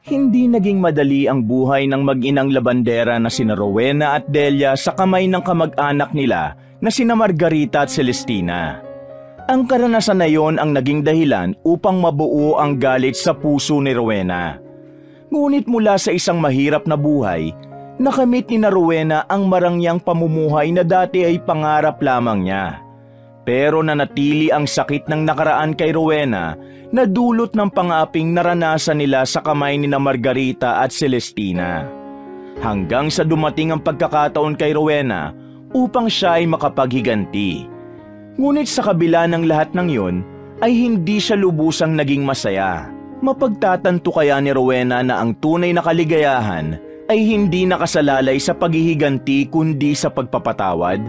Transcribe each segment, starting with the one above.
Hindi naging madali ang buhay ng mag-inang labandera na sina Rowena at Delia sa kamay ng kamag-anak nila na sina Margarita at Celestina. Ang karanasan na yon ang naging dahilan upang mabuo ang galit sa puso ni Rowena. Ngunit mula sa isang mahirap na buhay, nakamit ni Rowena ang marangyang pamumuhay na dati ay pangarap lamang niya. Pero nanatili ang sakit ng nakaraan kay Rowena na dulot ng pang-aaping naranasan nila sa kamay ni Margarita at Celestina. Hanggang sa dumating ang pagkakataon kay Rowena upang siya ay makapaghiganti. Ngunit sa kabila ng lahat ng yon, ay hindi siya lubusang naging masaya. Mapagtatanto kaya ni Rowena na ang tunay na kaligayahan ay hindi nakasalalay sa paghihiganti kundi sa pagpapatawad?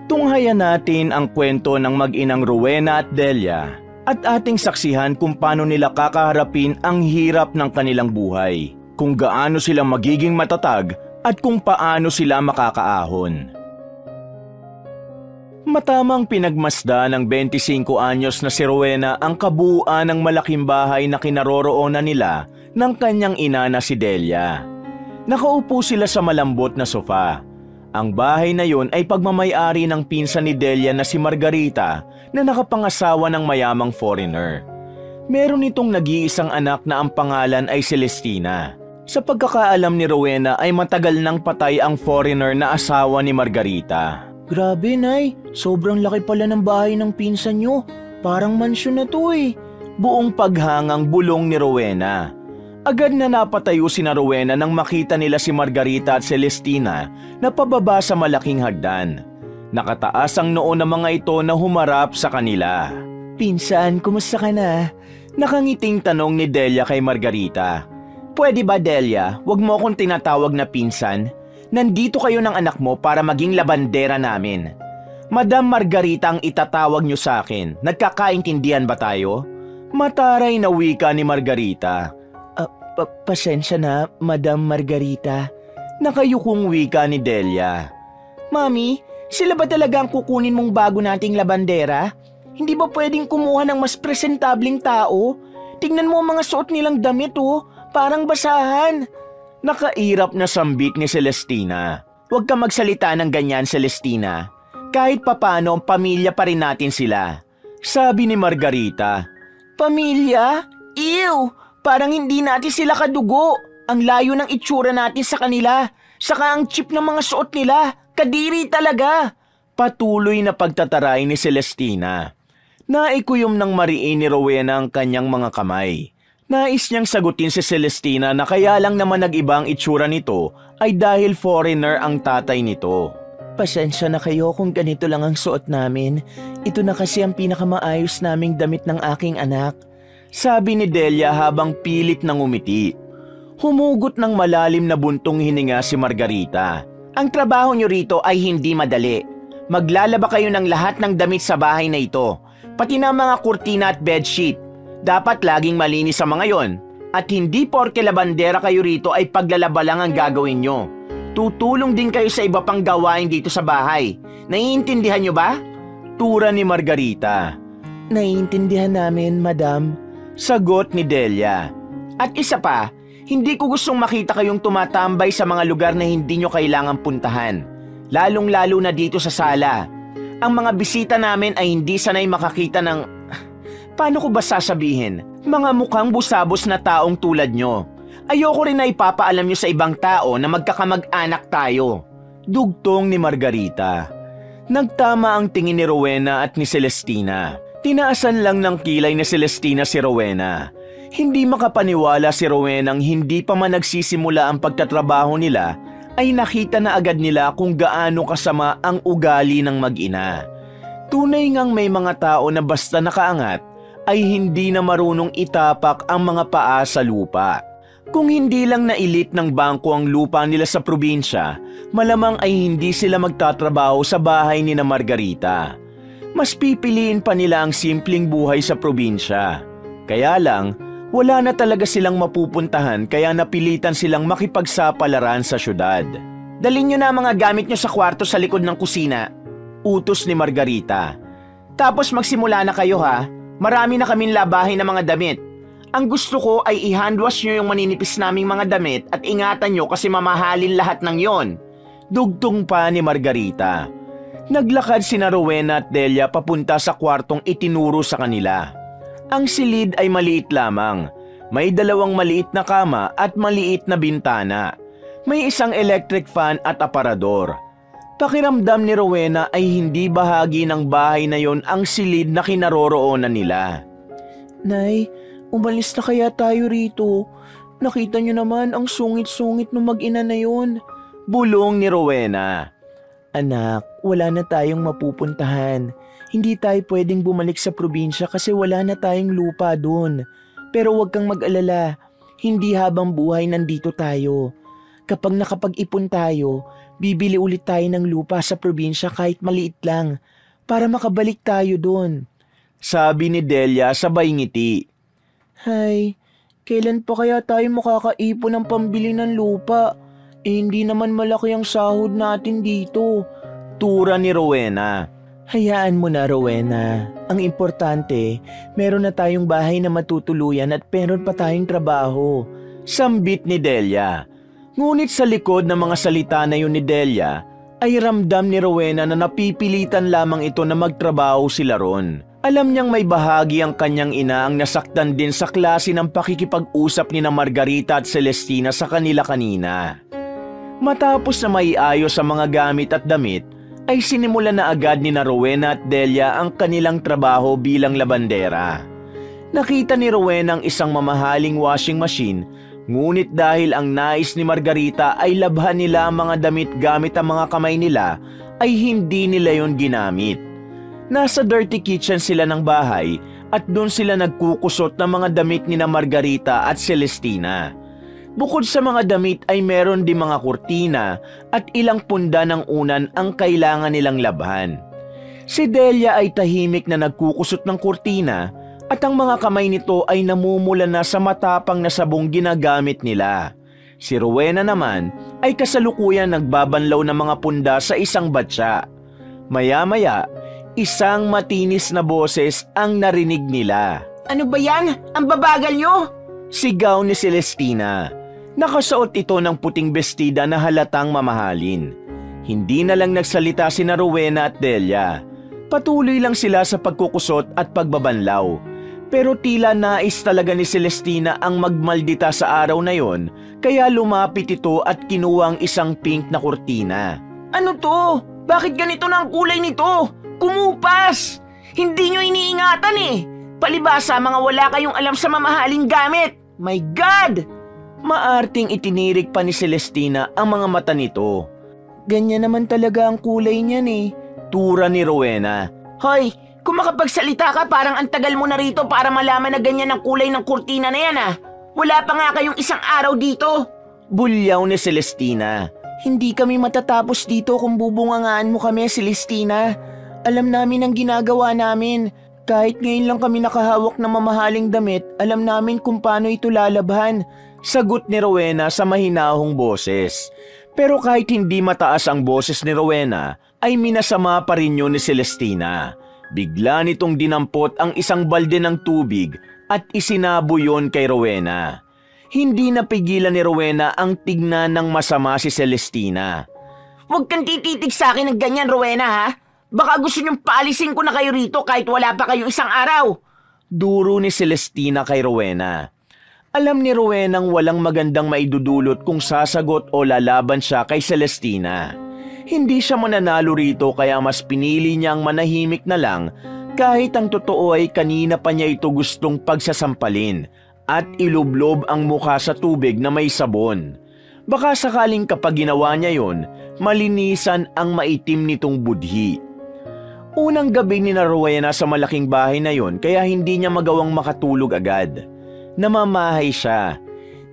Tunghayan natin ang kwento ng mag-inang Rowena at Delia at ating saksihan kung paano nila kakaharapin ang hirap ng kanilang buhay, kung gaano sila magiging matatag at kung paano sila makakaahon. Matamang pinagmasda ng 25 anyos na si Rowena ang kabuuan ng malaking bahay na kinaroroonan nila ng kanyang ina na si Delia. Nakaupo sila sa malambot na sofa. Ang bahay na yon ay pagmamay-ari ng pinsan ni Delia na si Margarita na nakapangasawa ng mayamang foreigner. Meron itong nag-iisang anak na ang pangalan ay Celestina. Sa pagkakaalam ni Rowena ay matagal nang patay ang foreigner na asawa ni Margarita. Grabe, Nay. Sobrang laki pala ng bahay ng pinsan nyo. Parang mansyon na to eh. Buong paghangang bulong ni Rowena. Agad na napatayo si Rowena nang makita nila si Margarita at Celestina na pababa sa malaking hagdan. Nakataas ang noo ng mga ito na humarap sa kanila. Pinsan, kumusta ka na? Nakangiting tanong ni Delia kay Margarita. Pwede ba, Delia? Huwag mo akong tinatawag na pinsan. Nandito kayo ng anak mo para maging labandera namin. Madam Margarita ang itatawag niyo sa akin. Nagkakaintindihan ba tayo? Mataray na wika ni Margarita. Pasensya na, Madam Margarita. Nakayukong wika ni Delia. Mami, sila ba talaga ang kukunin mong bago nating labandera? Hindi ba pwedeng kumuha ng mas presentableng tao? Tingnan mo ang mga suot nilang damit oh, parang basahan. Nakairap na sambit ni Celestina. Huwag ka magsalita ng ganyan, Celestina. Kahit papano, pamilya pa rin natin sila. Sabi ni Margarita. Pamilya? Ew! Parang hindi natin sila kadugo. Ang layo ng itsura natin sa kanila. Saka ang cheap ng mga suot nila. Kadiri talaga. Patuloy na pagtataray ni Celestina. Naikuyom ng mariin ni Rowena ang kanyang mga kamay. Nais niyang sagutin si Celestina na kaya lang naman nag-iba ang itsura nito ay dahil foreigner ang tatay nito. Pasensya na kayo kung ganito lang ang suot namin. Ito na kasi ang pinakamaayos naming damit ng aking anak. Sabi ni Delia habang pilit nang umiti. Humugot ng malalim na buntong hininga si Margarita. Ang trabaho niyo rito ay hindi madali. Maglalaba kayo ng lahat ng damit sa bahay na ito. Pati na mga kurtina at bedsheet. Dapat laging malinis sa mga yon. At hindi porke labandera kayo rito ay paglalaba lang ang gagawin nyo. Tutulong din kayo sa iba pang gawain dito sa bahay. Naiintindihan nyo ba? Tura ni Margarita. Naiintindihan namin, Madam. Sagot ni Delia. At isa pa, hindi ko gustong makita kayong tumatambay sa mga lugar na hindi nyo kailangang puntahan. Lalong-lalo na dito sa sala. Ang mga bisita namin ay hindi sanay makakita ng... Paano ko ba sasabihin? Mga mukhang busabos na taong tulad nyo. Ayoko rin na ipapaalam nyo sa ibang tao na magkakamag-anak tayo. Dugtong ni Margarita. Nagtama ang tingin ni Rowena at ni Celestina. Tinaasan lang ng kilay ni Celestina si Rowena. Hindi makapaniwala si Rowena ang hindi pa man nagsisimula ang pagtatrabaho nila ay nakita na agad nila kung gaano kasama ang ugali ng mag-ina. Tunay ngang may mga tao na basta nakaangat ay hindi na marunong itapak ang mga paa sa lupa. Kung hindi lang nailit ng bangko ang lupa nila sa probinsya, malamang ay hindi sila magtatrabaho sa bahay ni na Margarita. Mas pipiliin pa nila ang simpleng buhay sa probinsya. Kaya lang, wala na talaga silang mapupuntahan kaya napilitan silang makipagsapalaran sa syudad. Dalhin nyo na ang mga gamit nyo sa kwarto sa likod ng kusina. Utos ni Margarita. Tapos magsimula na kayo ha. Marami na kaming labahin ng mga damit. Ang gusto ko ay i-handwash nyo yung maninipis naming mga damit at ingatan nyo kasi mamahalin lahat ng yon. Dugtong pa ni Margarita. Naglakad sina Rowena at Delia papunta sa kwartong itinuro sa kanila. Ang silid ay maliit lamang. May 2 maliit na kama at maliit na bintana. May isang electric fan at aparador. Pakiramdam ni Rowena ay hindi bahagi ng bahay na yon ang silid na kinaroroonan nila. Nay, umalis na kaya tayo rito? Nakita niyo naman ang sungit-sungit ng mag-ina na yon. Bulong ni Rowena. Anak, wala na tayong mapupuntahan. Hindi tayo pwedeng bumalik sa probinsya kasi wala na tayong lupa doon. Pero huwag kang mag-alala, hindi habang buhay nandito tayo. Kapag nakapag-ipon tayo, bibili ulit tayo ng lupa sa probinsya kahit maliit lang para makabalik tayo doon. Sabi ni Delia sabay ngiti. Hay, kailan pa kaya tayo makakaipon ng pambili ng lupa? Hindi naman malaki ang sahod natin dito. Tura ni Rowena. Hayaan mo na, Rowena. Ang importante, meron na tayong bahay na matutuluyan at meron pa tayong trabaho. Sambit ni Delia. Ngunit sa likod ng mga salita na yun ni Delia, ay ramdam ni Rowena na napipilitan lamang ito na magtrabaho sila ron. Alam niyang may bahagi ang kanyang ina ang nasaktan din sa klase ng pakikipag-usap ni na Margarita at Celestina sa kanila kanina. Matapos na maiayos ang mga gamit at damit, ay sinimulan na agad ni na Rowena at Delia ang kanilang trabaho bilang labandera. Nakita ni Rowena ang isang mamahaling washing machine, ngunit dahil ang nais ni Margarita ay labhan nila ang mga damit gamit ang mga kamay nila, ay hindi nila yon ginamit. Nasa dirty kitchen sila ng bahay at doon sila nagkukusot ng mga damit ni na Margarita at Celestina. Bukod sa mga damit ay meron din mga kurtina at ilang punda ng unan ang kailangan nilang labhan. Si Delia ay tahimik na nagkukusot ng kurtina at ang mga kamay nito ay namumula na sa matapang na sabong ginagamit nila. Si Rowena naman ay kasalukuyan nagbabanlaw ng mga punda sa isang batya. Maya-maya, isang matinis na boses ang narinig nila. Ano ba yan? Ang babagal nyo? Sigaw ni Celestina. Nakasuot ito ng puting bestida na halatang mamahalin. Hindi na lang nagsalita sina Rowena at Delia. Patuloy lang sila sa pagkukusot at pagbabanlaw. Pero tila nais talaga ni Celestina ang magmaldita sa araw na yon, kaya lumapit ito at kinuha ang isang pink na kurtina. Ano to? Bakit ganito na ang kulay nito? Kumupas! Hindi nyo iniingatan eh! Palibasa mga wala kayong alam sa mamahaling gamit! My God! Maarting itinirik pa ni Celestina ang mga mata nito. Ganyan naman talaga ang kulay niyan eh. Tura ni Rowena. Hoy, kung makapagsalita ka parang ang tagal mo na rito para malaman na ganyan ang kulay ng kurtina na yan ah. Wala pa nga kayong isang araw dito. Bulyaw ni Celestina. Hindi kami matatapos dito kung bubungangaan mo kami, Celestina. Alam namin ang ginagawa namin. Kahit ngayon lang kami nakahawak ng mamahaling damit, alam namin kung paano ito lalabhan. Sagot ni Rowena sa mahinahong boses. Pero kahit hindi mataas ang boses ni Rowena, ay minasama pa rin yun ni Celestina. Bigla nitong dinampot ang isang balde ng tubig at isinabo yon kay Rowena. Hindi napigilan ni Rowena ang tignan ng masama si Celestina. Huwag kang tititig sa akin ng ganyan, Rowena ha? Baka gusto niyong paalisin ko na kayo rito kahit wala pa kayong isang araw. Duro ni Celestina kay Rowena. Alam ni Rowenang walang magandang maidudulot kung sasagot o lalaban siya kay Celestina. Hindi siya mananalo rito kaya mas pinili niyang manahimik na lang kahit ang totoo ay kanina pa niya ito gustong pagsasampalin at ilublob ang mukha sa tubig na may sabon. Baka sakaling kapag ginawa niya yon, malinisan ang maitim nitong budhi. Unang gabi ni Rowena sa malaking bahay na yon kaya hindi niya magawang makatulog agad. Namamahay siya.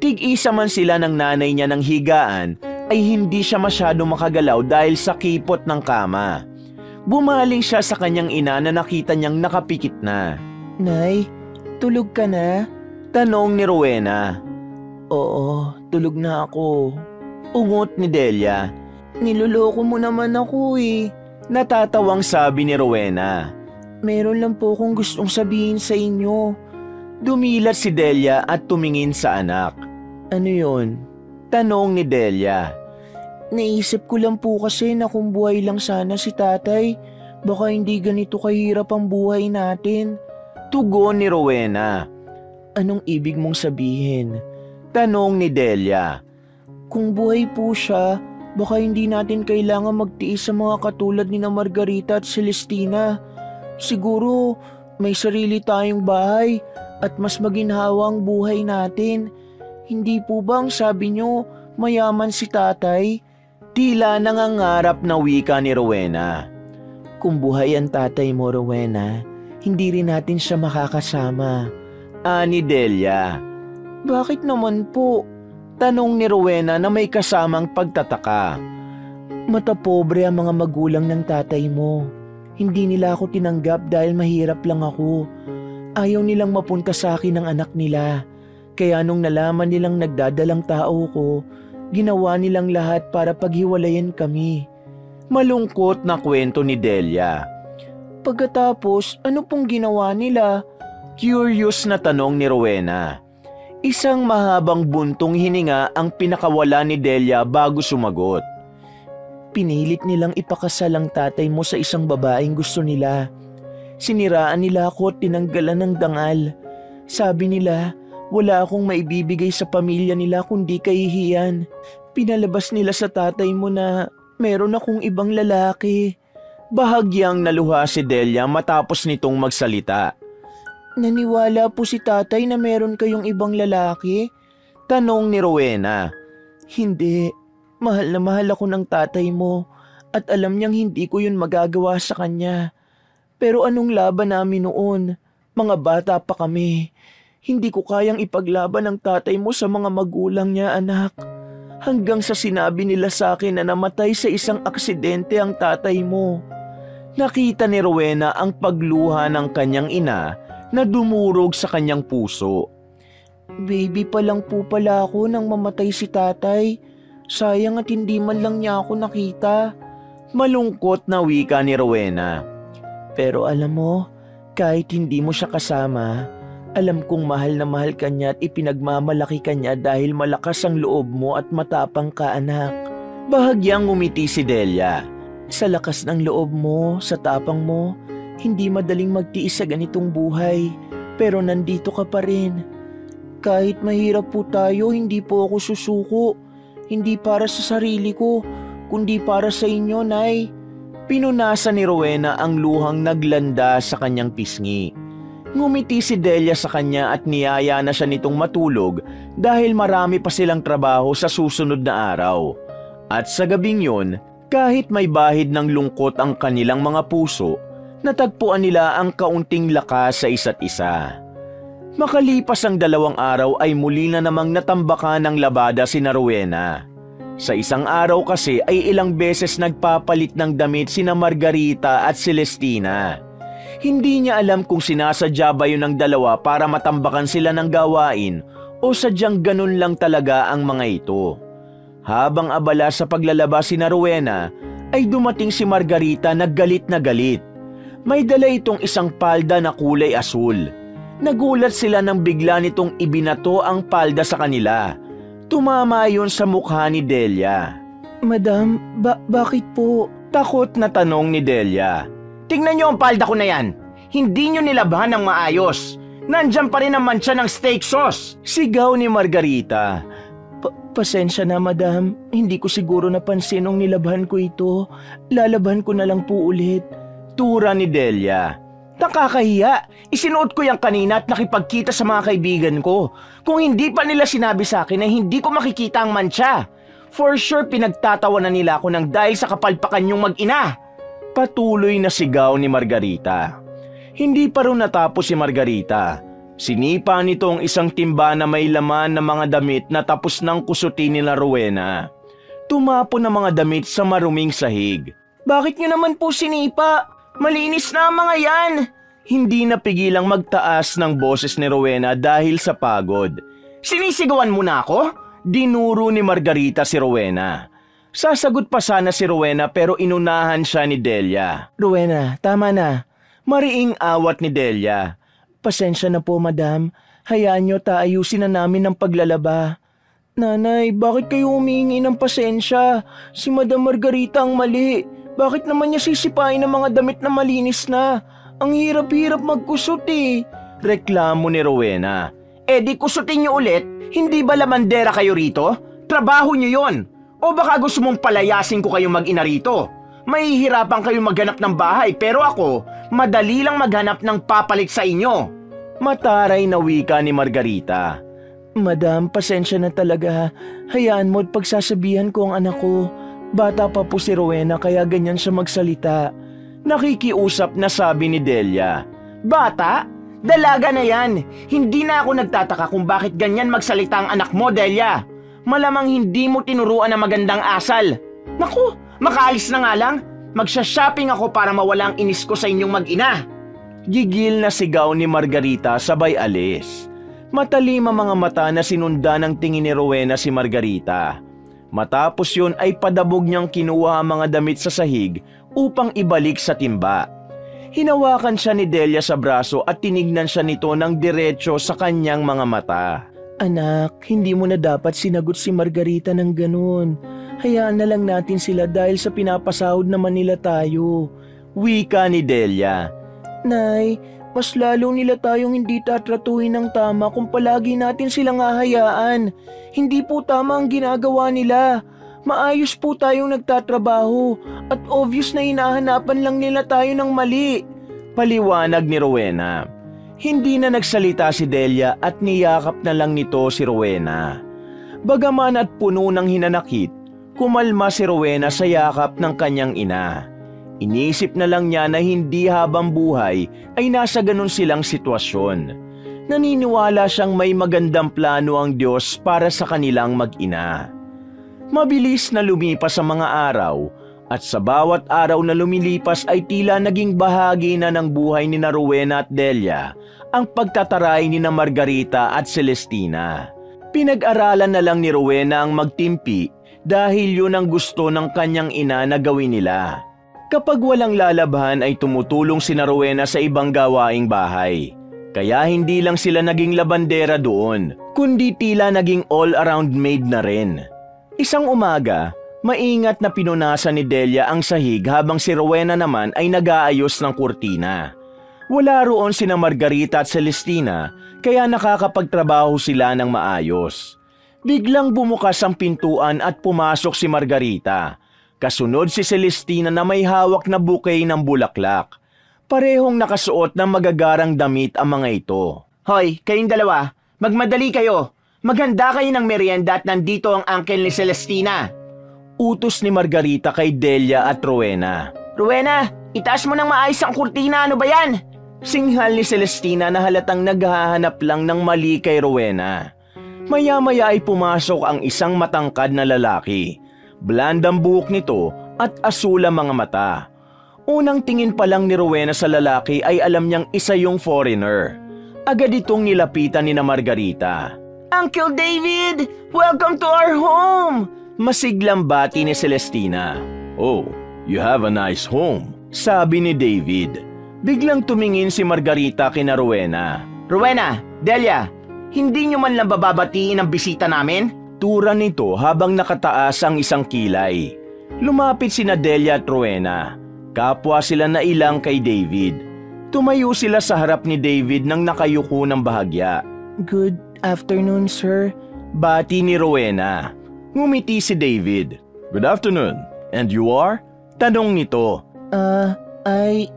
Tig-isa man sila ng nanay niya ng higaan ay hindi siya masyado makagalaw dahil sa kipot ng kama. Bumaling siya sa kanyang ina na nakita niyang nakapikit na. Nay, tulog ka na? Tanong ni Rowena. Oo, tulog na ako. Ungot ni Delia. Niloloko mo naman ako eh. Natatawang sabi ni Rowena. Meron lang po akong gustong sabihin sa inyo. Dumilat si Delia at tumingin sa anak. Ano yon? Tanong ni Delia. Naisip ko lang po kasi na kung buhay lang sana si tatay, baka hindi ganito kahirap ang buhay natin. Tugon ni Rowena. Anong ibig mong sabihin? Tanong ni Delia. Kung buhay po siya, baka hindi natin kailangan magtiis sa mga katulad ni na Margarita at Celestina. Siguro may sarili tayong bahay at mas maginhawa ang buhay natin. Hindi po ba ang sabi nyo mayaman si tatay? Tila nangangarap na wika ni Rowena. Kung buhay ang tatay mo, Rowena, hindi rin natin siya makakasama. Ani Delia. Bakit naman po? Tanong ni Rowena na may kasamang pagtataka. Matapobre ang mga magulang ng tatay mo. Hindi nila ako tinanggap dahil mahirap lang ako. Ayaw nilang mapunta sa akin ang anak nila. Kaya nung nalaman nilang nagdadalang tao ko, ginawa nilang lahat para paghiwalayan kami. Malungkot na kwento ni Delia. Pagkatapos, ano pong ginawa nila? Curious na tanong ni Rowena. Isang mahabang buntong hininga ang pinakawala ni Delia bago sumagot. Pinilit nilang ipakasal ang tatay mo sa isang babaeng gusto nila. Siniraan nila ako at tinanggalan ng dangal. Sabi nila, wala akong maibibigay sa pamilya nila kundi kahihiyan. Pinalabas nila sa tatay mo na meron akong ibang lalaki. Bahagyang naluha si Delia matapos nitong magsalita. Naniwala po si tatay na meron kayong ibang lalaki? Tanong ni Rowena. Hindi. Mahal na mahal ako ng tatay mo at alam niyang hindi ko yun magagawa sa kanya. Pero anong laban namin noon? Mga bata pa kami. Hindi ko kayang ipaglaban ang tatay mo sa mga magulang niya, anak. Hanggang sa sinabi nila sa akin na namatay sa isang aksidente ang tatay mo. Nakita ni Rowena ang pagluha ng kanyang ina na dumurog sa kanyang puso. Baby pa lang po pala ako nang mamatay si tatay. Sayang at hindi man lang niya ako nakita. Malungkot na wika ni Rowena. Pero alam mo, kahit hindi mo siya kasama, alam kong mahal na mahal ka niya at ipinagmamalaki ka niya dahil malakas ang loob mo at matapang ka, anak. Bahagyang ngumiti si Delia. Sa lakas ng loob mo, sa tapang mo, hindi madaling magtiis sa ganitong buhay, pero nandito ka pa rin. Kahit mahirap po tayo, hindi po ako susuko. Hindi para sa sarili ko, kundi para sa inyo, Nay. Pinunasan ni Rowena ang luhang naglanda sa kanyang pisngi. Ngumiti si Delia sa kanya at niyaya na siya nitong matulog dahil marami pa silang trabaho sa susunod na araw. At sa gabing yun, kahit may bahid ng lungkot ang kanilang mga puso, natagpuan nila ang kaunting lakas sa isa't isa. Makalipas ang 2 araw ay muli na namang natambakan ng labada sina Rowena. Sa isang araw kasi ay ilang beses nagpapalit ng damit sina Margarita at Celestina. Hindi niya alam kung sinasadya ba yun ng dalawa para matambakan sila ng gawain o sadyang ganun lang talaga ang mga ito. Habang abala sa paglalabas sina Rowena ay dumating si Margarita na galit na galit. May dala itong isang palda na kulay asul. Nagulat sila nang bigla nitong ibinato ang palda sa kanila. Tumama yun sa mukha ni Delia. Madam, bakit po? Takot na tanong ni Delia. Tingnan niyo ang palda ko na yan. Hindi niyo nilabhan ng maayos. Nandyan pa rin ang mancha ng steak sauce. Sigaw ni Margarita. Pasensya na, madam. Hindi ko siguro napansin nung nilabhan ko ito. Lalabhan ko na lang po ulit. Tura ni Delia. Nakakahiya. Isinuot ko yan kanina at nakipagkita sa mga kaibigan ko. Kung hindi pa nila sinabi sa akin na hindi ko makikita ang mancha. For sure pinagtatawanan nila ako ng dahil sa kapalpakan yung mag-ina. Patuloy na sigaw ni Margarita. Hindi pa rin natapos si Margarita. Sinipa nito ang isang timba na may laman ng mga damit na tapos nang kusutin nila Rowena. Tumapon ang mga damit sa maruming sahig. Bakit niyo naman po sinipa? Malinis na ang mga yan. Hindi napigilang magtaas ng boses ni Rowena dahil sa pagod. Sinisigawan mo na ako? Dinuro ni Margarita si Rowena. Sasagot pa sana si Rowena pero inunahan siya ni Delia. Rowena, tama na. Mariing awat ni Delia. Pasensya na po, madam. Hayaan nyo taayusin na namin ang paglalaba. Nanay, bakit kayo humihingi ng pasensya? Si Madam Margarita ang mali. Bakit naman niya sisipain ang mga damit na malinis na? Ang hirap-hirap magkusot eh. Reklamo ni Rowena. Di kusutin niyo ulit? Hindi ba labandera kayo rito? Trabaho niyo yon. O baka gusto mong palayasin ko kayong mag-ina rito? Mahihirapan kayong maghanap ng bahay pero ako, madali lang maghanap ng papalit sa inyo. Mataray na wika ni Margarita. Madam, pasensya na talaga. Hayaan mo at pagsasabihan ko ang anak ko. Bata pa po si Rowena kaya ganyan siya magsalita. Nakikiusap na sabi ni Delia. Bata? Dalaga na yan. Hindi na ako nagtataka kung bakit ganyan magsalita ang anak mo, Delia. Malamang hindi mo tinuruan ng magandang asal. Naku, makaalis na nga lang. Magsha-shopping ako para mawala ang inis ko sa inyong mag-ina. Gigil na sigaw ni Margarita sabay alis. Matalim ang mga mata na sinundan ng tingin ni Rowena si Margarita. Matapos yun ay padabog niyang kinuha ang mga damit sa sahig upang ibalik sa timba. Hinawakan siya ni Delia sa braso at tinignan siya nito ng diretso sa kanyang mga mata. Anak, hindi mo na dapat sinagot si Margarita ng ganun. Hayaan na lang natin sila dahil sa pinapasahod naman nila tayo. Wika ni Delia. Nay, mas lalo nila tayong hindi tatratuhin ng tama kung palagi natin silang hahayaan. Hindi po tama ang ginagawa nila. Maayos po tayong nagtatrabaho at obvious na hinahanapan lang nila tayo ng mali. Paliwanag ni Rowena. Hindi na nagsalita si Delia at niyakap na lang nito si Rowena. Bagaman at puno ng hinanakit, kumalma si Rowena sa yakap ng kanyang ina. Inisip na lang niya na hindi habang buhay ay nasa ganun silang sitwasyon. Naniniwala siyang may magandang plano ang Diyos para sa kanilang mag-ina. Mabilis na lumipas ang mga araw at sa bawat araw na lumilipas ay tila naging bahagi na ng buhay ni Rowena at Delia ang pagtataray ni Margarita at Celestina. Pinag-aralan na lang ni Rowena ang magtimpi dahil yun ang gusto ng kanyang ina na gawin nila. Kapag walang lalabhan ay tumutulong si Rowena sa ibang gawaing bahay. Kaya hindi lang sila naging labandera doon, kundi tila naging all-around maid na rin. Isang umaga, maingat na pinunasan ni Delia ang sahig habang si Rowena naman ay nag-aayos ng kurtina. Wala roon sina Margarita at Celestina kaya nakakapagtrabaho sila ng maayos. Biglang bumukas ang pintuan at pumasok si Margarita. Kasunod si Celestina na may hawak na bouquet ng bulaklak. Parehong nakasuot ng magagarang damit ang mga ito. Hoy, kayong dalawa, magmadali kayo. Maghanda kayo ng merienda at nandito ang uncle ni Celestina. Utos ni Margarita kay Delia at Rowena. Rowena, itaas mo ng maayos ang kurtina, ano ba yan? Singhal ni Celestina na halatang naghahanap lang ng mali kay Rowena. Maya-maya ay pumasok ang isang matangkad na lalaki. Blandang buhok nito at asul ang mga mata. Unang tingin pa lang ni Rowena sa lalaki ay alam niyang isa yung foreigner. Agad itong nilapitan ni Margarita. Uncle David, welcome to our home! Masiglang bati ni Celestina. Oh, you have a nice home, sabi ni David. Biglang tumingin si Margarita kina Rowena. Rowena, Delia, hindi nyo man lang bababatiin ang bisita namin? Tura nito habang nakataas ang isang kilay. Lumapit sina Delia at Rowena. Kapwa sila na ilang kay David. Tumayo sila sa harap ni David nang nakayuko ng bahagya. Good afternoon, sir. Bati ni Rowena. Ngumiti si David. Good afternoon. And you are? Tanong nito.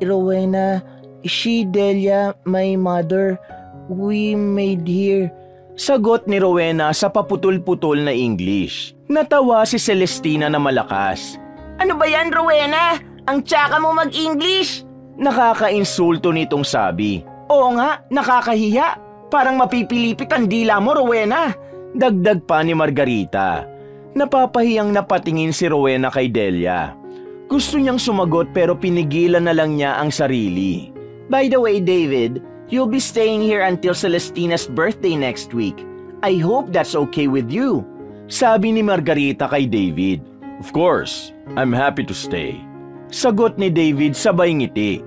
Rowena. She, Delia, my mother. We made here. Sagot ni Rowena sa paputol-putol na English. Natawa si Celestina na malakas. Ano ba yan, Rowena? Ang tsaka mo mag-English? Nakaka-insulto nitong sabi. Oo nga, nakakahiya. Parang mapipilipit ang dila mo, Rowena. Dagdag pa ni Margarita. Napapahiyang napatingin si Rowena kay Delia. Gusto niyang sumagot pero pinigilan na lang niya ang sarili. By the way, David, you'll be staying here until Celestina's birthday next week. I hope that's okay with you. Sabi ni Margarita kay David. Of course, I'm happy to stay. Sagot ni David sabay ngiti.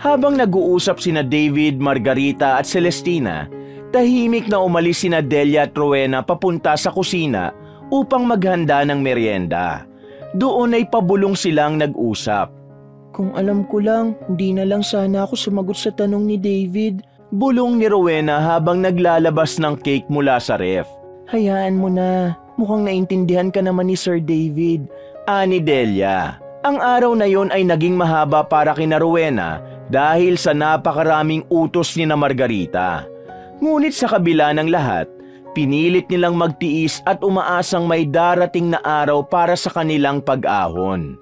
Habang nag-uusap sina David, Margarita at Celestina, Tahimik na umalis sina Delia at Rowena papunta sa kusina upang maghanda ng merienda. Doon ay pabulong silang nag-usap. Kung alam ko lang, hindi na lang sana ako sumagot sa tanong ni David. Bulong ni Rowena habang naglalabas ng cake mula sa ref. Hayaan mo na, mukhang naintindihan ka naman ni Sir David. Ani Delia. Ang araw na yon ay naging mahaba para kina Rowena dahil sa napakaraming utos ni na Margarita. Ngunit sa kabila ng lahat, pinilit nilang magtiis at umaasang may darating na araw para sa kanilang pag-ahon.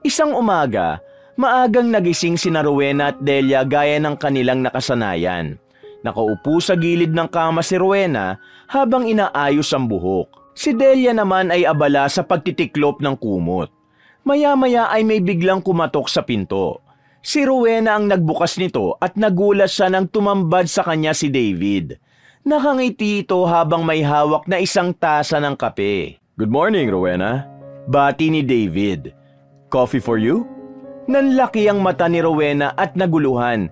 Isang umaga, maagang nagising sina Rowena at Delia gaya ng kanilang nakasanayan. Nakaupo sa gilid ng kama si Rowena habang inaayos ang buhok. Si Delia naman ay abala sa pagtitiklop ng kumot. Maya-maya ay may biglang kumatok sa pinto. Si Rowena ang nagbukas nito at nagulat siya nang tumambad sa kanya si David. Nakangiti ito habang may hawak na isang tasa ng kape. Good morning, Rowena. Bati ni David. Coffee for you? Nanlaki ang mata ni Rowena at naguluhan.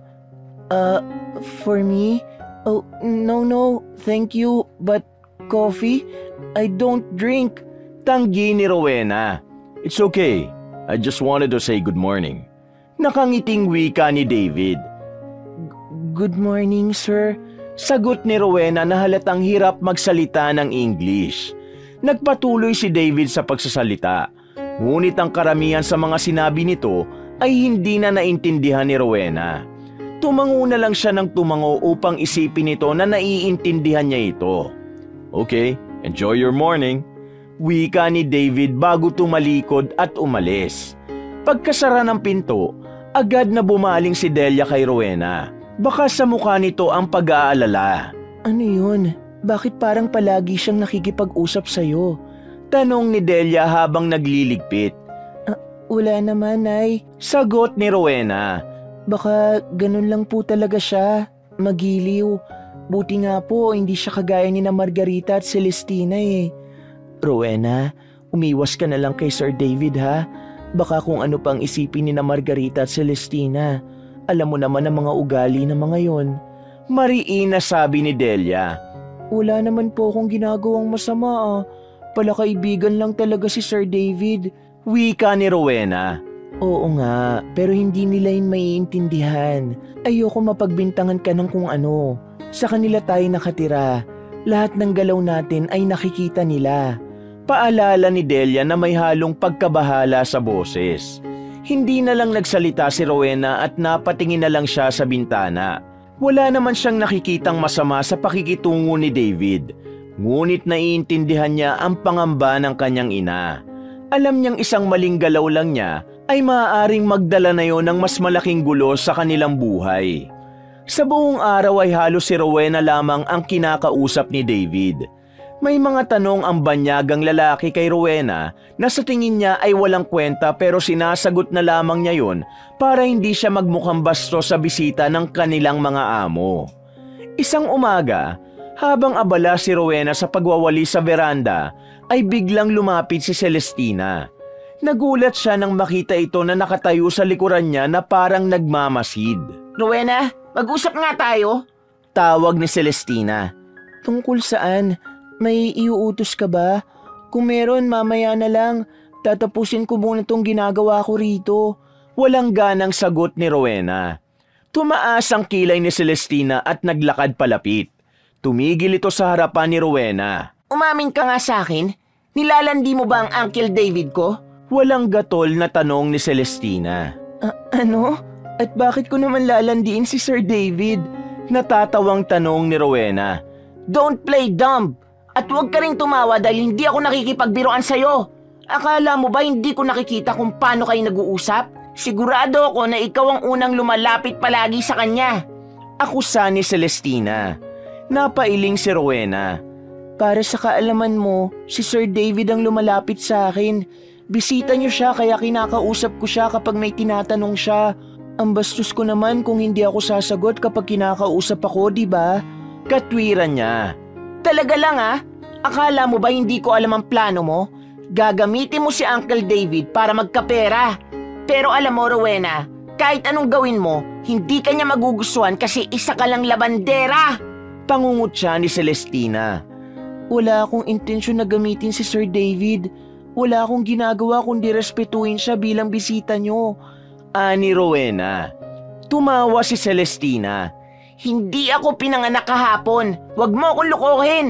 For me? Oh, no, thank you, but coffee? I don't drink. Tanggi ni Rowena. It's okay. I just wanted to say good morning. Nakangiting wika ni David. Good morning, sir. Sagot ni Rowena na halatang hirap magsalita ng English. Nagpatuloy si David sa pagsasalita. Ngunit ang karamihan sa mga sinabi nito ay hindi na naintindihan ni Rowena. Tumango na lang siya ng tumango upang isipin nito na naiintindihan niya ito. Okay, enjoy your morning. Wika ni David bago tumalikod at umalis. Pagkasara ng pinto, agad na bumaling si Delia kay Rowena. Baka sa mukha nito ang pag-aalala. Ano yun? Bakit parang palagi siyang nakikipag-usap sa'yo? Tanong ni Delia habang nagliligpit. Wala naman, Nay. Sagot ni Rowena. Baka ganun lang po talaga siya. Magiliw. Buti nga po, hindi siya kagaya ni na Margarita at Celestina eh. Rowena, umiwas ka na lang kay Sir David ha. Baka kung ano pang isipin ni na Margarita at Celestina. Alam mo naman ang mga ugali ng mga yon. Mariin na sabi ni Delia. Wala naman po akong ginagawang masama ah. Palakaibigan lang talaga si Sir David. Wika ni Rowena. Oo nga, pero hindi nila yun maiintindihan. Ayoko mapagbintangan ka ng kung ano. Sa kanila tayo nakatira. Lahat ng galaw natin ay nakikita nila. Paalala ni Delia na may halong pagkabahala sa boses. Hindi na lang nagsalita si Rowena at napatingin na lang siya sa bintana. Wala naman siyang nakikitang masama sa pakikitungo ni David. Ngunit naiintindihan niya ang pangamba ng kanyang ina. Alam niyang isang maling galaw lang niya ay maaaring magdala na yon ng mas malaking gulo sa kanilang buhay. Sa buong araw ay halos si Rowena lamang ang kinakausap ni David. May mga tanong ang banyagang lalaki kay Rowena na sa tingin niya ay walang kwenta pero sinasagot na lamang niya yon para hindi siya magmukhang bastos sa bisita ng kanilang mga amo. Isang umaga, habang abala si Rowena sa pagwawali sa veranda, ay biglang lumapit si Celestina. Nagulat siya nang makita ito na nakatayo sa likuran niya na parang nagmamasid. Rowena, mag-usap nga tayo. Tawag ni Celestina. Tungkol saan? May iuutos ka ba? Kung meron, mamaya na lang. Tatapusin ko muna tong ginagawa ko rito. Walang ganang sagot ni Rowena. Tumaas ang kilay ni Celestina at naglakad palapit. Tumigil ito sa harapan ni Rowena. Umamin ka nga sa akin. Nilalandi mo ba ang Uncle David ko? Walang gatol na tanong ni Celestina. Ano? At bakit ko naman lalandiin si Sir David? Natatawang tanong ni Rowena. Don't play dumb! At huwag ka rin tumawa dahil hindi ako nakikipagbiroan sa'yo. Akala mo ba hindi ko nakikita kung paano kayo nag-uusap? Sigurado ako na ikaw ang unang lumalapit palagi sa kanya. Akusa ni Celestina. Napailing si Rowena. Para sa kaalaman mo, si Sir David ang lumalapit sa akin. Bisita niyo siya kaya kinakausap ko siya kapag may tinatanong siya. Ang bastos ko naman kung hindi ako sasagot kapag kinakausap ako, di ba? Katwiran niya. Talaga lang ah? Akala mo ba hindi ko alam ang plano mo? Gagamitin mo si Uncle David para magkapera. Pero alam mo, Rowena, kahit anong gawin mo, hindi ka niya magugustuhan kasi isa ka lang labandera. Napangungutya ni Celestina. Wala akong intensyon na gamitin si Sir David. Wala akong ginagawa kundi respetuhin siya bilang bisita niyo. Ani Rowena. Tumawa si Celestina. Hindi ako pinanganak kahapon. Huwag mo akong lukuhin.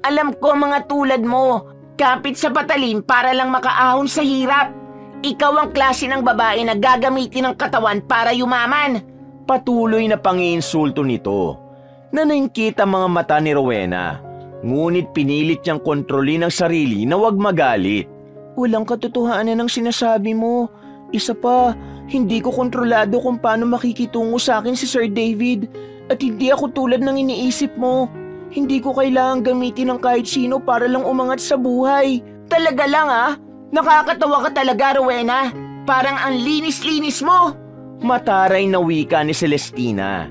Alam ko mga tulad mo. Kapit sa patalim para lang makaahon sa hirap. Ikaw ang klase ng babae na gagamitin ng katawan para yumaman. Patuloy na pangiinsulto nito. Naningkit ang mga mata ni Rowena. Ngunit pinilit niyang kontrolin ang sarili na huwag magalit. Walang katotohanan ng sinasabi mo. Isa pa, hindi ko kontrolado kung paano makikitungo sa akin si Sir David. At hindi ako tulad ng iniisip mo. Hindi ko kailangang gamitin ng kahit sino para lang umangat sa buhay. Talaga lang ah? Nakakatawa ka talaga, Rowena. Parang ang linis-linis mo. Mataray na wika ni Celestina.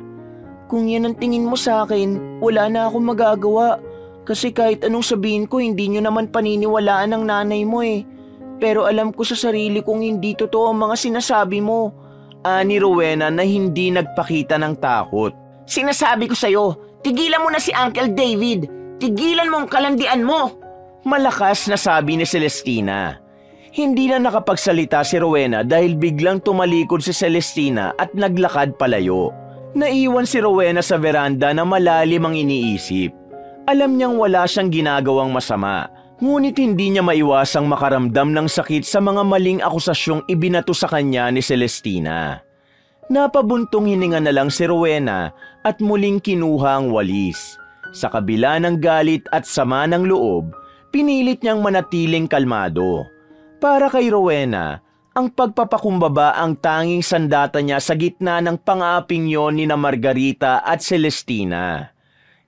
Kung yan ang tingin mo sa akin, wala na akong magagawa. Kasi kahit anong sabihin ko, hindi nyo naman paniniwalaan ng nanay mo eh. Pero alam ko sa sarili kong hindi totoo ang mga sinasabi mo. Ani Rowena na hindi nagpakita ng takot. Sinasabi ko sa'yo, tigilan mo na si Uncle David. Tigilan mo ang kalandian mo. Malakas na sabi ni Celestina. Hindi na nakapagsalita si Rowena dahil biglang tumalikod si Celestina at naglakad palayo. Naiwan si Rowena sa veranda na malalim ang iniisip. Alam niyang wala siyang ginagawang masama, ngunit hindi niya maiwasang makaramdam ng sakit sa mga maling akusasyong ibinato sa kanya ni Celestina. Napabuntong hininga na lang si Rowena at muling kinuha ang walis. Sa kabila ng galit at sama ng loob, pinilit niyang manatiling kalmado. Para kay Rowena, ang pagpapakumbaba ang tanging sandata niya sa gitna ng pang-aapinyon ni na Margarita at Celestina.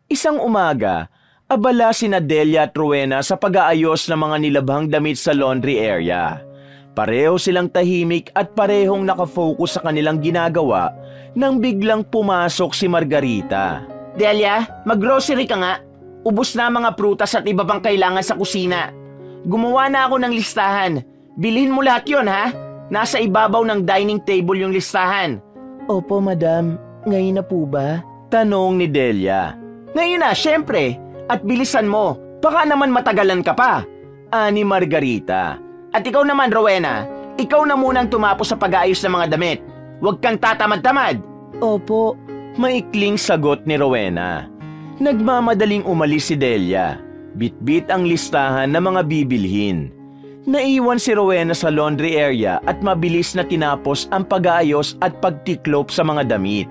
Isang umaga, abala sina Delia at Rowena sa pag-aayos ng mga nilabhang damit sa laundry area. Pareho silang tahimik at parehong nakafocus sa kanilang ginagawa nang biglang pumasok si Margarita. Delia, mag-grocery ka nga. Ubus na mga prutas at iba pang kailangan sa kusina. Gumawa na ako ng listahan. Bilhin mo lahat yon ha? Nasa ibabaw ng dining table yung listahan. Opo, madam. Ngayon na po ba? Tanong ni Delia. Ngayon na, syempre. At bilisan mo. Baka naman matagalan ka pa. Ani Margarita. At ikaw naman, Rowena. Ikaw na munang tumapos sa pag-aayos ng mga damit. Huwag kang tatamad-tamad. Opo. Maikling sagot ni Rowena. Nagmamadaling umalis si Delia. Bitbit ang listahan ng mga bibilhin. Naiwan si Rowena sa laundry area at mabilis na tinapos ang pag-aayos at pagtiklop sa mga damit.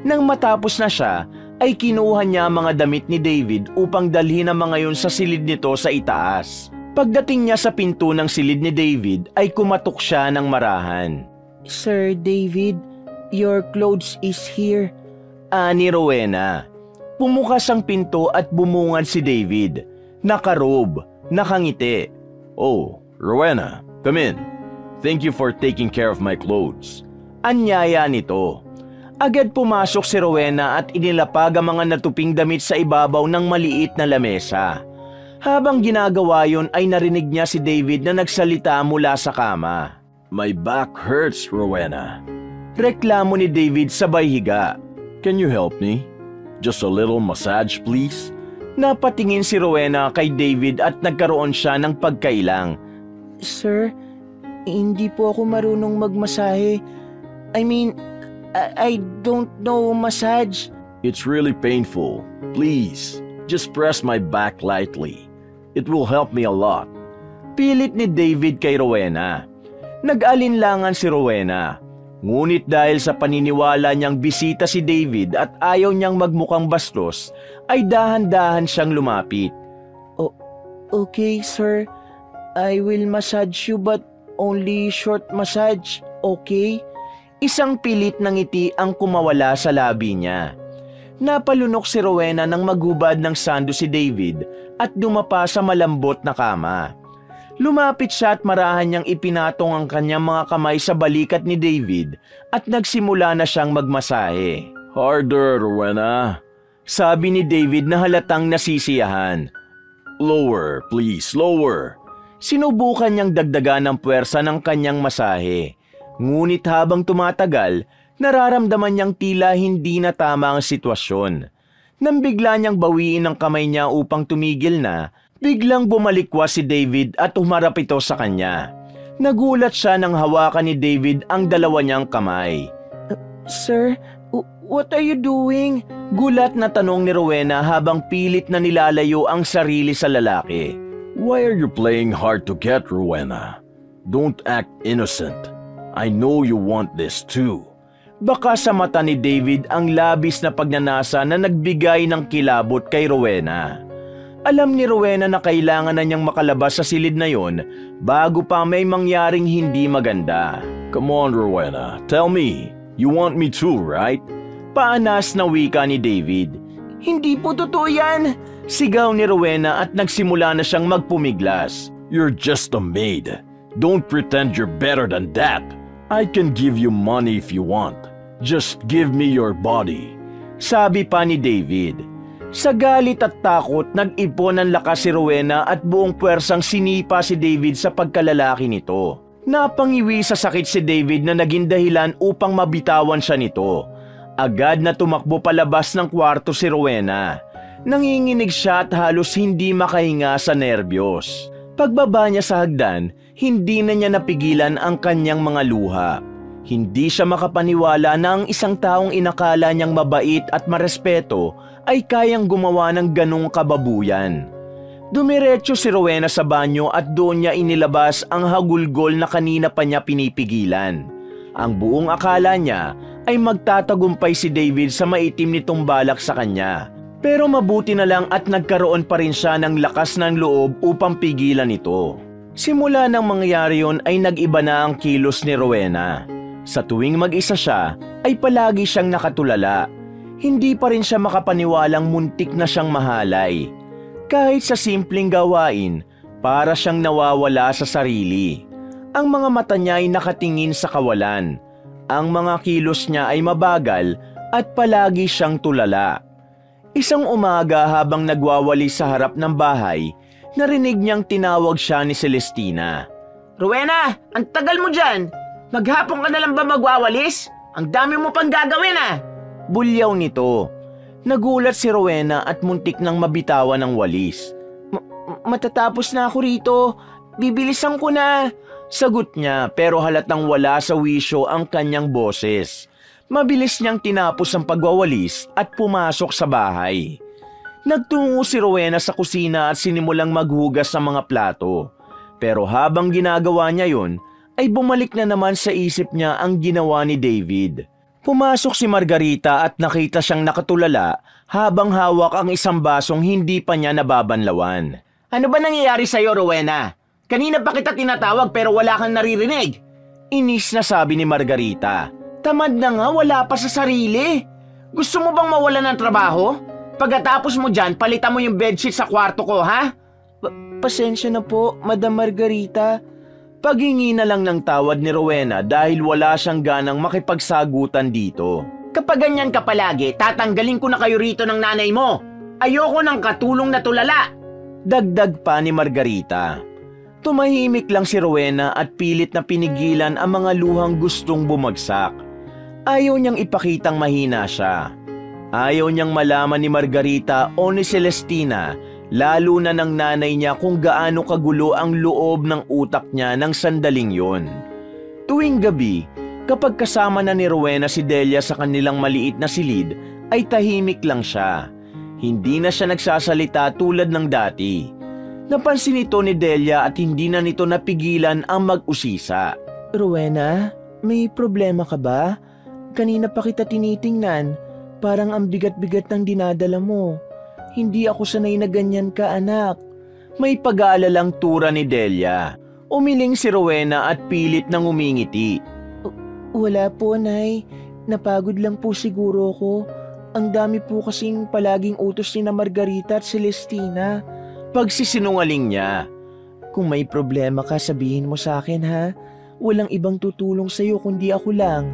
Nang matapos na siya, ay kinuha niya ang mga damit ni David upang dalhin ang mga yun sa silid nito sa itaas. Pagdating niya sa pinto ng silid ni David ay kumatok siya ng marahan. Sir David, your clothes is here. Ani Rowena. Pumukas ang pinto at bumungad si David. Nakarobe, nakangiti. Oh, Rowena, come in. Thank you for taking care of my clothes. Anyaya nito. Agad pumasok si Rowena at inilapag ang mga natuping damit sa ibabaw ng maliit na lamesa. Habang ginagawa yun ay narinig niya si David na nagsalita mula sa kama. My back hurts, Rowena. Reklamo ni David sabay higa. Can you help me? Just a little massage, please? Napatingin si Rowena kay David at nagkaroon siya ng pagkailang. Sir, hindi po ako marunong magmasahe. I don't know massage. It's really painful. Please, just press my back lightly. It will help me a lot. Pilit ni David kay Rowena. Nag-alinlangan si Rowena. Ngunit dahil sa paniniwala niyang bisita si David at ayaw niyang magmukhang bastos, ay dahan-dahan siyang lumapit. Okay, sir. I will massage you but only short massage, okay? Isang pilit ng ngiti ang kumawala sa labi niya. Napalunok si Rowena nang maghubad ng sando si David at dumapa sa malambot na kama. Lumapit siya at marahan niyang ipinatong ang kanyang mga kamay sa balikat ni David at nagsimula na siyang magmasahe. Harder, Rowena. Sabi ni David na halatang nasisiyahan. Lower, please, lower. Sinubukan niyang dagdagan ng puwersa ng kanyang masahe. Ngunit habang tumatagal, nararamdaman niyang tila hindi na tama ang sitwasyon. Nang bigla niyang bawiin ang kamay niya upang tumigil na, biglang bumalikwas si David at humarap ito sa kanya. Nagulat siya nang hawakan ni David ang dalawa niyang kamay. Sir, what are you doing? Gulat na tanong ni Rowena habang pilit na nilalayo ang sarili sa lalaki. Why are you playing hard to get, Rowena? Don't act innocent. I know you want this too. Baka sa mata ni David ang labis na pagnanasa na nagbigay ng kilabot kay Rowena. Alam ni Rowena na kailangan na niyang makalabas sa silid na yon bago pa may mangyaring hindi maganda. Come on, Rowena. Tell me, you want me too, right? Paanas na wika ni David. Hindi po totoo yan. Sigaw ni Rowena at nagsimula na siyang magpumiglas. You're just a maid. Don't pretend you're better than that. I can give you money if you want. Just give me your body. Sabi pa ni David. Sa galit at takot, nag-ipon ng lakas si Rowena at buong puwersang sinipa si David sa pagkalalaki nito. Napangiwi sa sakit si David na naging dahilan upang mabitawan siya nito. Agad na tumakbo palabas ng kwarto si Rowena. Nanginginig siya at halos hindi makahinga sa nerbiyos. Pagbaba niya sa hagdan, hindi na niya napigilan ang kanyang mga luha. Hindi siya makapaniwala na ang isang taong inakala niyang mabait at marespeto ay kayang gumawa ng ganong kababuyan. Dumiretso si Rowena sa banyo at doon niya inilabas ang hagulgol na kanina pa niya pinipigilan. Ang buong akala niya ay magtatagumpay si David sa maitim nitong balak sa kanya. Pero mabuti na lang at nagkaroon pa rin siya ng lakas ng loob upang pigilan ito. Simula nang mangyari yon ay nag-iba na ang kilos ni Rowena. Sa tuwing mag-isa siya ay palagi siyang nakatulala. Hindi pa rin siya makapaniwalang muntik na siyang mahalay. Kahit sa simpleng gawain, para siyang nawawala sa sarili. Ang mga mata niya ay nakatingin sa kawalan. Ang mga kilos niya ay mabagal at palagi siyang tulala. Isang umaga habang nagwawali sa harap ng bahay, narinig niyang tinawag siya ni Celestina. Rowena, ang tagal mo dyan! Maghapon ka na lang ba magwawalis? Ang dami mo pang gagawin Bulyaw nito. Nagulat si Rowena at muntik nang mabitawan ng walis. Matatapos na ako rito. Bibilisan ko na. Sagot niya pero halatang wala sa wisyo ang kanyang boses. Mabilis niyang tinapos ang pagwawalis at pumasok sa bahay. Nagtungo si Rowena sa kusina at sinimulang maghugas ng mga plato. Pero habang ginagawa niya yon, ay bumalik na naman sa isip niya ang ginawa ni David. Pumasok si Margarita at nakita siyang nakatulala habang hawak ang isang basong hindi pa niya nababanlawan. Ano ba nangyayari sa'yo, Rowena? Kanina pa kita tinatawag pero wala kang naririnig. Inis na sabi ni Margarita. Tamad na nga, wala pa sa sarili. Gusto mo bang mawala ng trabaho? Pagkatapos mo dyan, palitan mo yung bedsheet sa kwarto ko, ha? Pasensya na po, Madam Margarita. Paghingi na lang ng tawad ni Rowena dahil wala siyang ganang makipagsagutan dito. Kapag ganyan ka palagi, tatanggalin ko na kayo rito ng nanay mo. Ayoko ng katulong na tulala. Dagdag pa ni Margarita. Tumahimik lang si Rowena at pilit na pinigilan ang mga luhang gustong bumagsak. Ayaw niyang ipakitang mahina siya. Ayaw niyang malaman ni Margarita o ni Celestina, lalo na ng nanay niya kung gaano kagulo ang loob ng utak niya ng sandaling yon. Tuwing gabi, kapag kasama na ni Rowena si Delia sa kanilang maliit na silid, ay tahimik lang siya. Hindi na siya nagsasalita tulad ng dati. Napansin ito ni Delia at hindi na nito napigilan ang mag-usisa. Rowena, may problema ka ba? Kanina pa kita tinitingnan. Parang ang bigat-bigat ng dinadala mo. Hindi ako sanay na ganyan ka, anak. May pag-aalalang tura ni Delia. Umiling si Rowena at pilit nang umingiti. Wala po, Nay. Napagod lang po siguro ko. Ang dami po kasing palaging utos ni na Margarita at Celestina. Pagsisinungaling niya. Kung may problema ka, sabihin mo sa akin, ha? Walang ibang tutulong sa'yo kundi ako lang.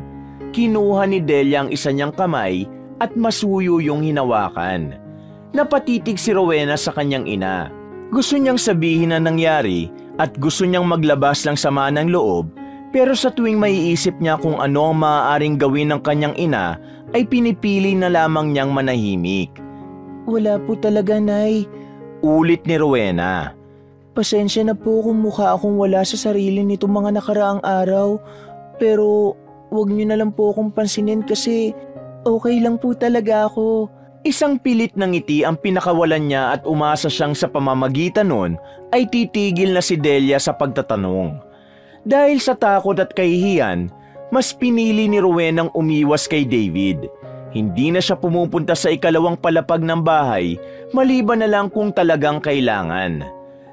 Kinuha ni Delia ang isa niyang kamay at masuyo yung hinawakan. Napatitig si Rowena sa kanyang ina. Gusto niyang sabihin na nangyari at gusto niyang maglabas ng sama ng loob, pero sa tuwing maiisip niya kung ano ang maaaring gawin ng kanyang ina, ay pinipili na lamang niyang manahimik. Wala po talaga, Nay. Ulit ni Rowena. Pasensya na po kung mukha akong wala sa sarili nitong mga nakaraang araw. Pero wag niyo na lang po akong pansinin kasi okay lang po talaga ako. Isang pilit ng ngiti ang pinakawalan niya at umasa siyang sa pamamagitan nun ay titigil na si Delia sa pagtatanong. Dahil sa takot at kahihiyan, mas pinili ni Rowenang umiwas kay David. Hindi na siya pumupunta sa ikalawang palapag ng bahay, maliban na lang kung talagang kailangan.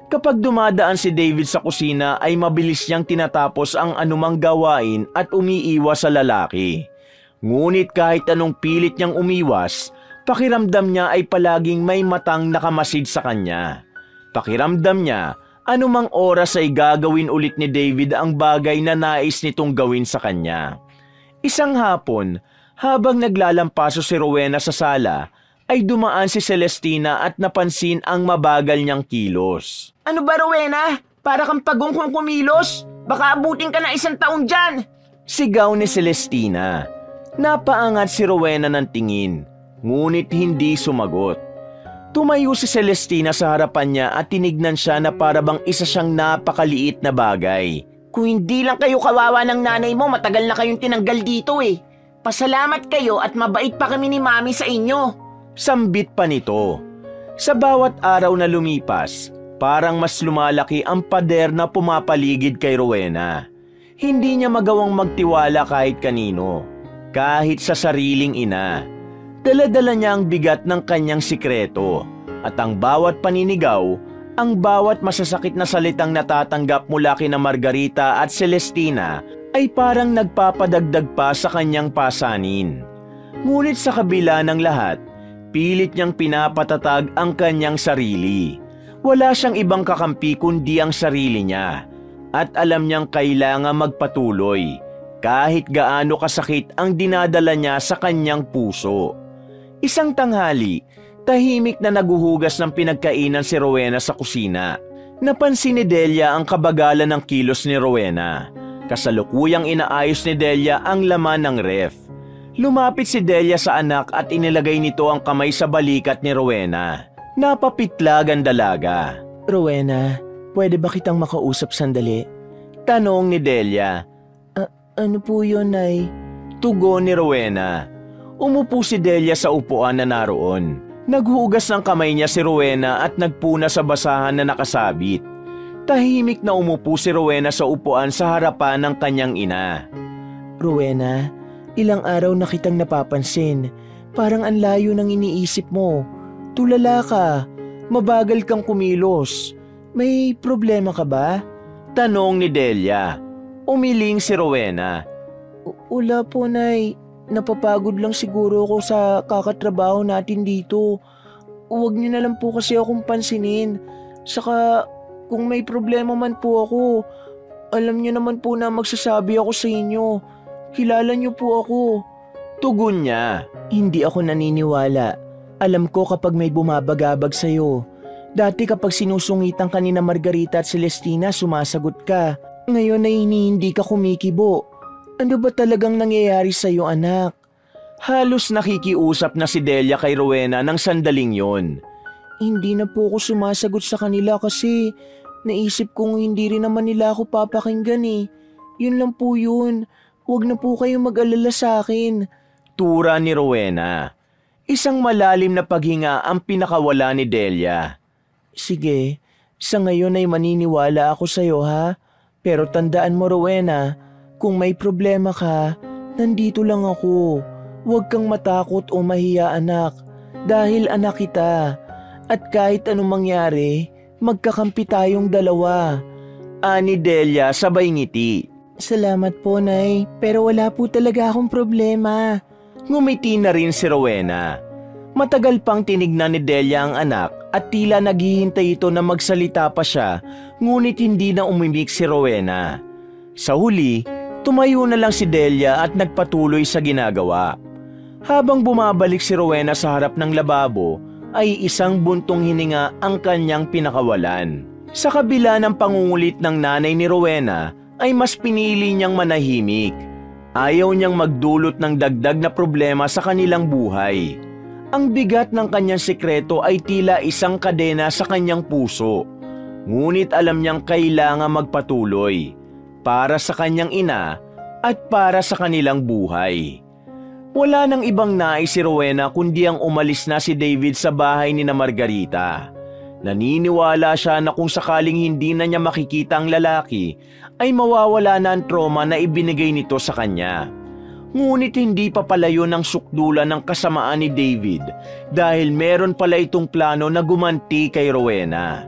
Kapag dumadaan si David sa kusina ay mabilis niyang tinatapos ang anumang gawain at umiiwas sa lalaki. Ngunit kahit anong pilit niyang umiwas, pakiramdam niya ay palaging may matang nakamasid sa kanya. Pakiramdam niya, anumang oras ay gagawin ulit ni David ang bagay na nais nitong gawin sa kanya. Isang hapon, habang naglalampaso si Rowena sa sala, ay dumaan si Celestina at napansin ang mabagal niyang kilos. Ano ba, Rowena? Para kang pagong kung kumilos? Baka abutin ka na 1 taon dyan! Sigaw ni Celestina. Napaangat si Rowena ng tingin, ngunit hindi sumagot. Tumayo si Celestina sa harapan niya at tinignan siya na para bang isa siyang napakaliit na bagay. Kung hindi lang kayo kawawa ng nanay mo, matagal na kayong tinanggal dito eh. Pasalamat kayo at mabait pa kami ni Mami sa inyo. Sambit pa nito. Sa bawat araw na lumipas, parang mas lumalaki ang pader na pumapaligid kay Rowena. Hindi niya magawang magtiwala kahit kanino, kahit sa sariling ina. Dala-dala niya ang bigat ng kanyang sikreto at ang bawat paninigaw, ang bawat masasakit na salitang natatanggap mula kina Margarita at Celestina ay parang nagpapadagdag pa sa kanyang pasanin. Ngunit sa kabila ng lahat, pilit niyang pinapatatag ang kanyang sarili. Wala siyang ibang kakampi kundi ang sarili niya at alam niyang kailangan magpatuloy kahit gaano kasakit ang dinadala niya sa kanyang puso. Isang tanghali, tahimik na naguhugas ng pinagkainan si Rowena sa kusina. Napansin ni Delia ang kabagalan ng kilos ni Rowena. Kasalukuyang inaayos ni Delia ang laman ng ref. Lumapit si Delia sa anak at inilagay nito ang kamay sa balikat ni Rowena. Napapitlag ang dalaga. Rowena, pwede ba kitang makausap sandali? Tanong ni Delia. Ano po yun, Nay? Tugon ni Rowena. Umupo si Delia sa upuan na naroon. Naghugas ng kamay niya si Rowena at nagpuna sa basahan na nakasabit. Tahimik na umupo si Rowena sa upuan sa harapan ng kanyang ina. Rowena, ilang araw na kitang napapansin. Parang ang layo ng iniisip mo. Tulala ka. Mabagal kang kumilos. May problema ka ba? Tanong ni Delia. Umiling si Rowena. Wala po, Nay. Napapagod lang siguro ako sa kakatrabaho natin dito. Huwag niyo na lang po kasi akong pansinin. Saka kung may problema man po ako, alam niyo naman po na magsasabi ako sa inyo. Kilala niyo po ako. Tugon niya. Hindi ako naniniwala. Alam ko kapag may bumabagabag sa'yo. Dati kapag sinusungitan ka ni na Margarita at Celestina, sumasagot ka. Ngayon ay hindi ka kumikibo. Ano ba talagang nangyayari sa'yo, anak? Halos nakikiusap na si Delia kay Rowena ng sandaling yon. Hindi na po ako sumasagot sa kanila kasi naisip kong hindi rin naman nila ako papakinggan eh. Yun lang po yun. Huwag na po kayong mag-alala sa akin. Tura ni Rowena. Isang malalim na paghinga ang pinakawala ni Delia. Sige, sa ngayon ay maniniwala ako sa'yo ha. Pero tandaan mo, Rowena, kung may problema ka, nandito lang ako. Huwag kang matakot o mahiya, anak. Dahil anak kita. At kahit anong mangyari, magkakampi tayong dalawa. Ani Delia sabay ngiti. Salamat po, Nay. Pero wala po talaga akong problema. Ngumiti na rin si Rowena. Matagal pang tinignan ni Delia ang anak at tila naghihintay ito na magsalita pa siya, ngunit hindi na umimik si Rowena. Sa huli, tumayo na lang si Delia at nagpatuloy sa ginagawa. Habang bumabalik si Rowena sa harap ng lababo, ay isang buntong hininga ang kanyang pinakawalan. Sa kabila ng pangungulit ng nanay ni Rowena, ay mas pinili niyang manahimik. Ayaw niyang magdulot ng dagdag na problema sa kanilang buhay. Ang bigat ng kanyang sikreto ay tila isang kadena sa kanyang puso. Ngunit alam niyang kailangan magpatuloy para sa kanyang ina at para sa kanilang buhay. Wala nang ibang nais si Rowena kundi ang umalis na si David sa bahay ni na Margarita. Naniniwala siya na kung sakaling hindi na niya makikita ang lalaki, ay mawawala na ang trauma na ibinigay nito sa kanya. Ngunit hindi pa pala yun ang sukdulan ng kasamaan ni David dahil meron pala itong plano na gumanti kay Rowena.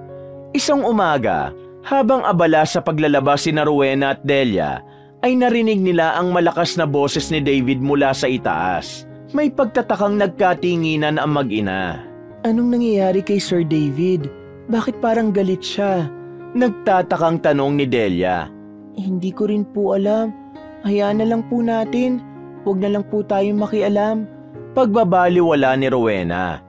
Isang umaga, habang abala sa paglalabas sina Rowena at Delia, ay narinig nila ang malakas na boses ni David mula sa itaas. May pagtatakang nagkatinginan ang mag-ina. Anong nangyayari kay Sir David? Bakit parang galit siya? Nagtatakang tanong ni Delia. Hindi ko rin po alam. Hayaan na lang po natin. Huwag na lang po tayong makialam. Pagbabaliwala ni Rowena.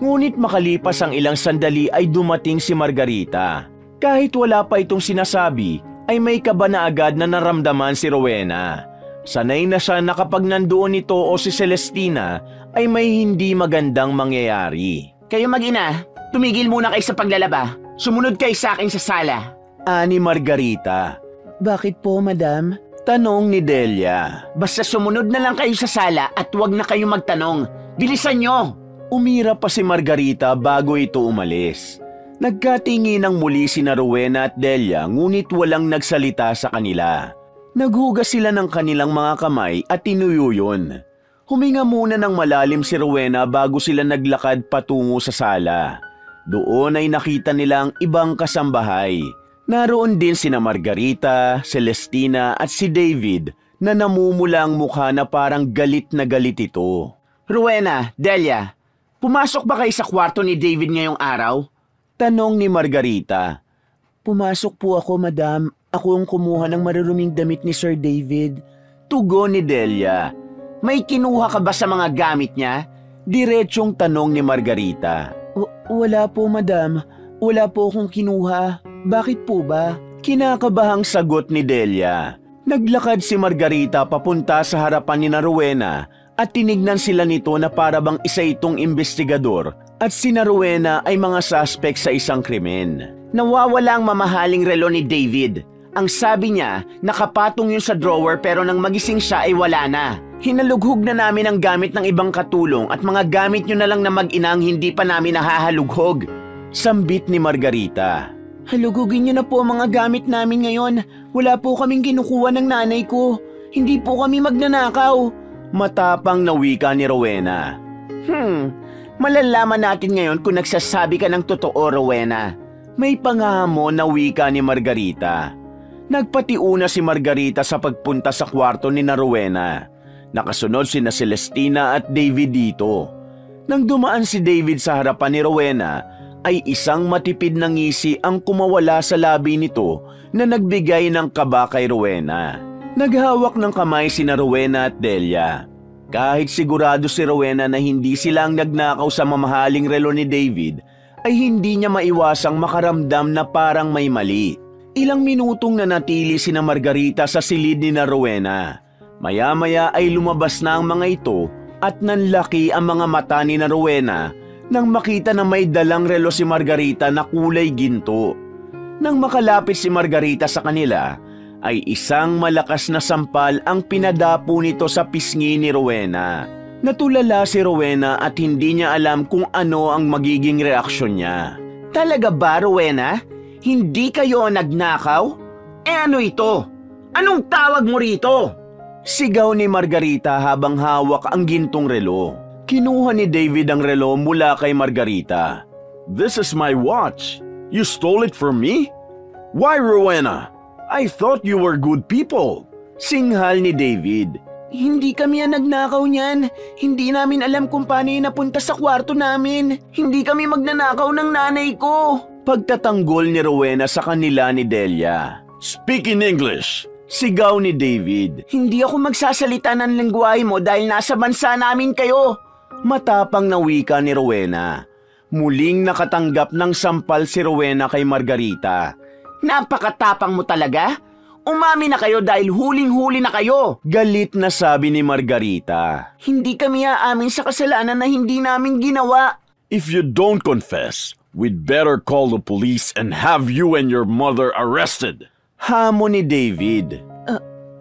Ngunit makalipas ang ilang sandali ay dumating si Margarita. Kahit wala pa itong sinasabi, ay may kaba na agad na naramdaman si Rowena. Sanay na siya na kapag nandoon ito o si Celestina ay may hindi magandang mangyayari. Kayo mag-ina, tumigil muna kayo sa paglalaba. Sumunod kayo sa akin sa sala. Ani Margarita. Bakit po, madam? Tanong ni Delia. Basta sumunod na lang kayo sa sala at huwag na kayo magtanong. Bilisan nyo! Umira pa si Margarita bago ito umalis. Nagkatinginang muli sina Rowena at Delia ngunit walang nagsalita sa kanila. Naghugas sila ng kanilang mga kamay at tinuyuyon. Huminga muna ng malalim si Rowena bago sila naglakad patungo sa sala. Doon ay nakita nila ang ibang kasambahay. Naroon din sina Margarita, Celestina at si David na namumula ang mukha na parang galit na galit ito. Rowena, Delia, pumasok ba kayo sa kwarto ni David ngayong araw? Tanong ni Margarita. Pumasok po ako, madam. Ako ang kumuha ng maruruming damit ni Sir David. Tugon ni Delia. May kinuha ka ba sa mga gamit niya? Diretsyong tanong ni Margarita. Wala po, madam. Wala po akong kinuha. Bakit po ba? Kinakabahang sagot ni Delia. Naglakad si Margarita papunta sa harapan ni na Rowena at tinignan sila nito na para bang isa itong investigador at sina Rowena ay mga suspect sa isang krimen. Nawawala ang mamahaling relo ni David. Ang sabi niya, nakapatong yun sa drawer pero nang magising siya ay wala na. Hinalughog na namin ang gamit ng ibang katulong at mga gamit nyo na lang na mag-inang hindi pa namin nahahalughog. Sambit ni Margarita. Halugugin niyo na po ang mga gamit namin ngayon. Wala po kaming kinukuha ng nanay ko. Hindi po kami magnanakaw. Matapang na wika ni Rowena. Malalaman natin ngayon kung nagsasabi ka ng totoo, Rowena. May pangahamon na wika ni Margarita. Nagpatiuna si Margarita sa pagpunta sa kwarto ni na Rowena. Nakasunod sina Celestina at David dito. Nang dumaan si David sa harapan ni Rowena, ay isang matipid na ngisi ang kumawala sa labi nito na nagbigay ng kaba kay Rowena. Naghawak ng kamay sina Rowena at Delia. Kahit sigurado si Rowena na hindi sila ang nagnakaw sa mamahaling relo ni David, ay hindi niya maiwasang makaramdam na parang may mali. Ilang minutong nanatili sina Margarita sa silid ni na Rowena. Maya-maya ay lumabas na ang mga ito at nanlaki ang mga mata ni na Rowena nang makita na may dalang relo si Margarita na kulay ginto. Nang makalapit si Margarita sa kanila, ay isang malakas na sampal ang pinadapo nito sa pisngi ni Rowena. Natulala si Rowena at hindi niya alam kung ano ang magiging reaksyon niya. Talaga ba, Rowena? Hindi kayo nagnakaw? Ano ito? Anong tawag mo rito? Sigaw ni Margarita habang hawak ang gintong relo. Kinuha ni David ang relo mula kay Margarita. This is my watch. You stole it from me? Why, Rowena? I thought you were good people. Singhal ni David. Hindi kami ang nagnakaw niyan. Hindi namin alam kung paano yung napunta sa kwarto namin. Hindi kami magnanakaw ng nanay ko. Pagtatanggol ni Rowena sa kanila ni Delia. Speak in English. Sigaw ni David. Hindi ako magsasalita ng lengguwahe mo dahil nasa bansa namin kayo. Matapang na wika ni Rowena. Muling nakatanggap ng sampal si Rowena kay Margarita. Napakatapang mo talaga. Umami na kayo dahil huling-huli na kayo. Galit na sabi ni Margarita. Hindi kami aamin sa kasalanan na hindi namin ginawa. If you don't confess, we'd better call the police and have you and your mother arrested. Hamon ni David.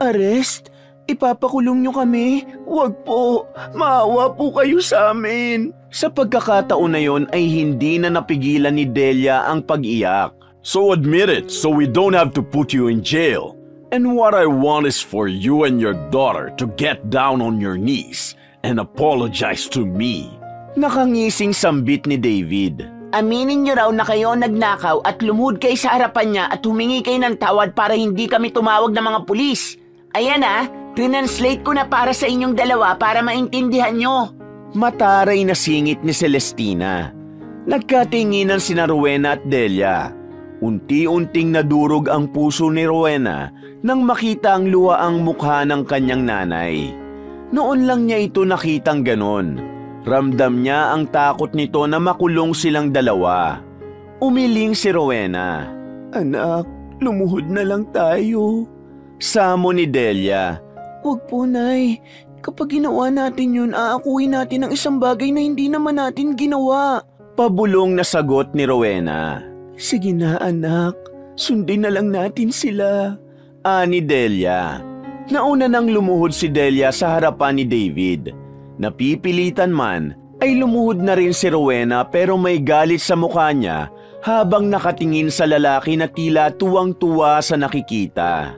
Arrest? Ipapakulong niyo kami? Wag po. Maawa po kayo sa amin. Sa pagkakataon na yon ay hindi na napigilan ni Delia ang pag-iyak. So admit it so we don't have to put you in jail. And what I want is for you and your daughter to get down on your knees and apologize to me. Nakangising sambit ni David. Aminin niyo raw na kayo nagnakaw at lumuhod kayo sa harapan niya at humingi kayo ng tawad para hindi kami tumawag ng mga pulis. Ayan translate ko na para sa inyong dalawa para maintindihan nyo. Mataray na singit ni Celestina. Nagkatinginan sina Rowena at Delia. Unti-unting nadurog ang puso ni Rowena nang makita ang luwaang mukha ng kanyang nanay. Noon lang niya ito nakitang ganon. Ramdam niya ang takot nito na makulong silang dalawa. Umiling si Rowena. Anak, lumuhod na lang tayo. Samo ni Delia. Wag po, Nay. Kapag ginawa natin yun, aakuin natin ang isang bagay na hindi naman natin ginawa. Pabulong na sagot ni Rowena. Sige na, anak. Sundin na lang natin sila. Ani Delia. Nauna nang lumuhod si Delia sa harapan ni David. Napipilitan man, ay lumuhod na rin si Rowena pero may galit sa mukha niya habang nakatingin sa lalaki na tila tuwang-tuwa sa nakikita.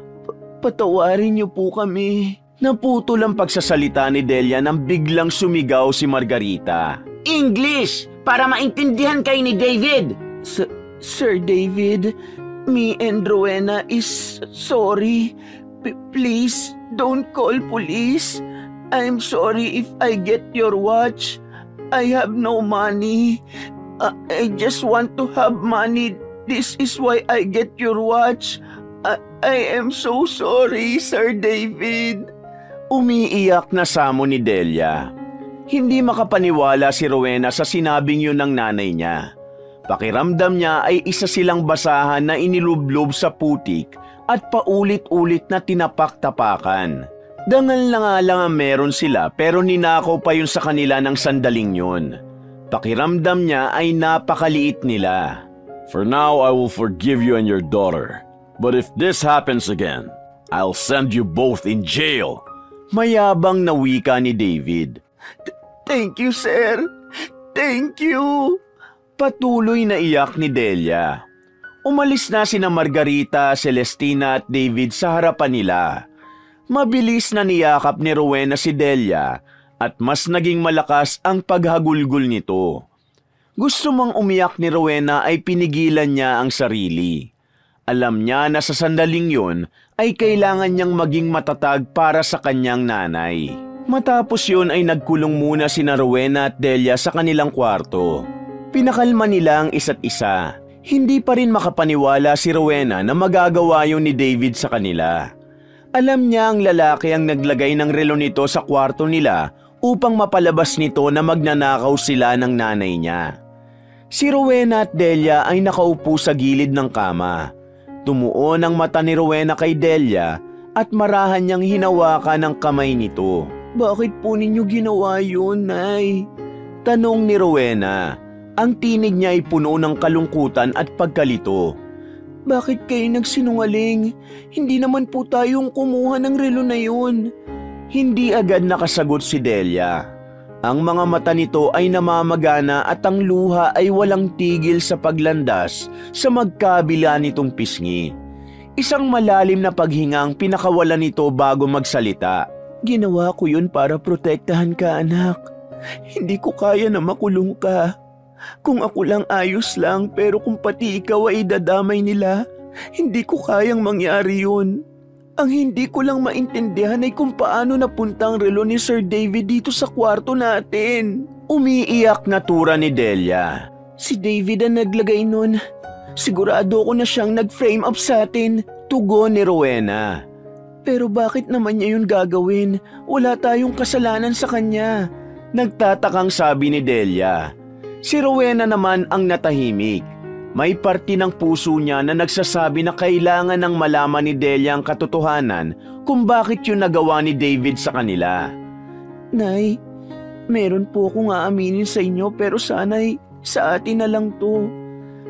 Patawarin niyo po kami. Naputol ang pagsasalita ni Delia nang biglang sumigaw si Margarita. English! Para maintindihan kayo ni David! Sir David, me and Rowena is sorry. Please, don't call police. I'm sorry if I get your watch. I have no money. I just want to have money. This is why I get your watch. I am so sorry, Sir David. Umiiyak na samo ni Delia. Hindi makapaniwala si Rowena sa sinabing yun ng nanay niya. Pakiramdam niya ay isa silang basahan na inilublob sa putik at paulit-ulit na tinapak-tapakan. Dangal na nga lang ang meron sila pero ninakaw pa yun sa kanila ng sandaling yun. Pakiramdam niya ay napakaliit nila. For now, I will forgive you and your daughter. But if this happens again, I'll send you both in jail. Mayabang na wika ni David. Thank you, sir. Thank you. Patuloy na iyak ni Delia. Umalis na sina Margarita, Celestina at David sa harapan nila. Mabilis na niyakap ni Rowena si Delia at mas naging malakas ang paghagulgol nito. Gusto mang umiyak ni Rowena ay pinigilan niya ang sarili. Alam niya na sa sandaling yun ay kailangan niyang maging matatag para sa kanyang nanay. Matapos yun ay nagkulong muna sina Rowena at Delia sa kanilang kwarto. Pinakalma nila ang isa't isa. Hindi pa rin makapaniwala si Rowena na magagawa yun ni David sa kanila. Alam niya ang lalaki ang naglagay ng relo nito sa kwarto nila upang mapalabas nito na magnanakaw sila ng nanay niya. Si Rowena at Delia ay nakaupo sa gilid ng kama. Tumuon ang mata ni Rowena kay Delia at marahan niyang hinawakan ang kamay nito. Bakit po ninyo ginawa yun, Nay? Tanong ni Rowena. Ang tinig niya ay puno ng kalungkutan at pagkalito. Bakit kayo nagsinungaling? Hindi naman po tayong kumuha ng relo na yun. Hindi agad nakasagot si Delia. Ang mga mata nito ay namamagana at ang luha ay walang tigil sa paglandas sa magkabila nitong pisngi. Isang malalim na paghinga ang pinakawalan nito bago magsalita. Ginawa ko yun para protektahan ka, anak. Hindi ko kaya na makulong ka. Kung ako lang ayos lang pero kung pati ikaw ay dadamay nila, hindi ko kayang mangyari yun. Ang hindi ko lang maintindihan ay kung paano napunta ang relo ni Sir David dito sa kwarto natin. Umiiyak na tura ni Delia. Si David ang naglagay nun. Sigurado ko na siyang nag-frame up sa atin. Tugon ni Rowena. Pero bakit naman niya yun gagawin? Wala tayong kasalanan sa kanya. Nagtatakang sabi ni Delia. Si Rowena naman ang natahimik. May parte ng puso niya na nagsasabi na kailangan ng malaman ni Delia ang katotohanan kung bakit yun nagawa ni David sa kanila. Nay, meron po akong aaminin sa inyo pero sana'y sa atin na lang to.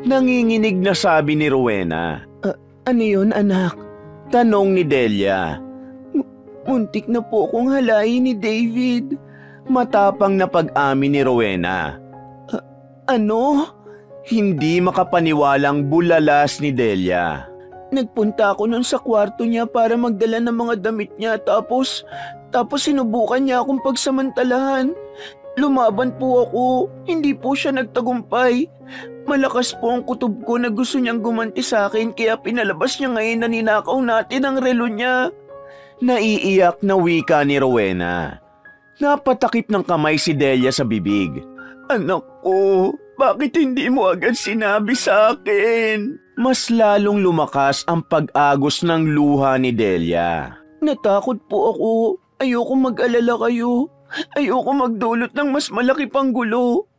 Nanginginig na sabi ni Rowena. Ano yun, anak? Tanong ni Delia. Muntik na po akong halayin ni David. Matapang na pag-amin ni Rowena. Ano? Hindi makapaniwalang bulalas ni Delia. Nagpunta ako nun sa kwarto niya para magdala ng mga damit niya tapos sinubukan niya akong pagsamantalahan. Lumaban po ako, hindi po siya nagtagumpay. Malakas po ang kutob ko na gusto niyang gumanti sa akin kaya pinalabas niya ngayon na ninakaw natin ang relo niya. Naiiyak na wika ni Rowena. Napatakip ng kamay si Delia sa bibig. Anak ko, bakit hindi mo agad sinabi sa akin? Mas lalong lumakas ang pag-agos ng luha ni Delia. Natakot po ako. Ayoko mag-alala kayo. Ayoko magdulot ng mas malaki pang gulo.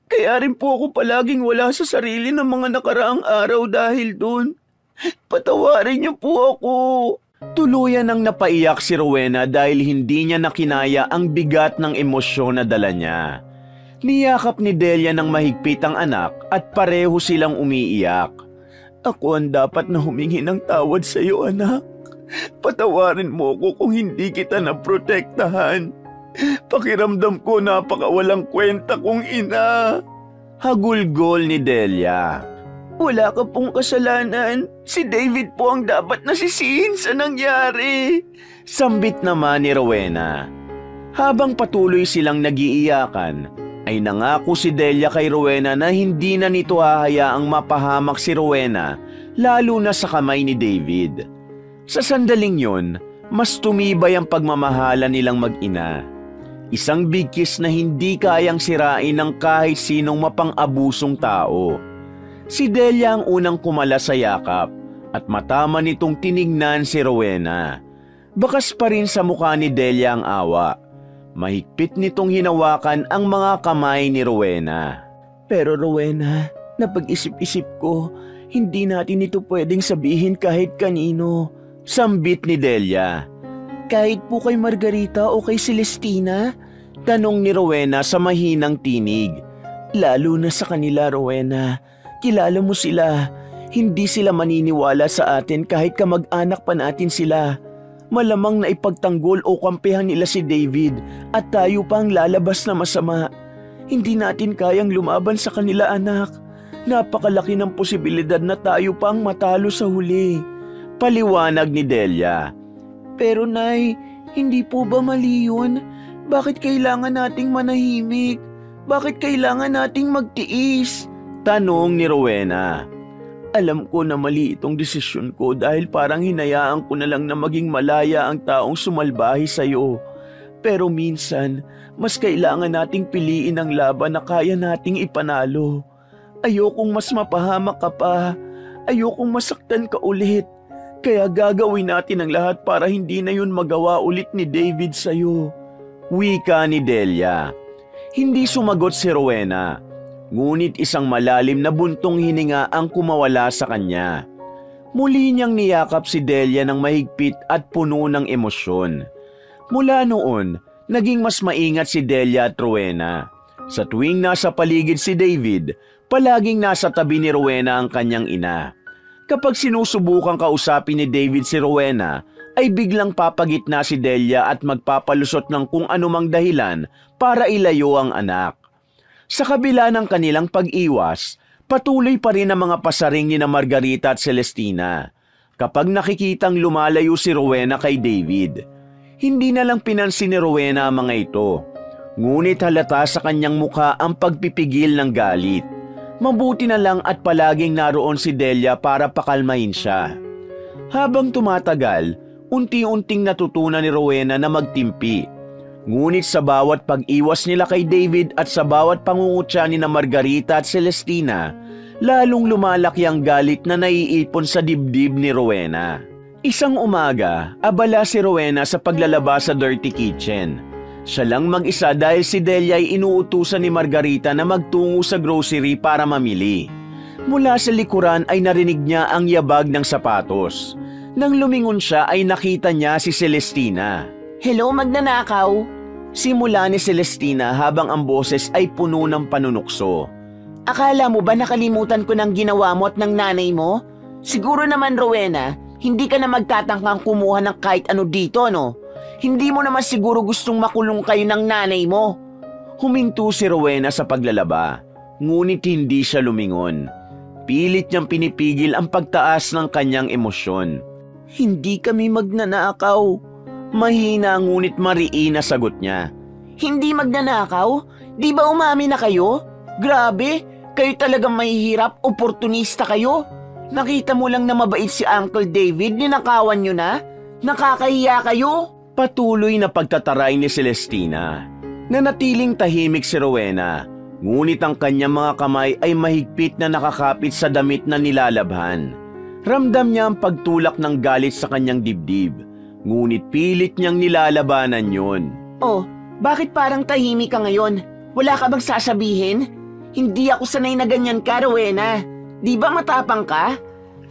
Kaya rin po ako palaging wala sa sarili ng mga nakaraang araw dahil doon. Patawarin niyo po ako. Tuluyan ang napaiyak si Rowena dahil hindi niya nakinaya ang bigat ng emosyon na dala niya. Niyakap ni Delia ng mahigpit ang anak at pareho silang umiiyak. Ako ang dapat na humingi ng tawad sa iyo, anak. Patawarin mo ko kung hindi kita naprotektahan. Pakiramdam ko napakawalang kwenta kong ina. Hagulgol ni Delia. Wala ka pong kasalanan. Si David po ang dapat nasisihin sa nangyari. Sambit naman ni Rowena. Habang patuloy silang nagiiyakan, ay nangako si Delia kay Rowena na hindi na nito hahayaang mapahamak si Rowena, lalo na sa kamay ni David. Sa sandaling yon, mas tumibay ang pagmamahala nilang mag-ina. Isang bigkis na hindi kayang sirain ng kahit sinong mapang-abusong tao. Si Delia ang unang kumala sa yakap at matama nitong tinignan si Rowena. Bakas pa rin sa mukha ni Delia ang awa. Mahigpit nitong hinawakan ang mga kamay ni Rowena. Pero Rowena, napag-isip-isip ko, hindi natin ito pwedeng sabihin kahit kanino. Sambit ni Delia. Kahit po kay Margarita o kay Celestina? Tanong ni Rowena sa mahinang tinig. Lalo na sa kanila, Rowena. Kilala mo sila. Hindi sila maniniwala sa atin kahit kamag-anak pa natin sila. Malamang na ipagtanggol o kampihan nila si David at tayo pa ang lalabas na masama. Hindi natin kayang lumaban sa kanila, anak. Napakalaki ng posibilidad na tayo pa ang matalo sa huli. Paliwanag ni Delia. Pero Nay, hindi po ba mali yun? Bakit kailangan nating manahimik? Bakit kailangan nating magtiis? Tanong ni Rowena. Alam ko na mali itong desisyon ko dahil parang hinayaan ko na lang na maging malaya ang taong sumalbahi sa'yo. Pero minsan, mas kailangan nating piliin ang laban na kaya nating ipanalo. Ayokong mas mapahamak ka pa. Ayokong masaktan ka ulit. Kaya gagawin natin ang lahat para hindi na yun magawa ulit ni David sa'yo. Wika ni Delia. Hindi sumagot si Rowena. Ngunit isang malalim na buntong hininga ang kumawala sa kanya. Muli niyang niyakap si Delia ng mahigpit at puno ng emosyon. Mula noon, naging mas maingat si Delia at Rowena. Sa tuwing nasa paligid si David, palaging nasa tabi ni Rowena ang kanyang ina. Kapag sinusubukang kausapin ni David si Rowena, ay biglang papagitna si Delia at magpapalusot ng kung anumang dahilan para ilayo ang anak. Sa kabila ng kanilang pag-iwas, patuloy pa rin ang mga pasaring ni na Margarita at Celestina. Kapag nakikitang lumalayo si Rowena kay David, hindi na lang pinansin ni Rowena ang mga ito. Ngunit halata sa kanyang mukha ang pagpipigil ng galit. Mabuti na lang at palaging naroon si Delia para pakalmahin siya. Habang tumatagal, unti-unting natutunan ni Rowena na magtimpi. Ngunit sa bawat pag-iwas nila kay David at sa bawat pangungutya ni na Margarita at Celestina, lalong lumalaki ang galit na naiipon sa dibdib ni Rowena. Isang umaga, abala si Rowena sa paglalaba sa dirty kitchen. Siya lang mag-isa dahil si Delia ay inuutusan ni Margarita na magtungo sa grocery para mamili. Mula sa likuran ay narinig niya ang yabag ng sapatos. Nang lumingon siya ay nakita niya si Celestina. Hello, magnanakaw. Simula ni Celestina habang ang boses ay puno ng panunukso. Akala mo ba nakalimutan ko ng ginawa mo at ng nanay mo? Siguro naman, Rowena, hindi ka na magtatangkang kumuha ng kahit ano dito, no? Hindi mo naman siguro gustong makulong kayo ng nanay mo. Huminto si Rowena sa paglalaba, ngunit hindi siya lumingon. Pilit niyang pinipigil ang pagtaas ng kanyang emosyon. Hindi kami magnanakaw. Mahina ngunit mariin na sagot niya. Hindi magnanakaw? Di ba umami na kayo? Grabe, kayo talagang mahihirap, oportunista kayo. Nakita mo lang na mabait si Uncle David, ninakawan nyo na? Nakakahiya kayo? Patuloy na pagtataray ni Celestina. Nanatiling tahimik si Rowena, ngunit ang kanyang mga kamay ay mahigpit na nakakapit sa damit na nilalabhan. Ramdam niya ang pagtulak ng galit sa kanyang dibdib, ngunit pilit niyang nilalabanan yon. Oh, bakit parang tahimik ka ngayon? Wala ka bang sasabihin? Hindi ako sanay na ganyan ka, Rowena. Di ba matapang ka?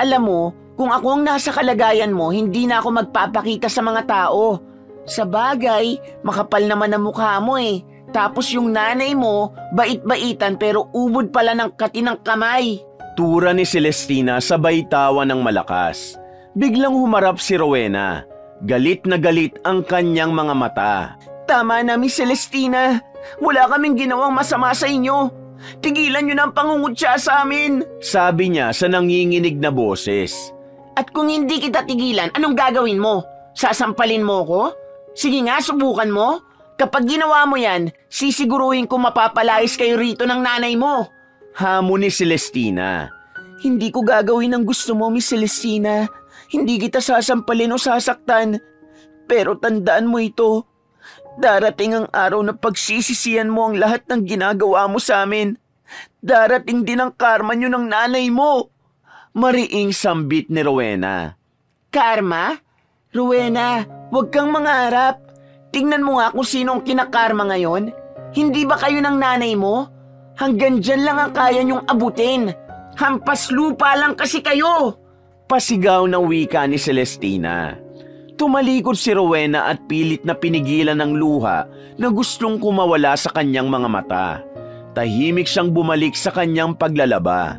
Alam mo, kung ako ang nasa kalagayan mo, hindi na ako magpapakita sa mga tao. Sa bagay, makapal naman ang mukha mo eh. Tapos yung nanay mo, bait-baitan pero ubod pala ng katinang kamay. Tura ni Celestina sabay tawa ng malakas. Biglang humarap si Rowena. Galit na galit ang kanyang mga mata. Tama na, Miss Celestina. Wala kaming ginawang masama sa inyo. Tigilan nyo na ang pangungutya sa amin. Sabi niya sa nanginginig na boses. At kung hindi kita tigilan, anong gagawin mo? Sasampalin mo ko? Sige nga, subukan mo. Kapag ginawa mo yan, sisiguruhin ko mapapalayas kayo rito ng nanay mo. Hamon ni Celestina. Hindi ko gagawin ang gusto mo, Miss Celestina. Hindi kita sasampalin o sasaktan. Pero tandaan mo ito. Darating ang araw na pagsisisihan mo ang lahat ng ginagawa mo sa amin. Darating din ang karma nyo ng nanay mo. Mariing sambit ni Rowena. Karma? Rowena, huwag kang mangarap. Tingnan mo nga kung sino ang kinakarma ngayon. Hindi ba kayo ng nanay mo? Hanggang dyan lang ang kaya niyong abutin. Hampas lupa lang kasi kayo. Pasigaw ng wika ni Celestina. Tumalikod si Rowena at pilit na pinigilan ng luha na gustong kumawala sa kanyang mga mata. Tahimik siyang bumalik sa kanyang paglalaba.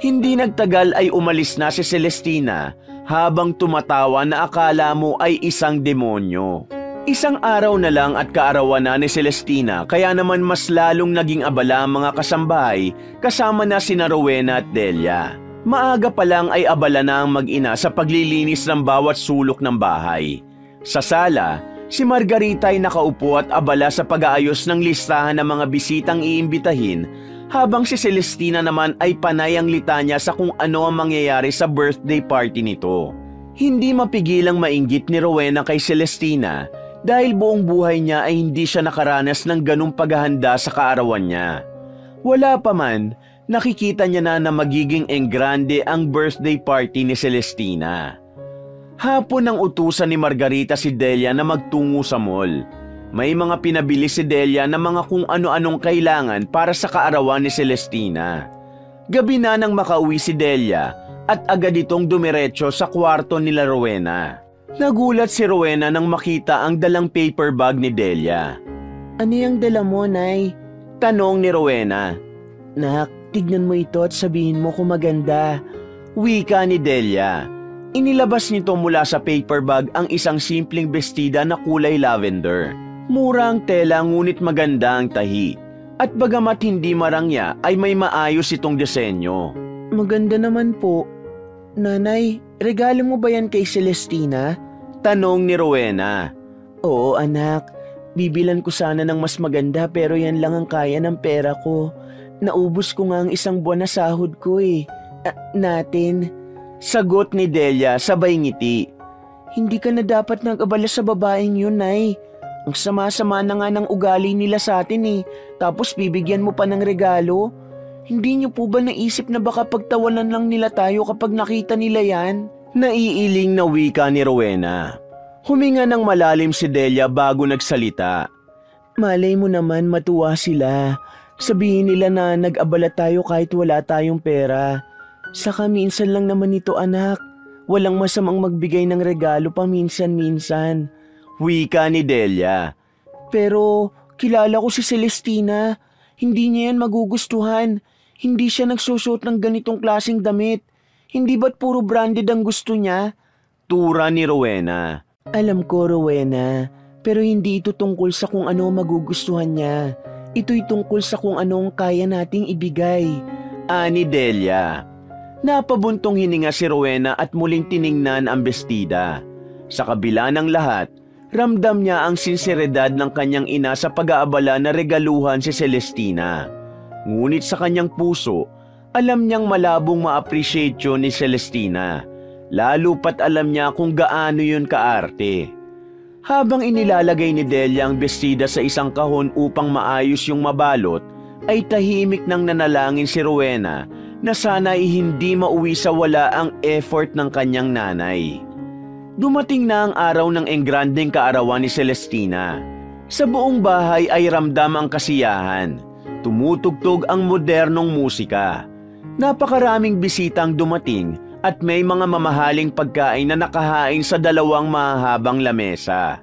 Hindi nagtagal ay umalis na si Celestina habang tumatawa na akala mo ay isang demonyo. Isang araw na lang at kaarawan na ni Celestina kaya naman mas lalong naging abala ang mga kasambahay kasama na sina Rowena at Delia. Maaga pa lang ay abala na ang mag-ina sa paglilinis ng bawat sulok ng bahay. Sa sala, si Margarita ay nakaupo at abala sa pag-aayos ng listahan ng mga bisitang iimbitahin habang si Celestina naman ay panay ang litanya sa kung ano ang mangyayari sa birthday party nito. Hindi mapigilang mainggit ni Rowena kay Celestina dahil buong buhay niya ay hindi siya nakaranas ng ganung paghahanda sa kaarawan niya. Wala pa man, nakikita niya na magiging enggrande ang birthday party ni Celestina. Hapon ang utusan ni Margarita si Delia na magtungo sa mall. May mga pinabili si Delia na mga kung ano-anong kailangan para sa kaarawan ni Celestina. Gabi na nang makauwi si Delia at agad itong dumiretso sa kwarto nila Rowena. Nagulat si Rowena nang makita ang dalang paper bag ni Delia. Ano yung dala mo, Nay? Tanong ni Rowena. Nak, tignan mo ito at sabihin mo kung maganda. Wika ni Delia. Inilabas nito mula sa paper bag ang isang simpleng bestida na kulay lavender. Mura ang tela ngunit maganda ang tahi. At bagamat hindi marangya ay may maayos itong disenyo. Maganda naman po. Nanay, regalo mo ba yan kay Celestina? Tanong ni Rowena. Oo anak, bibilan ko sana ng mas maganda pero yan lang ang kaya ng pera ko. Naubos ko nga ang isang buwan na sahod ko eh. Natin. Sagot ni Delia sabay ngiti. Hindi ka na dapat nag-abala sa babaeng yun, Nay. Ang sama-sama na nga ng ugali nila sa atin eh. Tapos bibigyan mo pa ng regalo. Hindi niyo po ba naisip na baka pagtawanan lang nila tayo kapag nakita nila yan? Naiiling na wika ni Rowena. Huminga ng malalim si Delia bago nagsalita. Malay mo naman matuwa sila. Sabihin nila na nag-abala tayo kahit wala tayong pera. Saka minsan lang naman ito anak. Walang masamang magbigay ng regalo paminsan-minsan. Wika ni Delia. Pero kilala ko si Celestina. Hindi niya yan magugustuhan. Hindi siya nagsusuot ng ganitong klaseng damit. Hindi ba't puro branded ang gusto niya? Tura ni Rowena. Alam ko, Rowena. Pero hindi ito tungkol sa kung ano magugustuhan niya. Ito'y tungkol sa kung anong kaya nating ibigay. Ani Delia. Napabuntong hininga si Rowena at muling tiningnan ang bestida. Sa kabila ng lahat, ramdam niya ang sinseridad ng kanyang ina sa pag-aabala na regaluhan si Celestina. Ngunit sa kanyang puso, alam niyang malabong ma-appreciate yun ni Celestina. Lalo pat alam niya kung gaano yun kaarte. Habang inilalagay ni Delia ang bestida sa isang kahon upang maayos yung mabalot, ay tahimik nang nanalangin si Rowena na sana ay hindi mauwi sa wala ang effort ng kanyang nanay. Dumating na ang araw ng engrandeng kaarawan ni Celestina. Sa buong bahay ay ramdam ang kasiyahan. Tumutugtog ang modernong musika. Napakaraming bisitang dumating at may mga mamahaling pagkain na nakahain sa dalawang mahahabang lamesa.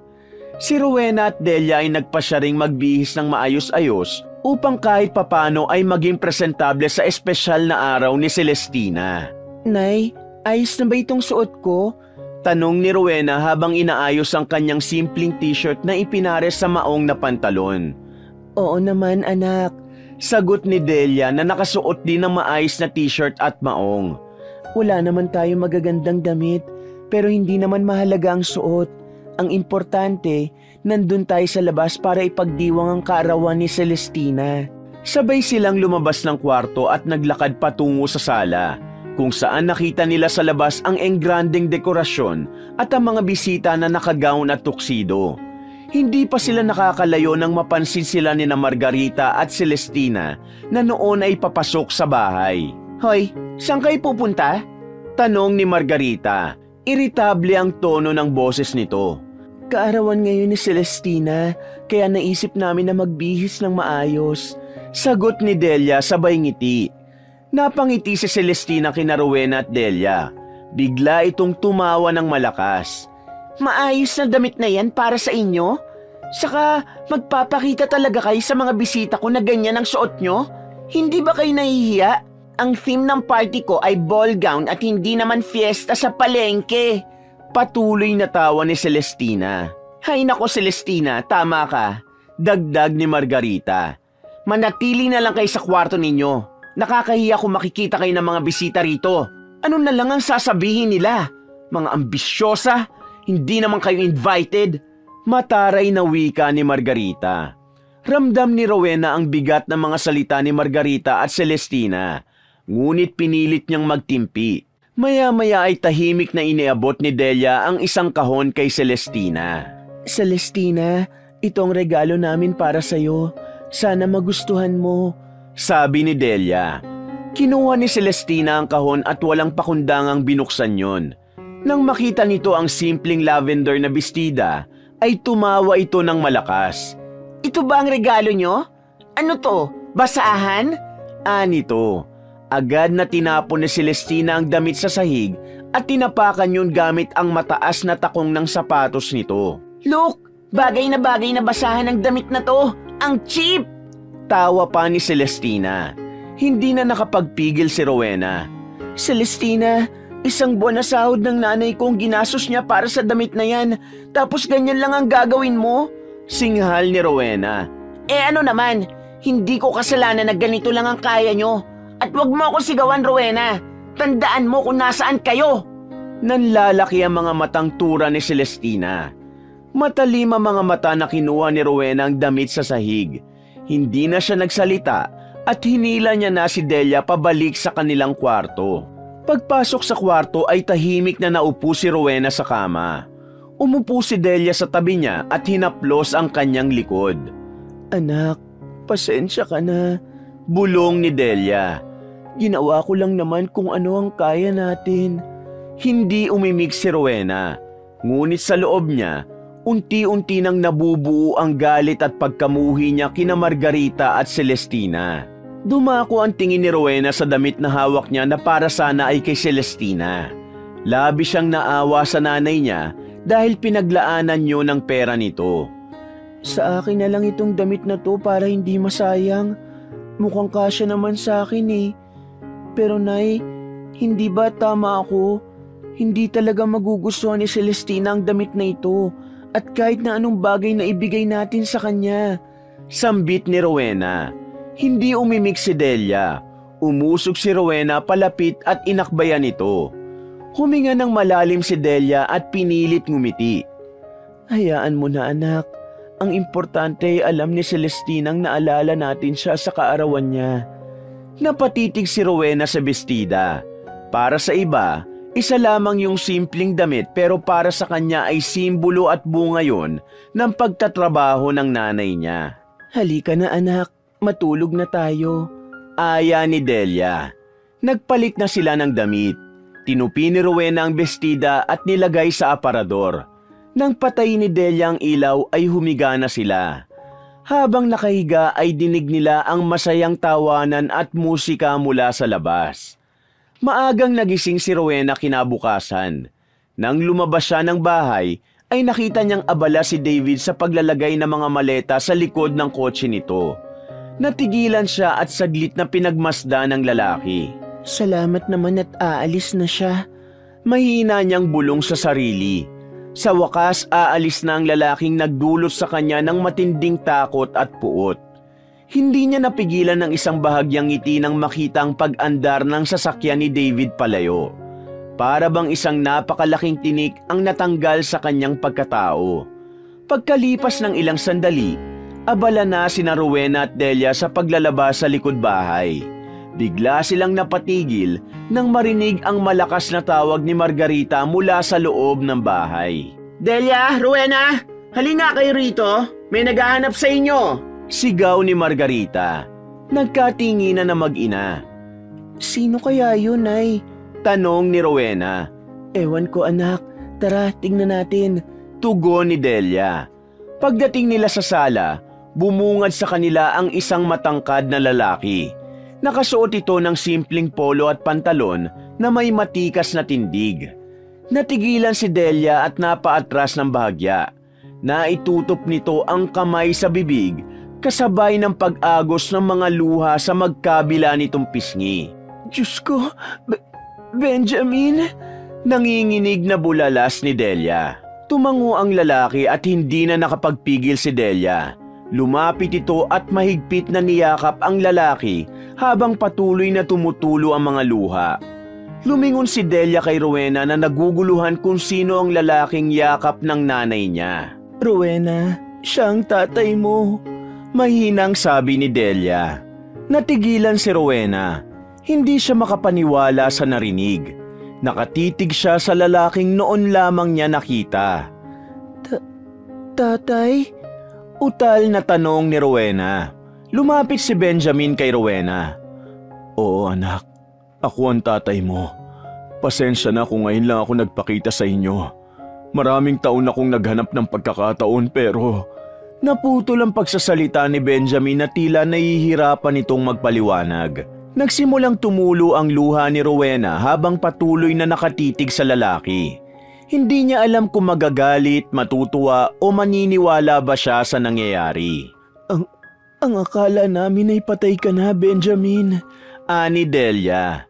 Si Rowena at Delia ay nagpasya ring magbihis ng maayos-ayos upang kahit papano ay maging presentable sa espesyal na araw ni Celestina. Nay, ayos na ba itong suot ko? Tanong ni Rowena habang inaayos ang kanyang simpleng t-shirt na ipinares sa maong na pantalon. Oo naman anak. Sagot ni Delia na nakasuot din ng maayos na t-shirt at maong. Wala naman tayo magagandang damit, pero hindi naman mahalaga ang suot. Ang importante, nandun tayo sa labas para ipagdiwang ang kaarawan ni Celestina. Sabay silang lumabas ng kwarto at naglakad patungo sa sala, kung saan nakita nila sa labas ang engrandeng dekorasyon at ang mga bisita na nakagawn at tuksido. Hindi pa sila nakakalayo nang mapansin sila ni Margarita at Celestina na noon ay papasok sa bahay. Hoy, saan kayo pupunta? Tanong ni Margarita. Iritable ang tono ng boses nito. Kaarawan ngayon ni Celestina, kaya naisip namin na magbihis ng maayos. Sagot ni Delia sabay ngiti. Napangiti si Celestina kina Rowena at Delia. Bigla itong tumawa ng malakas. Maayos na damit na yan para sa inyo? Saka magpapakita talaga kayo sa mga bisita ko na ganyan ang suot nyo? Hindi ba kayo nahihiya? Ang theme ng party ko ay ball gown at hindi naman fiesta sa palengke. Patuloy na tawa ni Celestina. Hay nako Celestina, tama ka. Dagdag ni Margarita. Manatili na lang kayo sa kwarto ninyo. Nakakahiya kung makikita kayo ng mga bisita rito. Ano na lang ang sasabihin nila? Mga ambisyosa, hindi naman kayo invited. Mataray na wika ni Margarita. Ramdam ni Rowena ang bigat ng mga salita ni Margarita at Celestina. Ngunit pinilit niyang magtimpi. Maya-maya ay tahimik na iniabot ni Delia ang isang kahon kay Celestina. Celestina, ito ang regalo namin para sa'yo. Sana magustuhan mo. Sabi ni Delia. Kinuha ni Celestina ang kahon at walang pakundangang binuksan yon. Nang makita nito ang simpleng lavender na bestida, ay tumawa ito ng malakas. Ito ba ang regalo nyo? Ano to? Basahan? Anito. Agad na tinapon ni Celestina ang damit sa sahig at tinapakan yun gamit ang mataas na takong ng sapatos nito. Look! Bagay na basahan ang damit na to! Ang cheap! Tawa pa ni Celestina. Hindi na nakapagpigil si Rowena. Celestina, isang buwan na sahod ng nanay ko ang ginastos niya para sa damit na yan. Tapos ganyan lang ang gagawin mo? Singhal ni Rowena. Ano naman? Hindi ko kasalanan na ganito lang ang kaya nyo. At wag mo ako sigawan, Rowena. Tandaan mo kung nasaan kayo. Nanlalaki ang mga matang tura ni Celestina. Matalim ang mga mata na kinuha ni Rowena ang damit sa sahig. Hindi na siya nagsalita at hinila niya na si Delia pabalik sa kanilang kwarto. Pagpasok sa kwarto ay tahimik na naupo si Rowena sa kama. Umupo si Delia sa tabi niya at hinaplos ang kanyang likod. Anak, pasensya ka na. Bulong ni Delia. Ginawa ko lang naman kung ano ang kaya natin. Hindi umimik si Rowena. Ngunit sa loob niya, unti-unti nang nabubuo ang galit at pagkamuhi niya kina Margarita at Celestina. Dumako ang tingin ni Rowena sa damit na hawak niya na para sana ay kay Celestina. Labis siyang naawa sa nanay niya dahil pinaglaanan niyo ng pera nito. Sa akin na lang itong damit na to para hindi masayang. Mukhang kasya naman sa akin eh. Pero Nay, hindi ba tama ako? Hindi talaga magugustuhan ni Celestina ang damit na ito at kahit na anong bagay na ibigay natin sa kanya. Sambit ni Rowena. Hindi umimik si Delia. Umusog si Rowena palapit at inakbayan ito. Huminga ng malalim si Delia at pinilit ngumiti. Hayaan mo na anak. Ang importante ay alam ni Celestinang naalala natin siya sa kaarawan niya. Napatitig si Rowena sa bestida. Para sa iba, isa lamang yung simpleng damit pero para sa kanya ay simbolo at bunga yon ng pagtatrabaho ng nanay niya. Halika na anak, matulog na tayo. Aya ni Delia. Nagpalit na sila ng damit. Tinupi ni Rowena ang bestida at nilagay sa aparador. Nang patay ni Delia ang ilaw ay humiga na sila. Habang nakahiga ay dinig nila ang masayang tawanan at musika mula sa labas. Maagang nagising si Rowena kinabukasan. Nang lumabas siya ng bahay ay nakita niyang abala si David sa paglalagay ng mga maleta sa likod ng kotse nito. Natigilan siya at saglit na pinagmasdan ng lalaki. Salamat naman at aalis na siya. Mahina niyang bulong sa sarili. Sa wakas, aalis na ang lalaking nagdulot sa kanya ng matinding takot at puot. Hindi niya napigilan ng isang bahagyang ngiti nang makita ang pag-andar ng sasakyan ni David palayo. Para bang isang napakalaking tinik ang natanggal sa kanyang pagkatao. Pagkalipas ng ilang sandali, abala na sina Rowena at Delia sa paglalabas sa likod bahay. Bigla silang napatigil nang marinig ang malakas na tawag ni Margarita mula sa loob ng bahay. Delia, Rowena, halina kayo rito. May naghahanap sa inyo. Sigaw ni Margarita. Nagkatinginan na mag-ina. Sino kaya yun, Nay? Tanong ni Rowena. Ewan ko anak, tara tingnan natin. Tugon ni Delia. Pagdating nila sa sala, bumungad sa kanila ang isang matangkad na lalaki. Nakasuot ito ng simpleng polo at pantalon na may matikas na tindig. Natigilan si Delia at napaatras ng bahagya. Naitutop nito ang kamay sa bibig kasabay ng pag-agos ng mga luha sa magkabila nitong pisngi. Diyos ko, Benjamin? Nanginginig na bulalas ni Delia. Tumango ang lalaki at hindi na nakapagpigil si Delia. Lumapit ito at mahigpit na niyakap ang lalaki habang patuloy na tumutulo ang mga luha. Lumingon si Delia kay Rowena na naguguluhan kung sino ang lalaking yakap ng nanay niya. Rowena, siya ang tatay mo. Mahinang sabi ni Delia. Natigilan si Rowena. Hindi siya makapaniwala sa narinig. Nakatitig siya sa lalaking noon lamang niya nakita. Tatay? Utal na tanong ni Rowena. Lumapit si Benjamin kay Rowena. Oo anak, ako ang tatay mo. Pasensya na kung ngayon lang ako nagpakita sa inyo. Maraming taon akong naghanap ng pagkakataon pero... Naputol ang pagsasalita ni Benjamin na tila nahihirapan itong magpaliwanag. Nagsimulang tumulo ang luha ni Rowena habang patuloy na nakatitig sa lalaki. Hindi niya alam kung magagalit, matutuwa o maniniwala ba siya sa nangyayari. Ang akala namin ay patay ka na, Benjamin. Ani Delia.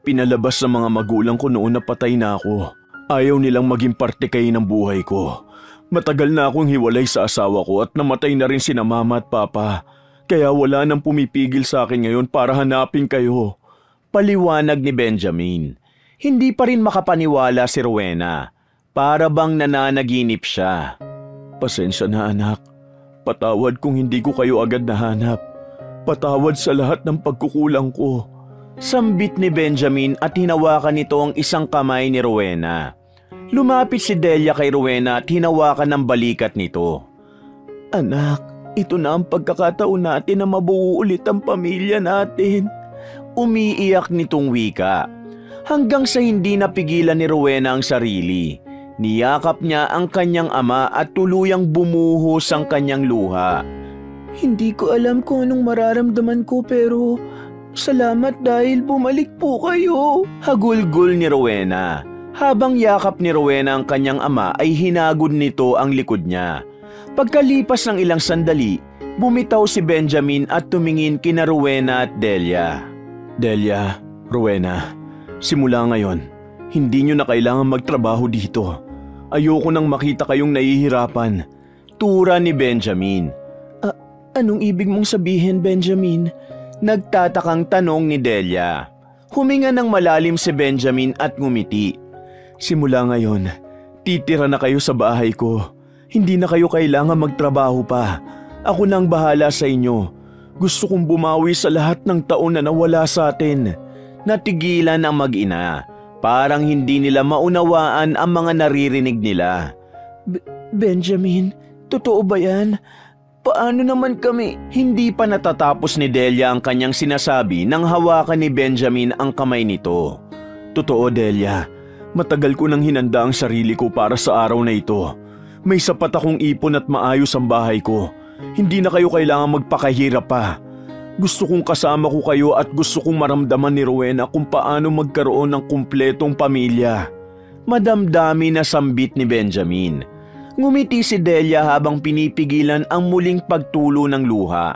Pinalabas sa mga magulang ko noon na patay na ako. Ayaw nilang maging parte kayo ng buhay ko. Matagal na akong hiwalay sa asawa ko at namatay na rin sina mama at papa. Kaya wala nang pumipigil sa akin ngayon para hanapin kayo. Paliwanag ni Benjamin. Hindi pa rin makapaniwala si Rowena. Para bang nananaginip siya. Pasensya na anak. Patawad kung hindi ko kayo agad nahanap. Patawad sa lahat ng pagkukulang ko. Sambit ni Benjamin at hinawakan nito ang isang kamay ni Rowena. Lumapit si Delia kay Rowena at hinawakan ng balikat nito. Anak, ito na ang pagkakataon natin na mabuo ulit ang pamilya natin. Umiiyak nitong wika. Hanggang sa hindi napigilan ni Rowena ang sarili. Niyakap niya ang kanyang ama at tuluyang bumuhos ang kanyang luha. Hindi ko alam kung anong mararamdaman ko pero Salamat dahil bumalik po kayo. Hagulgol ni Rowena. Habang yakap ni Rowena ang kanyang ama ay hinagod nito ang likod niya. Pagkalipas ng ilang sandali, bumitaw si Benjamin at tumingin kina Rowena at Delia. Delia, Rowena, simula ngayon, hindi nyo na kailangan magtrabaho dito. Ayoko nang makita kayong nahihirapan. Tura ni Benjamin. Anong ibig mong sabihin, Benjamin? Nagtatakang tanong ni Delia. Huminga ng malalim si Benjamin at ngumiti. Simula ngayon, titira na kayo sa bahay ko. Hindi na kayo kailangan magtrabaho pa. Ako nang bahala sa inyo. Gusto kong bumawi sa lahat ng taon na nawala sa atin. Natigilan ang mag-ina. Parang hindi nila maunawaan ang mga naririnig nila. Benjamin, totoo ba yan? Paano naman kami? Hindi pa natatapos ni Delia ang kanyang sinasabi nang hawakan ni Benjamin ang kamay nito. Totoo, Delia. Matagal ko nang hinanda ang sarili ko para sa araw na ito. May sapat akong ipon at maayos ang bahay ko. Hindi na kayo kailangan magpakahirap pa. Gusto kong kasama ko kayo at gusto kong maramdaman ni Rowena kung paano magkaroon ng kumpletong pamilya. Madamdami na sambit ni Benjamin. Ngumiti si Delia habang pinipigilan ang muling pagtulo ng luha.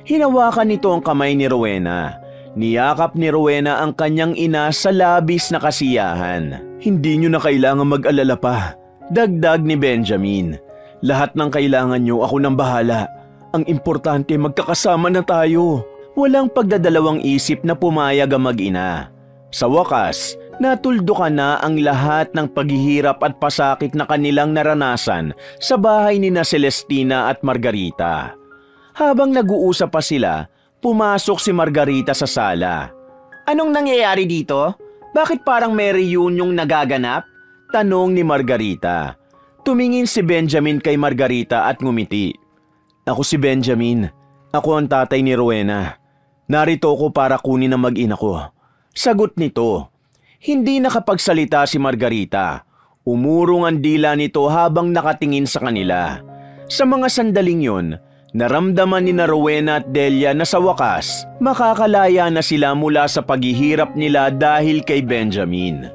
Hinawakan nito ang kamay ni Rowena. Niyakap ni Rowena ang kanyang ina sa labis na kasiyahan. Hindi nyo na kailangan mag-alala pa. Dagdag ni Benjamin. Lahat ng kailangan nyo ako nang bahala. Ang importante magkakasama na tayo. Walang pagdadalawang isip na pumayag ang mag-ina. Sa wakas, natuldukan na ang lahat ng paghihirap at pasakit na kanilang naranasan sa bahay ni na Celestina at Margarita. Habang nag-uusap pa sila, pumasok si Margarita sa sala. Anong nangyayari dito? Bakit parang may reunion nagaganap? Tanong ni Margarita. Tumingin si Benjamin kay Margarita at ngumiti. Ako si Benjamin. Ako ang tatay ni Rowena. Narito ako para kunin ang mag-ina ko. Sagot nito. Hindi nakapagsalita si Margarita. Umurong ang dila nito habang nakatingin sa kanila. Sa mga sandaling yon, naramdaman ni na Rowena at Delia na sa wakas, makakalaya na sila mula sa paghihirap nila dahil kay Benjamin.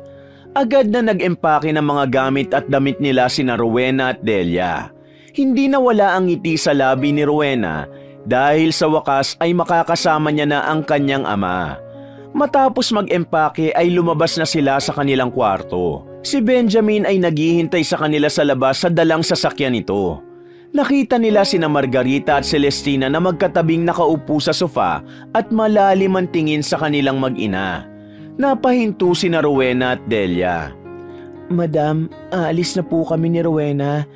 Agad na nag-empake ng mga gamit at damit nila sina Rowena at Delia. Hindi nawala ang ngiti sa labi ni Rowena dahil sa wakas ay makakasama niya na ang kanyang ama. Matapos mag-empake ay lumabas na sila sa kanilang kwarto. Si Benjamin ay naghihintay sa kanila sa labas sa dalang sasakyan nito. Nakita nila sina Margarita at Celestina na magkatabing nakaupo sa sofa at malalim ang tingin sa kanilang mag-ina. Napahinto sina Rowena at Delia. Madam, aalis na po kami ni Rowena.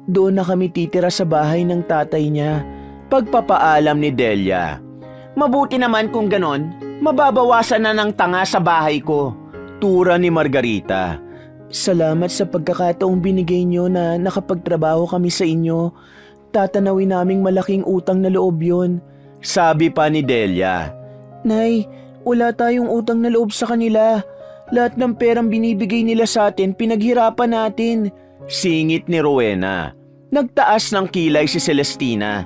Doon na kami titira sa bahay ng tatay niya. Pagpapaalam ni Delia. Mabuti naman kung ganon, mababawasan na ng tanga sa bahay ko. Tura ni Margarita. Salamat sa pagkakataong binigay niyo na nakapagtrabaho kami sa inyo. Tatanawin naming malaking utang na loob yon. Sabi pa ni Delia. Nay, wala tayong utang na loob sa kanila. Lahat ng perang binibigay nila sa atin, pinaghirapan natin. Singit ni Rowena. Nagtaas ng kilay si Celestina.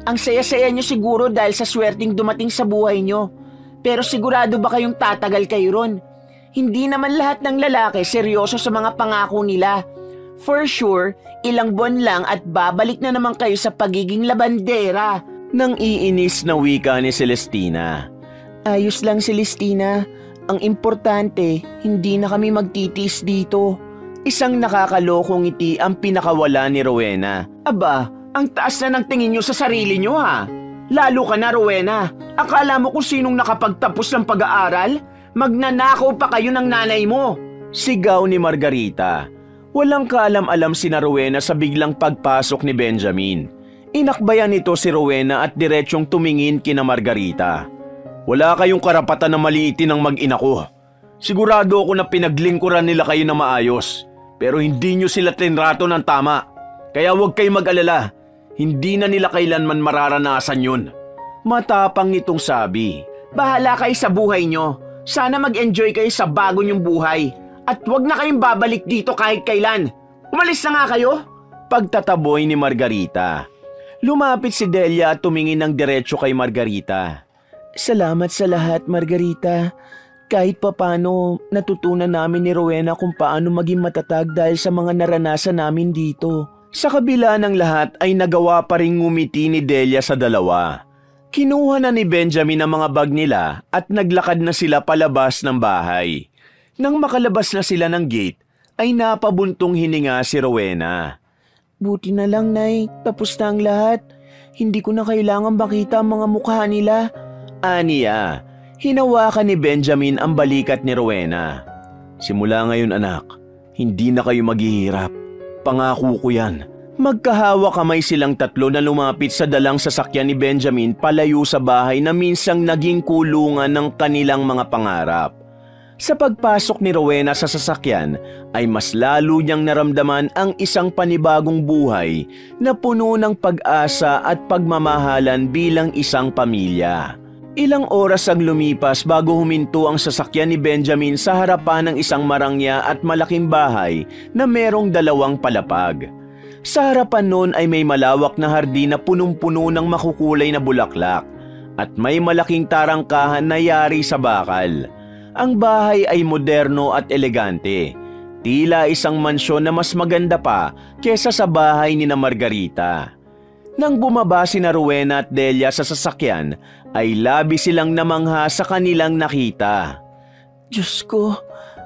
Ang saya-saya niyo siguro dahil sa swerteng dumating sa buhay niyo. Pero sigurado ba kayong tatagal kayo ron? Hindi naman lahat ng lalaki seryoso sa mga pangako nila. For sure, ilang buwan lang at babalik na naman kayo sa pagiging labandera. Nang iinis na wika ni Celestina. Ayos lang, Celestina. Ang importante, hindi na kami magtitis dito. Isang nakakalokong ngiti ang pinakawala ni Rowena. Aba, ang taas na ng tingin niyo sa sarili niyo ha. Lalo ka na, Rowena. Akala mo kung sinong nakapagtapos ng pag-aaral? Magnanakaw pa kayo ng nanay mo. Sigaw ni Margarita. Walang kaalam-alam sina Rowena sa biglang pagpasok ni Benjamin. Inakbayan nito si Rowena at diretsyong tumingin kina Margarita. Wala kayong karapatan na maliitin ang mag-ina ko. Sigurado ako na pinaglingkuran nila kayo na maayos. Pero hindi nyo sila tinrato ng tama. Kaya huwag kayong mag-alala. Hindi na nila kailanman mararanasan yun. Matapang nitong sabi. Bahala kayo sa buhay nyo. Sana mag-enjoy kayo sa bago nyong buhay. At huwag na kayong babalik dito kahit kailan. Umalis na nga kayo. Pagtataboy ni Margarita. Lumapit si Delia at tumingin ng diretsyo kay Margarita. Salamat sa lahat, Margarita. Kahit papano, natutunan namin ni Rowena kung paano maging matatag dahil sa mga naranasan namin dito. Sa kabila ng lahat ay nagawa pa ring ngumiti ni Delia sa dalawa. Kinuha na ni Benjamin ang mga bag nila at naglakad na sila palabas ng bahay. Nang makalabas na sila ng gate, ay napabuntong hininga si Rowena. Buti na lang, Nay. Tapos na ang lahat. Hindi ko na kailangan makita ang mga mukha nila. Aniya, hinawakan ni Benjamin ang balikat ni Rowena. Simula ngayon anak, hindi na kayo maghihirap. Pangako ko yan. Magkahawa kamay silang tatlo na lumapit sa dalang sasakyan ni Benjamin palayo sa bahay na minsang naging kulungan ng kanilang mga pangarap. Sa pagpasok ni Rowena sa sasakyan ay mas lalo niyang naramdaman ang isang panibagong buhay na puno ng pag-asa at pagmamahalan bilang isang pamilya. Ilang oras ang lumipas bago huminto ang sasakyan ni Benjamin sa harapan ng isang marangya at malaking bahay na merong 2 palapag. Sa harapan nun ay may malawak na hardin na punong-puno ng makukulay na bulaklak at may malaking tarangkahan na yari sa bakal. Ang bahay ay moderno at elegante. Tila isang mansyon na mas maganda pa kesa sa bahay ni na Margarita. Nang bumaba si Rowena at Delia sa sasakyan, ay labis silang namangha sa kanilang nakita. Diyos ko,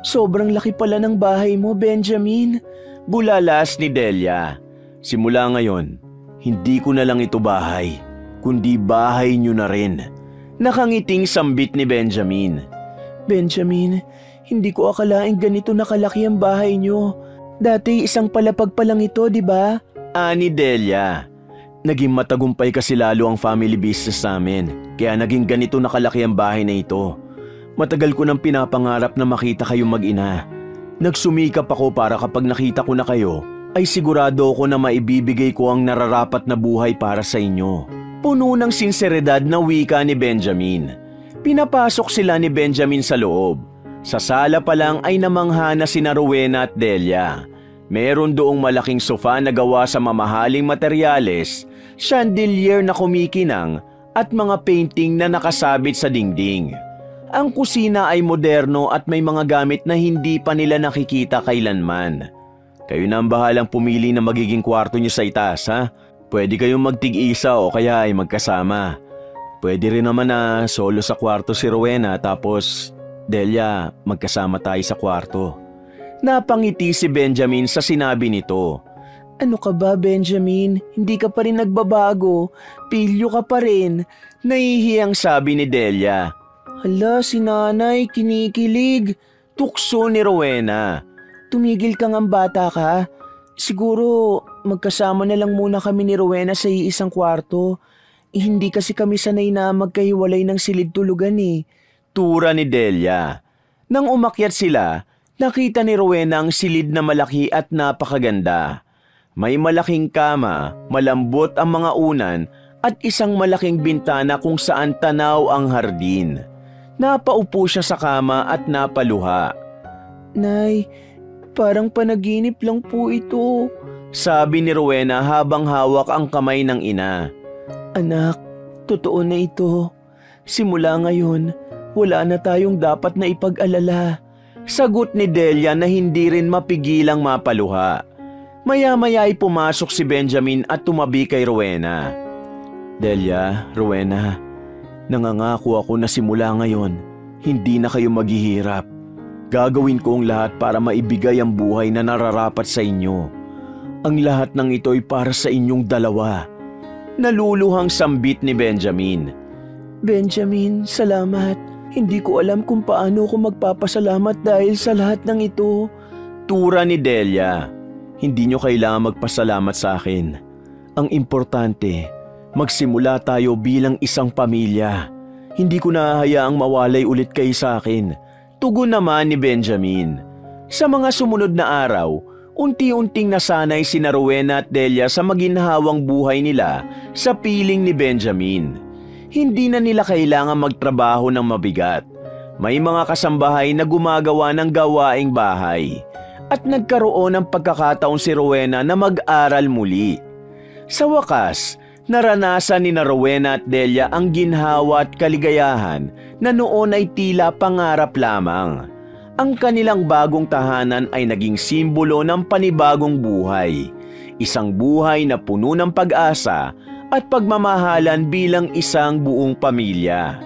sobrang laki pala ng bahay mo, Benjamin. Bulalas ni Delia. Simula ngayon, hindi ko na lang ito bahay, kundi bahay niyo na rin. Nakangiting sambit ni Benjamin. Benjamin, hindi ko akalaing ganito nakalaki ang bahay niyo. Dati isang palapag pa lang ito, di ba? Ani Delia. Naging matagumpay kasi lalo ang family business namin, kaya naging ganito nakalaki ang bahay na ito. Matagal ko nang pinapangarap na makita kayong mag-ina. Nagsumikap ako para kapag nakita ko na kayo, ay sigurado ako na maibibigay ko ang nararapat na buhay para sa inyo. Puno ng sinseridad na wika ni Benjamin. Pinapasok sila ni Benjamin sa loob. Sa sala pa lang ay namangha na sina Rowena at Delia. Meron doong malaking sofa na gawa sa mamahaling materyales, chandelier na kumikinang at mga painting na nakasabit sa dingding. Ang kusina ay moderno at may mga gamit na hindi pa nila nakikita kailanman. Kayo na ang bahalang pumili na magiging kwarto niyo sa itaas, ha? Pwede kayong magtig-isa o kaya ay magkasama. Pwede rin naman na solo sa kwarto si Rowena tapos Delia, magkasama tayo sa kwarto. Napangiti si Benjamin sa sinabi nito. Ano ka ba, Benjamin? Hindi ka pa rin nagbabago. Pilyo ka pa rin. Nahihiyang sabi ni Delia. Hala, si nanay, kinikilig. Tukso ni Rowena. Tumigil ka ngang bata ka. Siguro magkasama na lang muna kami ni Rowena sa iisang kwarto. Hindi kasi kami sanay na magkahiwalay ng silid tulugan eh. Tura ni Delia. Nang umakyat sila, nakita ni Rowena ang silid na malaki at napakaganda. May malaking kama, malambot ang mga unan at isang malaking bintana kung saan tanaw ang hardin. Napaupo siya sa kama at napaluha. Nay, parang panaginip lang po ito, sabi ni Rowena habang hawak ang kamay ng ina. Anak, totoo na ito. Simula ngayon, wala na tayong dapat na ipag-alala. Sagot ni Delia na hindi rin mapigilang mapaluha. Maya-maya ay pumasok si Benjamin at tumabi kay Rowena. Delia, Rowena, nangangako ako na simula ngayon, hindi na kayo maghihirap. Gagawin ko ang lahat para maibigay ang buhay na nararapat sa inyo. Ang lahat ng ito ay para sa inyong dalawa. Naluluhang sambit ni Benjamin. Benjamin, salamat. Hindi ko alam kung paano ako magpapasalamat dahil sa lahat ng ito. Tura ni Delia. Hindi nyo kailangan magpasalamat sa akin. Ang importante, magsimula tayo bilang isang pamilya. Hindi ko nahahayaang mawalay ulit kayo sa akin. Tugon naman ni Benjamin. Sa mga sumunod na araw, unti-unting nasanay sina Rowena at Delia sa maginhawang buhay nila sa piling ni Benjamin. Hindi na nila kailangan magtrabaho ng mabigat. May mga kasambahay na gumagawa ng gawaing bahay. At nagkaroon ng pagkakataon si Rowena na mag-aral muli. Sa wakas, Naranasan ni Rowena at Delia ang ginhawa at kaligayahan na noon ay tila pangarap lamang. Ang kanilang bagong tahanan ay naging simbolo ng panibagong buhay. Isang buhay na puno ng pag-asa at pagmamahalan bilang isang buong pamilya.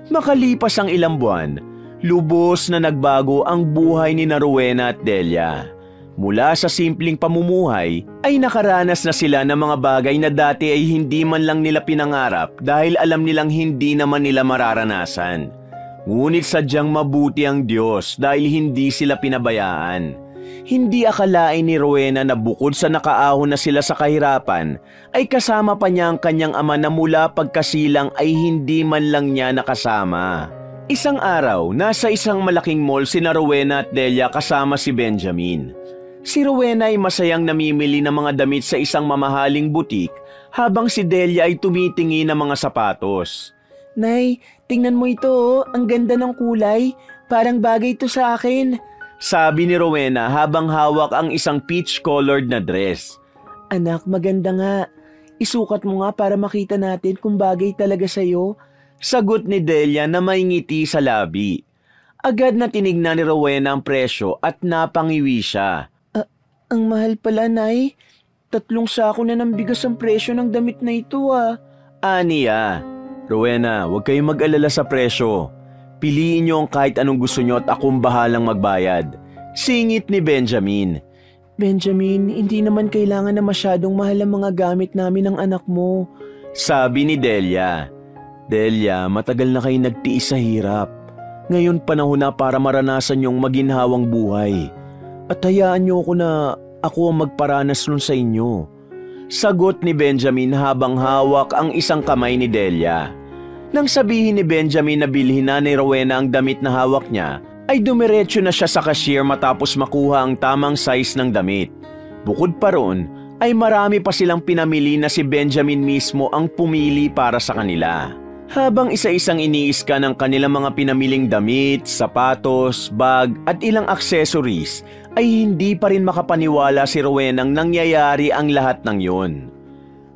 Makalipas ang ilang buwan, lubos na nagbago ang buhay ni Rowena at Delia. Mula sa simpleng pamumuhay ay nakaranas na sila ng mga bagay na dati ay hindi man lang nila pinangarap dahil alam nilang hindi naman nila mararanasan. Ngunit sadyang mabuti ang Diyos dahil hindi sila pinabayaan. Hindi akalain ni Rowena na bukod sa nakaahon na sila sa kahirapan, ay kasama pa niya ang kanyang ama na mula pagkasilang ay hindi man lang niya nakasama. Isang araw, nasa isang malaking mall sina Rowena at Delia kasama si Benjamin. Si Rowena ay masayang namimili ng mga damit sa isang mamahaling butik habang si Delia ay tumitingin ng mga sapatos. Nay, tingnan mo ito, ang ganda ng kulay. Parang bagay ito sa akin. Sabi ni Rowena habang hawak ang isang peach-colored na dress. Anak, maganda nga. Isukat mo nga para makita natin kung bagay talaga sa'yo. Sagot ni Delia na may ngiti sa labi. Agad na tinignan ni Rowena ang presyo at napangiwi siya. Ang mahal pala, Nay. 3 sako na ng bigas ang presyo ng damit na ito, ah. Aniya, Rowena, huwag kayong mag-alala sa presyo. Piliin niyo ang kahit anong gusto niyo at akong bahalang magbayad. Singit ni Benjamin. Benjamin, hindi naman kailangan na masyadong mahal ang mga gamit namin ng anak mo. Sabi ni Delia. Delia, matagal na kayo nagtiis sa hirap. Ngayon panahon na para maranasan yung maginhawang buhay. At hayaan niyo ako na ako ang magparanas nun sa inyo. Sagot ni Benjamin habang hawak ang isang kamay ni Delia. Nang sabihin ni Benjamin na bilhin na ni Rowena ang damit na hawak niya, ay dumiretso na siya sa cashier matapos makuha ang tamang size ng damit. Bukod pa roon, ay marami pa silang pinamili na si Benjamin mismo ang pumili para sa kanila. Habang isa-isang iniiska ng kanilang mga pinamiling damit, sapatos, bag at ilang accessories, ay hindi pa rin makapaniwala si Rowena nang nangyayari ang lahat ng yun.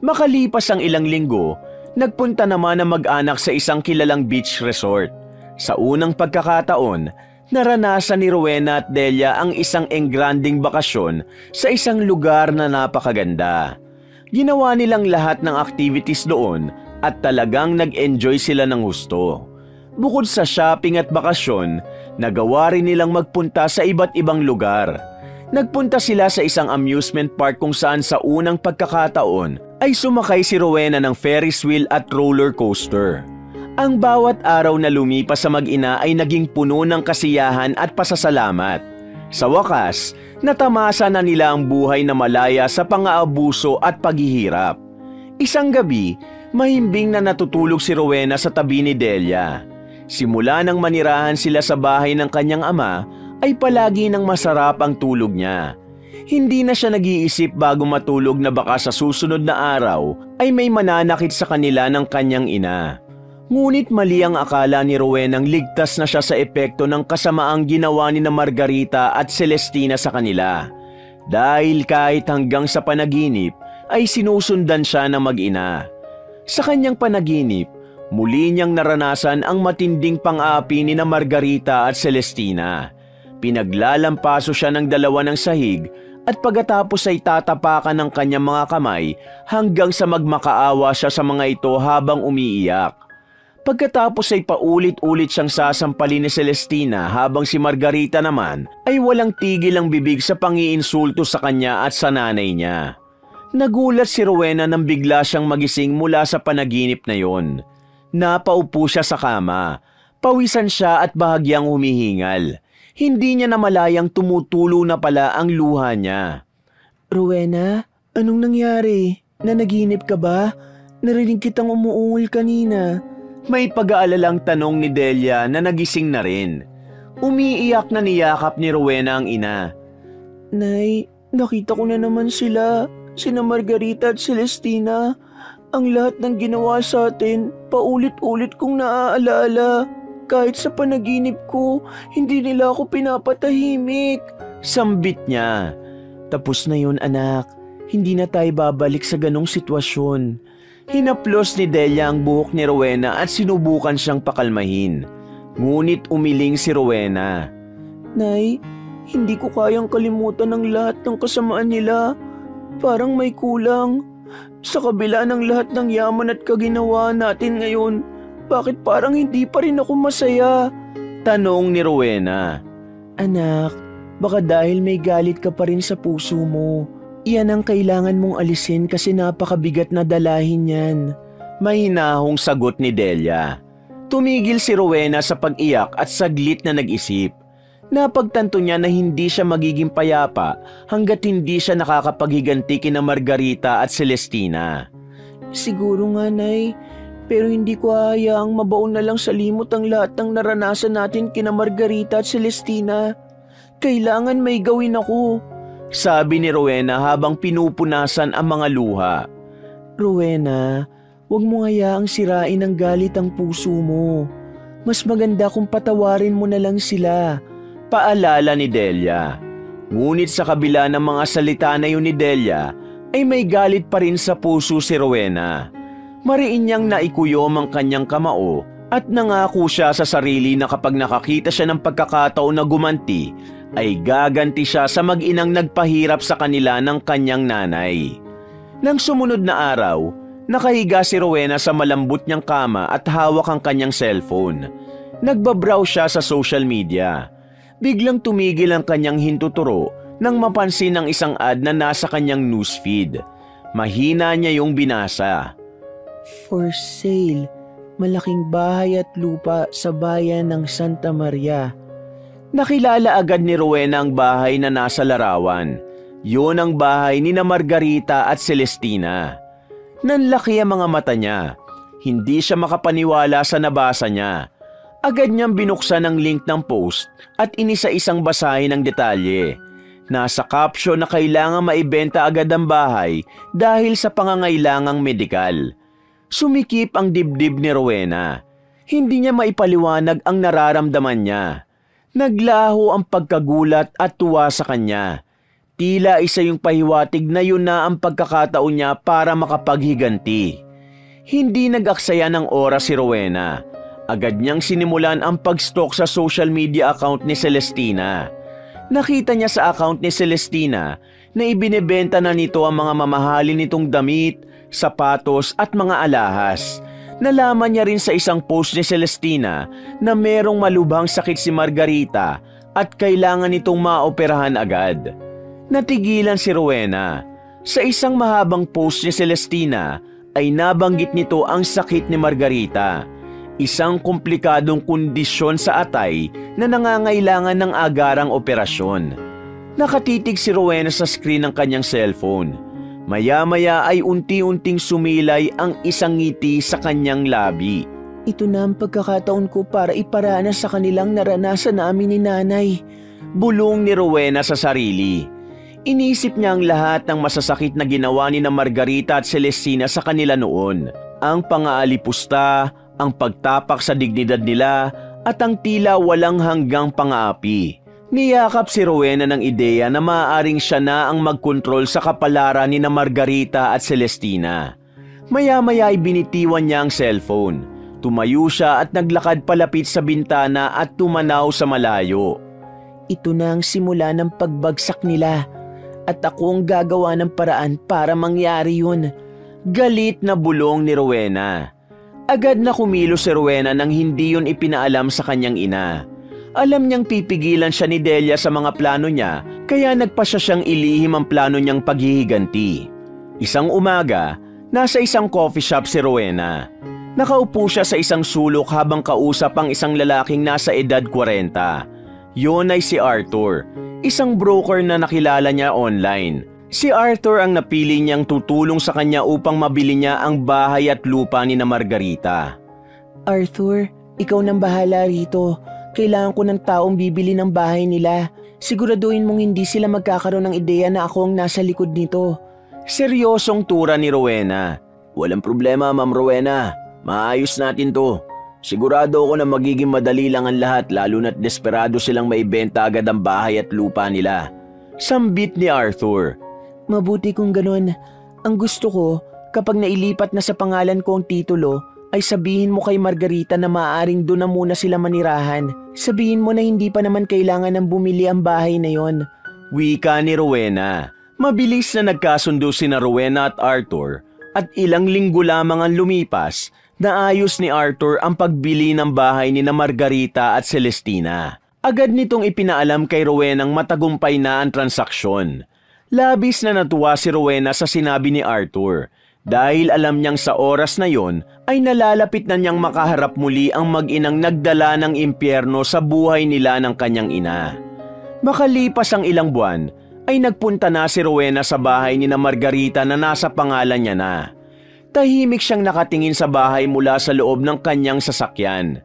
Makalipas ang ilang linggo, nagpunta naman ang mag-anak sa isang kilalang beach resort. Sa unang pagkakataon, naranasan ni Rowena at Delia ang isang engranding bakasyon sa isang lugar na napakaganda. Ginawa nilang lahat ng activities doon at talagang nag-enjoy sila ng husto. Bukod sa shopping at bakasyon, nagawa rin nilang magpunta sa iba't ibang lugar. Nagpunta sila sa isang amusement park kung saan sa unang pagkakataon ay sumakay si Rowena ng Ferris wheel at roller coaster. Ang bawat araw na lumipas sa mag-ina ay naging puno ng kasiyahan at pasasalamat. Sa wakas, natamasa na nila ang buhay na malaya sa pang-aabuso at paghihirap. Isang gabi, mahimbing na natutulog si Rowena sa tabi ni Delia. Simula nang manirahan sila sa bahay ng kanyang ama, ay palagi nang masarap ang tulog niya. Hindi na siya nag-iisip bago matulog na baka sa susunod na araw ay may mananakit sa kanila ng kanyang ina. Ngunit mali ang akala ni Rowena nang ligtas na siya sa epekto ng kasamaang ginawa ni Margarita at Celestina sa kanila. Dahil kahit hanggang sa panaginip ay sinusundan siya ng mag-ina. Sa kanyang panaginip, muli niyang naranasan ang matinding pang-aapi ni Margarita at Celestina. Pinaglalampaso siya ng dalawa ng sahig at pagkatapos ay tatapakan ng kanyang mga kamay hanggang sa magmakaawa siya sa mga ito habang umiiyak. Pagkatapos ay paulit-ulit siyang sasampalin ni Celestina habang si Margarita naman ay walang tigil ang bibig sa pangiinsulto sa kanya at sa nanay niya. Nagulat si Rowena nang bigla siyang magising mula sa panaginip na yon. Napaupo siya sa kama. Pawisan siya at bahagyang humihingal. Hindi niya namalayang tumutulo na pala ang luha niya. Rowena, anong nangyari? Nanaginip ka ba? Narinig kitang umuungol kanina. May pag-aalalang tanong ni Delia na nagising na rin. Umiiyak na niyakap ni Rowena ang ina. Nay, nakita ko na naman sila. Sina Margarita at Celestina. Ang lahat ng ginawa sa atin, paulit-ulit kong naaalaala. Kahit sa panaginip ko, hindi nila ako pinapatahimik. Sambit niya. Tapos na yun, anak. Hindi na tayo babalik sa ganong sitwasyon. Hinaplos ni Delia ang buhok ni Rowena at sinubukan siyang pakalmahin. Ngunit umiling si Rowena. Nay, hindi ko kayang kalimutan ang lahat ng kasamaan nila. Parang may kulang. Sa kabila ng lahat ng yaman at kaginawa natin ngayon, bakit parang hindi pa rin ako masaya? Tanong ni Rowena. Anak, baka dahil may galit ka pa rin sa puso mo. Iyan ang kailangan mong alisin kasi napakabigat na dalahin yan. Mahinahong sagot ni Delia. Tumigil si Rowena sa pag-iyak at saglit na nag-isip. Napagtanto niya na hindi siya magiging payapa hanggat hindi siya nakakapaghiganti kina Margarita at Celestina. Siguro nga, Nay, pero hindi ko hayaang mabaon na lang sa limot ang lahat ng naranasan natin kina Margarita at Celestina. Kailangan may gawin ako. Sabi ni Rowena habang pinupunasan ang mga luha. Rowena, huwag mo hayaang sirain ng galit ang puso mo. Mas maganda kung patawarin mo na lang sila. Paalala ni Delia. Ngunit sa kabila ng mga salita na yun ni Delia, ay may galit pa rin sa puso si Rowena. Mariin niyang naikuyom ang kanyang kamao at nangako siya sa sarili na kapag nakakita siya ng pagkakataon na gumanti, ay gaganti siya sa mag-inang nagpahirap sa kanila ng kanyang nanay. Nang sumunod na araw, nakahiga si Rowena sa malambot niyang kama at hawak ang kanyang cellphone. Nagbabrowse siya sa social media. Biglang tumigil ang kanyang hintuturo nang mapansin ang isang ad na nasa kanyang newsfeed. Mahina niya yung binasa. For sale, malaking bahay at lupa sa bayan ng Santa Maria. Nakilala agad ni Rowena ang bahay na nasa larawan. Yun ang bahay ni na Margarita at Celestina. Nanlaki ang mga mata niya. Hindi siya makapaniwala sa nabasa niya. Agad niyang binuksan ang link ng post at inisa-isang basahin ang detalye. Nasa caption na kailangan maibenta agad ang bahay dahil sa pangangailangang medikal. Sumikip ang dibdib ni Rowena. Hindi niya maipaliwanag ang nararamdaman niya. Naglaho ang pagkagulat at tuwa sa kanya. Tila isa yung pahiwatig na yun na ang pagkakataon niya para makapaghiganti. Hindi nag-aksaya ng oras si Rowena. Agad niyang sinimulan ang pag-stalk sa social media account ni Celestina. Nakita niya sa account ni Celestina na ibinebenta na nito ang mga mamahalin nitong damit, sapatos at mga alahas. Nalaman niya rin sa isang post ni Celestina na merong malubhang sakit si Margarita at kailangan nitong maoperahan agad. Natigilan si Rowena. Sa isang mahabang post ni Celestina ay nabanggit nito ang sakit ni Margarita. Isang komplikadong kondisyon sa atay na nangangailangan ng agarang operasyon. Nakatitig si Rowena sa screen ng kanyang cellphone. Maya-maya ay unti-unting sumilay ang isang ngiti sa kanyang labi. Ito na ang pagkakataon ko para iparanas sa kanilang naranasan namin ni Nanay. Bulong ni Rowena sa sarili. Inisip niya ang lahat ng masasakit na ginawa ni na Margarita at Celestina sa kanila noon. Ang pangaalipusta, ang pagtapak sa dignidad nila, at ang tila walang hanggang pang-aapi. Niyakap si Rowena ng ideya na maaaring siya na ang magkontrol sa kapalaran ni na Margarita at Celestina. Maya-maya ay binitiwan niya ang cellphone. Tumayo siya at naglakad palapit sa bintana at tumanaw sa malayo. Ito na ang simula ng pagbagsak nila at ako ang gagawa ng paraan para mangyari yun. Galit na bulong ni Rowena. Agad na kumilos si Rowena nang hindi yun ipinaalam sa kanyang ina. Alam niyang pipigilan siya ni Delia sa mga plano niya, kaya nagpasya siyang ilihim ang plano niyang paghihiganti. Isang umaga, nasa isang coffee shop si Rowena. Nakaupo siya sa isang sulok habang kausap ang isang lalaking nasa edad 40. Yun ay si Arthur, isang broker na nakilala niya online. Si Arthur ang napili niyang tutulong sa kanya upang mabili niya ang bahay at lupa ni na Margarita. Arthur, ikaw nang bahala rito. Kailangan ko ng taong bibili ng bahay nila. Siguraduhin mong hindi sila magkakaroon ng ideya na ako ang nasa likod nito. Seryosong tura ni Rowena. Walang problema, Ma'am Rowena. Maayos natin to. Sigurado ako na magiging madali lang ang lahat lalo na't desperado silang maibenta agad ang bahay at lupa nila. Sambit ni Arthur. Mabuti kung ganun. Ang gusto ko, Kapag nailipat na sa pangalan ko ang titulo, ay sabihin mo kay Margarita na maaaring doon na muna sila manirahan. Sabihin mo na hindi pa naman kailangan ng bumili ang bahay na yon. Wika ni Rowena. Mabilis na nagkasundo sina Rowena at Arthur at ilang linggo lamang ang lumipas na ayos ni Arthur ang pagbili ng bahay ni na Margarita at Celestina. Agad nitong ipinaalam kay Rowena ang matagumpay na ang transaksyon. Labis na natuwa si Rowena sa sinabi ni Arthur dahil alam niyang sa oras na yon ay nalalapit na niyang makaharap muli ang mag-inang nagdala ng impyerno sa buhay nila ng kanyang ina. Makalipas ang ilang buwan ay nagpunta na si Rowena sa bahay ni na Margarita na nasa pangalan niya na. Tahimik siyang nakatingin sa bahay mula sa loob ng kanyang sasakyan.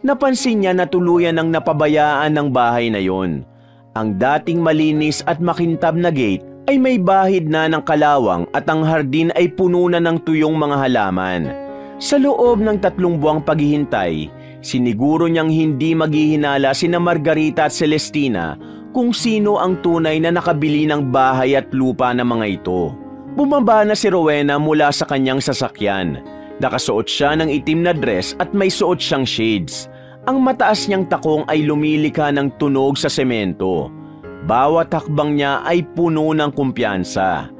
Napansin niya na tuluyan ng napabayaan ng bahay na yon. Ang dating malinis at makintab na gate ay may bahid na ng kalawang at ang hardin ay puno na ng tuyong mga halaman. Sa loob ng 3 buwang paghihintay, siniguro niyang hindi maghihinala sina Margarita at Celestina kung sino ang tunay na nakabili ng bahay at lupa ng mga ito. Bumaba na si Rowena mula sa kanyang sasakyan. Nakasuot siya ng itim na dress at may suot siyang shades. Ang mataas niyang takong ay lumilikha ng tunog sa semento. Bawat hakbang niya ay puno ng kumpiyansa.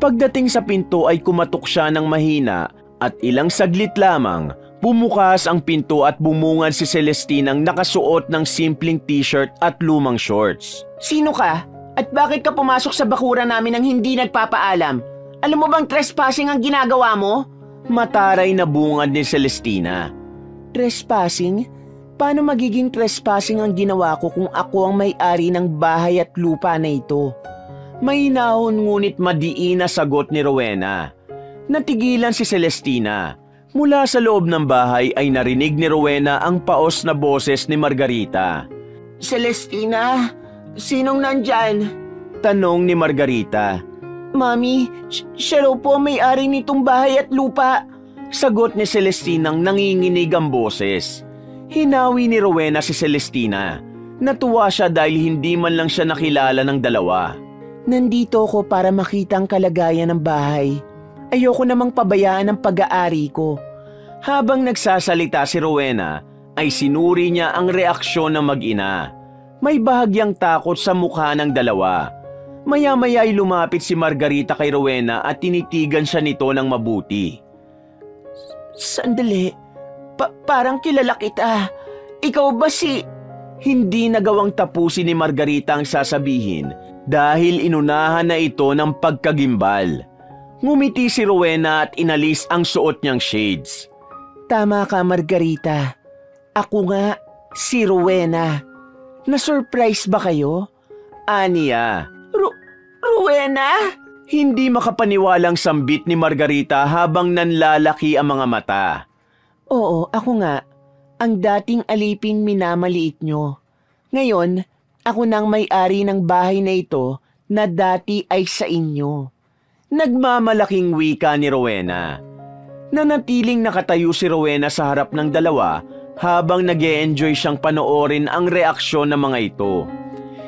Pagdating sa pinto ay kumatok siya ng mahina at ilang saglit lamang, bumukas ang pinto at bumungad si Celestinang nakasuot ng simpleng t-shirt at lumang shorts. Sino ka? At bakit ka pumasok sa bakuran namin nang hindi nagpapaalam? Alam mo bang trespassing ang ginagawa mo? Mataray na bungad ni Celestina. Trespassing? Paano magiging trespassing ang ginawa ko kung ako ang may-ari ng bahay at lupa na ito? Mahinahon ngunit madiin na sagot ni Rowena. Natigilan si Celestina. Mula sa loob ng bahay ay narinig ni Rowena ang paos na boses ni Margarita. Celestina, sinong nandyan? Tanong ni Margarita. Mami, siya raw po may-ari nitong bahay at lupa. Sagot ni Celestinang nanginginig ang boses. Hinawi ni Rowena si Celestina. Natuwa siya dahil hindi man lang siya nakilala ng dalawa. Nandito ako para makita ang kalagayan ng bahay. Ayoko namang pabayaan ang pag-aari ko. Habang nagsasalita si Rowena, ay sinuri niya ang reaksyon ng mag-ina. May bahagyang takot sa mukha ng dalawa. Maya-maya ay lumapit si Margarita kay Rowena at tinitigan siya nito ng mabuti. Sandali, parang kilala kita. Ikaw ba si... Hindi nagawang tapusin ni Margarita ang sasabihin dahil inunahan na ito ng pagkagimbal. Ngumiti si Rowena at inalis ang suot niyang shades. Tama ka, Margarita. Ako nga, si Rowena. Na-surprise ba kayo? Aniya. Rowena? Hindi makapaniwalang sambit ni Margarita habang nanlalaki ang mga mata. Oo, ako nga. Ang dating aliping minamaliit nyo. Ngayon, ako nang may-ari ng bahay na ito na dati ay sa inyo. Nagmamalaking wika ni Rowena. Nanatiling nakatayo si Rowena sa harap ng dalawa habang nag-e-enjoy siyang panoorin ang reaksyon ng mga ito.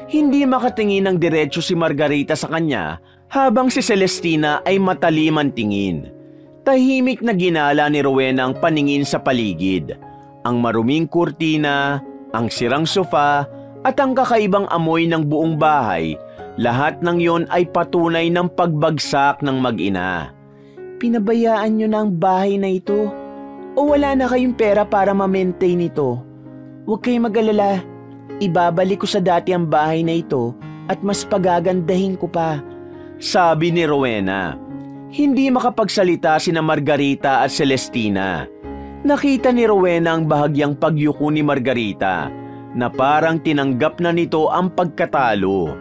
Hindi makatingin ng diretso si Margarita sa kanya habang si Celestina ay mataliman tingin. Tahimik na ginala ni Rowena ang paningin sa paligid. Ang maruming kurtina, ang sirang sofa at ang kakaibang amoy ng buong bahay, lahat ng yon ay patunay ng pagbagsak ng mag-ina. Pinabayaan nyo na ang bahay na ito o wala na kayong pera para ma-maintain ito? Huwag kayong mag-alala. Ibabalik ko sa dati ang bahay na ito at mas pagagandahin ko pa. Sabi ni Rowena. Hindi makapagsalita sina Margarita at Celestina. Nakita ni Rowena ang bahagyang pagyuko ni Margarita na parang tinanggap na nito ang pagkatalo.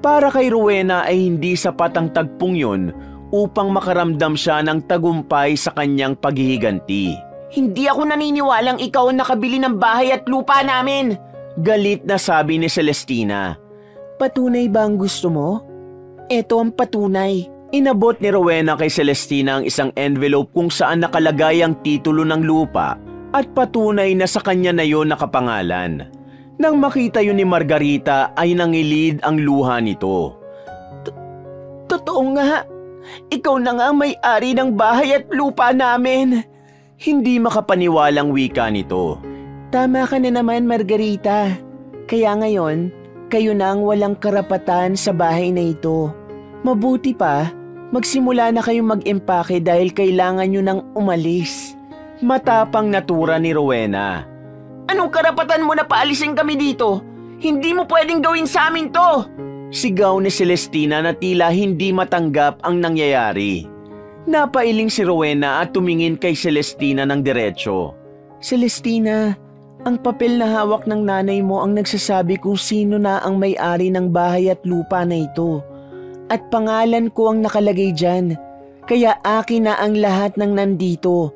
Para kay Rowena ay hindi sapat ang tagpong yun upang makaramdam siya ng tagumpay sa kanyang paghihiganti. Hindi ako naniniwalang ikaw ang nakabili ng bahay at lupa namin. Galit na sabi ni Celestina. Patunay ba ang gusto mo? Ito ang patunay. Inabot ni Rowena kay Celestina ang isang envelope kung saan nakalagay ang titulo ng lupa at patunay na sa kanya na yon nakapangalan. Nang makita yun ni Margarita ay nangilid ang luha nito. Totoo nga. Ikaw na nga ang may-ari ng bahay at lupa namin. Hindi makapaniwalang wika nito. Tama ka na naman, Margarita. Kaya ngayon, kayo na ang walang karapatan sa bahay na ito. Mabuti pa, magsimula na kayong mag-empake dahil kailangan nyo nang umalis. Matapang natura ni Rowena. Anong karapatan mo na paalisin kami dito? Hindi mo pwedeng gawin sa amin to! Sigaw ni Celestina na tila hindi matanggap ang nangyayari. Napailing si Rowena at tumingin kay Celestina ng diretso. Celestina, ang papel na hawak ng nanay mo ang nagsasabi kung sino na ang may-ari ng bahay at lupa na ito. At pangalan ko ang nakalagay dyan. Kaya akin na ang lahat ng nandito.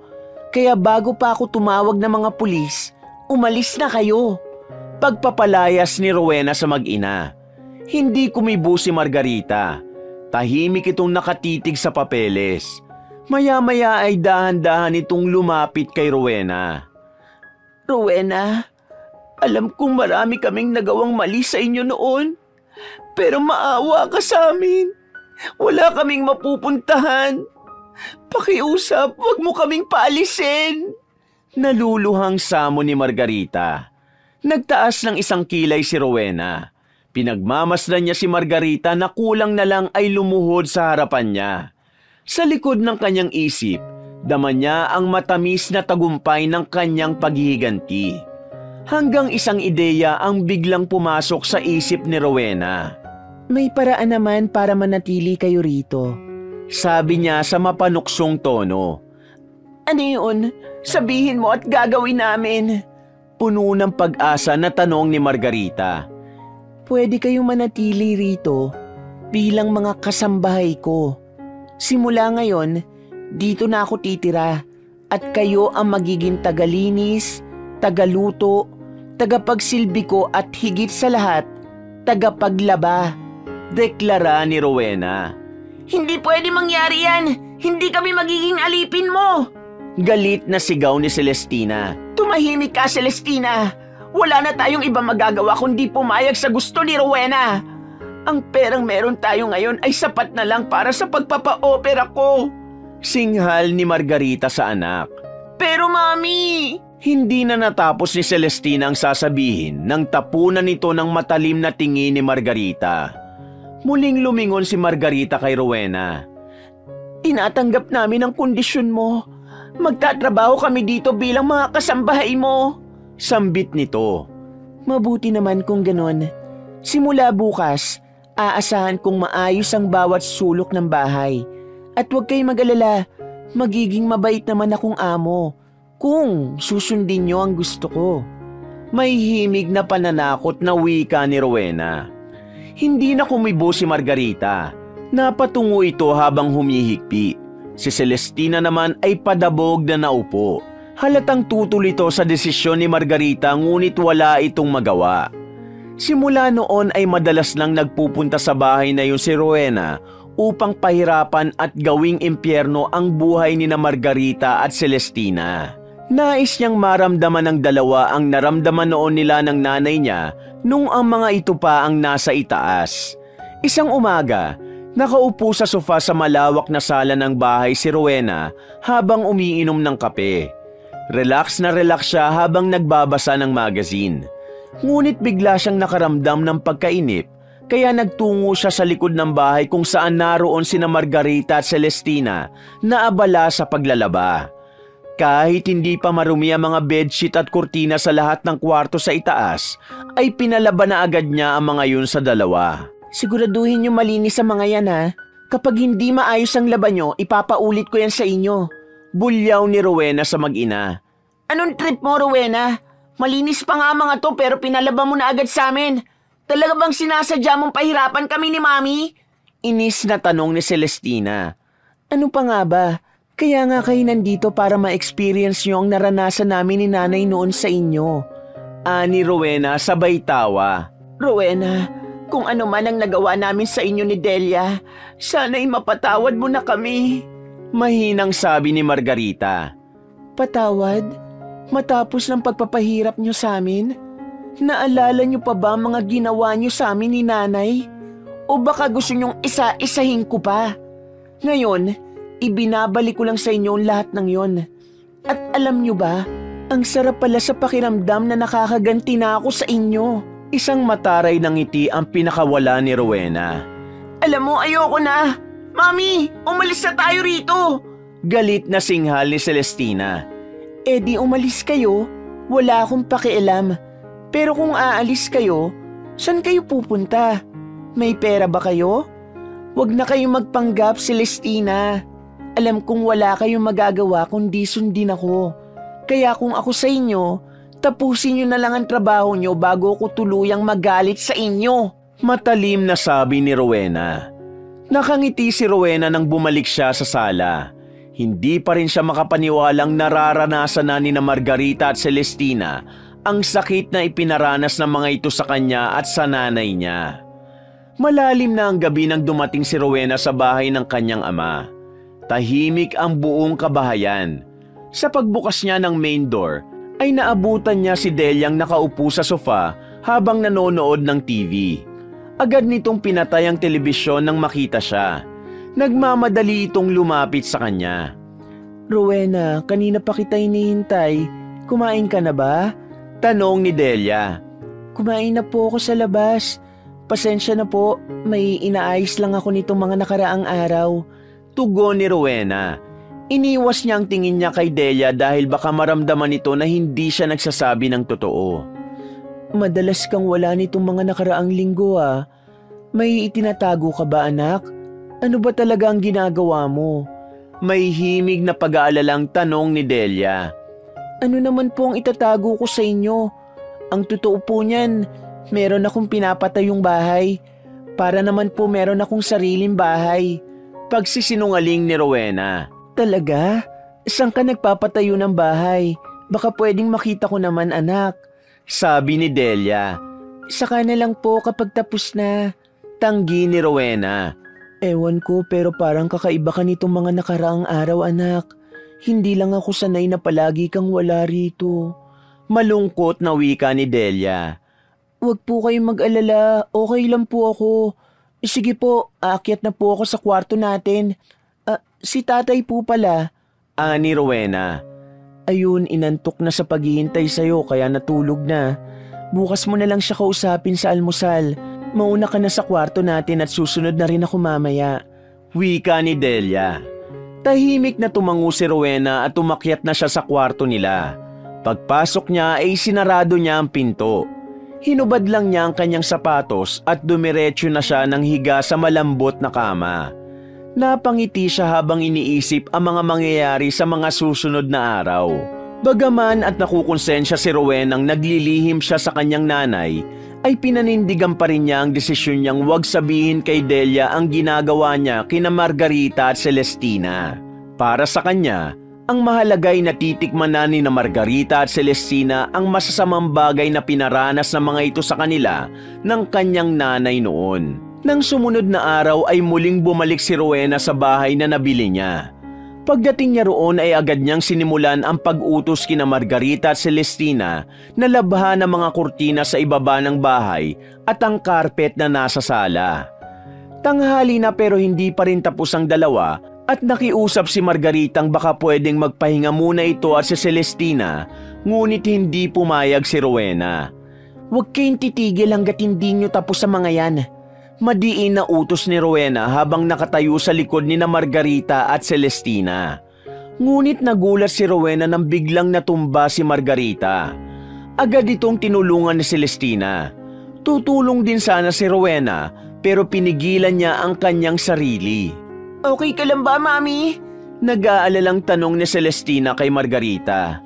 Kaya bago pa ako tumawag ng mga pulis, umalis na kayo. Pagpapalayas ni Rowena sa mag-ina. Hindi kumibo si Margarita. Tahimik itong nakatitig sa papeles. Maya-maya ay dahan-dahan itong lumapit kay Rowena. Rowena, alam kong marami kaming nagawang mali sa inyo noon. Pero maawa ka sa amin. Wala kaming mapupuntahan. Pakiusap, wag mo kaming paalisin. Naluluhang samo ni Margarita. Nagtaas ng isang kilay si Rowena. Pinagmamasdan niya si Margarita na kulang na lang ay lumuhod sa harapan niya. Sa likod ng kanyang isip, dama niya ang matamis na tagumpay ng kanyang paghihiganti. Hanggang isang ideya ang biglang pumasok sa isip ni Rowena. May paraan naman para manatili kayo rito. Sabi niya sa mapanuksong tono. Ano yun? Sabihin mo at gagawin namin. Puno ng pag-asa na tanong ni Margarita. Pwede kayong manatili rito bilang mga kasambahay ko. Simula ngayon, dito na ako titira at kayo ang magiging tagalinis, tagaluto, tagapagsilbi ko at higit sa lahat, tagapaglaba. Deklara ni Rowena. Hindi pwede mangyari yan! Hindi kami magiging alipin mo! Galit na sigaw ni Celestina. Tumahimik ka, Celestina! Wala na tayong iba magagawa kundi pumayag sa gusto ni Rowena. Ang perang meron tayo ngayon ay sapat na lang para sa pagpapa-opera ko. Singhal ni Margarita sa anak. Pero Mami! Hindi na natapos ni Celestina ang sasabihin nang tapunan nito ng matalim na tingin ni Margarita. Muling lumingon si Margarita kay Rowena. Tinatanggap namin ang kondisyon mo. Magtatrabaho kami dito bilang mga kasambahay mo. Sambit nito. Mabuti naman kung ganon. Simula bukas, aasahan kong maayos ang bawat sulok ng bahay. At huwag kayong mag-alala, magiging mabait naman akong amo kung susundin niyo ang gusto ko. May himig na pananakot na wika ni Rowena. Hindi na kumibo si Margarita. Napatungo ito habang humihigpi. Si Celestina naman ay padabog na naupo. Halatang tutol ito sa desisyon ni Margarita ngunit wala itong magawa. Simula noon ay madalas nang nagpupunta sa bahay na yun si Rowena upang pahirapan at gawing impyerno ang buhay ni na Margarita at Celestina. Nais niyang maramdaman ng dalawa ang naramdaman noon nila ng nanay niya nung ang mga ito pa ang nasa itaas. Isang umaga, nakaupo sa sofa sa malawak na sala ng bahay si Rowena habang umiinom ng kape. Relax na relax siya habang nagbabasa ng magazine. Ngunit bigla siyang nakaramdam ng pagkainip kaya nagtungo siya sa likod ng bahay kung saan naroon sina Margarita at Celestina na abala sa paglalaba. Kahit hindi pa marumi ang mga bedsheet at kurtina sa lahat ng kwarto sa itaas, ay pinalaba na agad niya ang mga yun sa dalawa. Siguraduhin niyo malinis ang mga yan ha. Kapag hindi maayos ang laban niyo, ipapaulit ko yan sa inyo. Bulyaw ni Rowena sa mag-ina. Anong trip mo, Rowena? Malinis pa nga mga to pero pinalaba mo na agad sa amin. Talaga bang sinasadya mong pahirapan kami ni Mami? Inis na tanong ni Celestina. Ano pa nga ba? Kaya nga kayo nandito para ma-experience nyo ang naranasan namin ni nanay noon sa inyo. Ani Rowena sabay tawa. Rowena, kung ano man ang nagawa namin sa inyo ni Delia, sana'y mapatawad mo na kami. Mahinang sabi ni Margarita. Patawad? Matapos ng pagpapahirap nyo sa amin? Naalala nyo pa ba ang mga ginawa nyo sa amin ni nanay? O baka gusto nyong isa-isahin ko pa? Ngayon, ibinabalik ko lang sa inyo lahat ng yon. At alam nyo ba, ang sarap pala sa pakiramdam na nakakaganti na ako sa inyo. Isang mataray ng ngiti ang pinakawala ni Rowena. Alam mo, ayoko na. Mami, umalis na tayo rito. Galit na singhal ni Celestina. Eh di umalis kayo, wala akong pakialam. Pero kung aalis kayo, saan kayo pupunta? May pera ba kayo? Huwag na kayong magpanggap, Celestina. Alam kong wala kayong magagawa kundi sundin ako. Kaya kung ako sa inyo, tapusin nyo na lang ang trabaho nyo bago ko tuluyang magalit sa inyo. Matalim na sabi ni Rowena. Nakangiti si Rowena nang bumalik siya sa sala. Hindi pa rin siya makapaniwalang nararanasan na ni Margarita at Celestina ang sakit na ipinaranas ng mga ito sa kanya at sa nanay niya. Malalim na ang gabi nang dumating si Rowena sa bahay ng kanyang ama. Tahimik ang buong kabahayan. Sa pagbukas niya ng main door, ay naabutan niya si Deliang nakaupo sa sofa habang nanonood ng TV. Agad nitong pinatay ang telebisyon nang makita siya. Nagmamadali itong lumapit sa kanya. Rowena, kanina pa kita hinihintay. Kumain ka na ba? Tanong ni Delia. Kumain na po ako sa labas. Pasensya na po, may inaayos lang ako nitong mga nakaraang araw. Tugon ni Rowena. Iniwas niya ang tingin niya kay Delia dahil baka maramdaman nito na hindi siya nagsasabi ng totoo. Madalas kang wala nitong mga nakaraang linggo ah. May itinatago ka ba anak? Ano ba talaga ang ginagawa mo? May himig na pag-aalalang tanong ni Delia. Ano naman po ang itatago ko sa inyo? Ang totoo po niyan, meron akong pinapatayong bahay. Para naman po meron akong sariling bahay. Pagsisinungaling ni Rowena. Talaga? Saan ka nagpapatayo ng bahay? Baka pwedeng makita ko naman anak. Sabi ni Delia. Saka na lang po kapag tapos na. Tanggi ni Rowena. Ewan ko pero parang kakaiba ka nitong mga nakaraang araw anak. Hindi lang ako sanay na palagi kang wala rito. Malungkot na wika ni Delia. Huwag po kayong mag-alala, okay lang po ako. Sige po, aakyat na po ako sa kwarto natin. Si tatay po pala. Ani Rowena. Ayun, inantok na sa paghihintay sa'yo kaya natulog na. Bukas mo na lang siya kausapin sa almusal. Mauna ka na sa kwarto natin at susunod na rin ako mamaya. Wika ni Delia. Tahimik na tumango si Rowena at umakyat na siya sa kwarto nila. Pagpasok niya ay sinarado niya ang pinto. Hinubad lang niya ang kanyang sapatos at dumiretso na siya ng higa sa malambot na kama. Napangiti siya habang iniisip ang mga mangyayari sa mga susunod na araw. Bagaman at nakukonsensya si Rowena nang naglilihim siya sa kanyang nanay, ay pinanindigan pa rin niya ang desisyon niyang huwag sabihin kay Delia ang ginagawa niya kina Margarita at Celestina. Para sa kanya, ang mahalagay na titikman na ni Margarita at Celestina ang masasamang bagay na pinaranas ng mga ito sa kanila ng kanyang nanay noon. Nang sumunod na araw ay muling bumalik si Rowena sa bahay na nabili niya. Pagdating niya roon ay agad niyang sinimulan ang pag-utos kina Margarita at Celestina na labhan ang mga kurtina sa ibaba ng bahay at ang karpet na nasa sala. Tanghali na pero hindi pa rin tapos ang dalawa at nakiusap si Margaritang baka pwedeng magpahinga muna ito at si Celestina, ngunit hindi pumayag si Rowena. Huwag kayong titigil hanggat hindi nyo tapos sa mga yan. Madiin na utos ni Rowena habang nakatayo sa likod ni Margarita at Celestina. Ngunit nagulat si Rowena nang biglang natumba si Margarita. Agad itong tinulungan ni Celestina. Tutulong din sana si Rowena pero pinigilan niya ang kanyang sarili. Okay ka lang ba, Mami? Nag-aalalang tanong ni Celestina kay Margarita.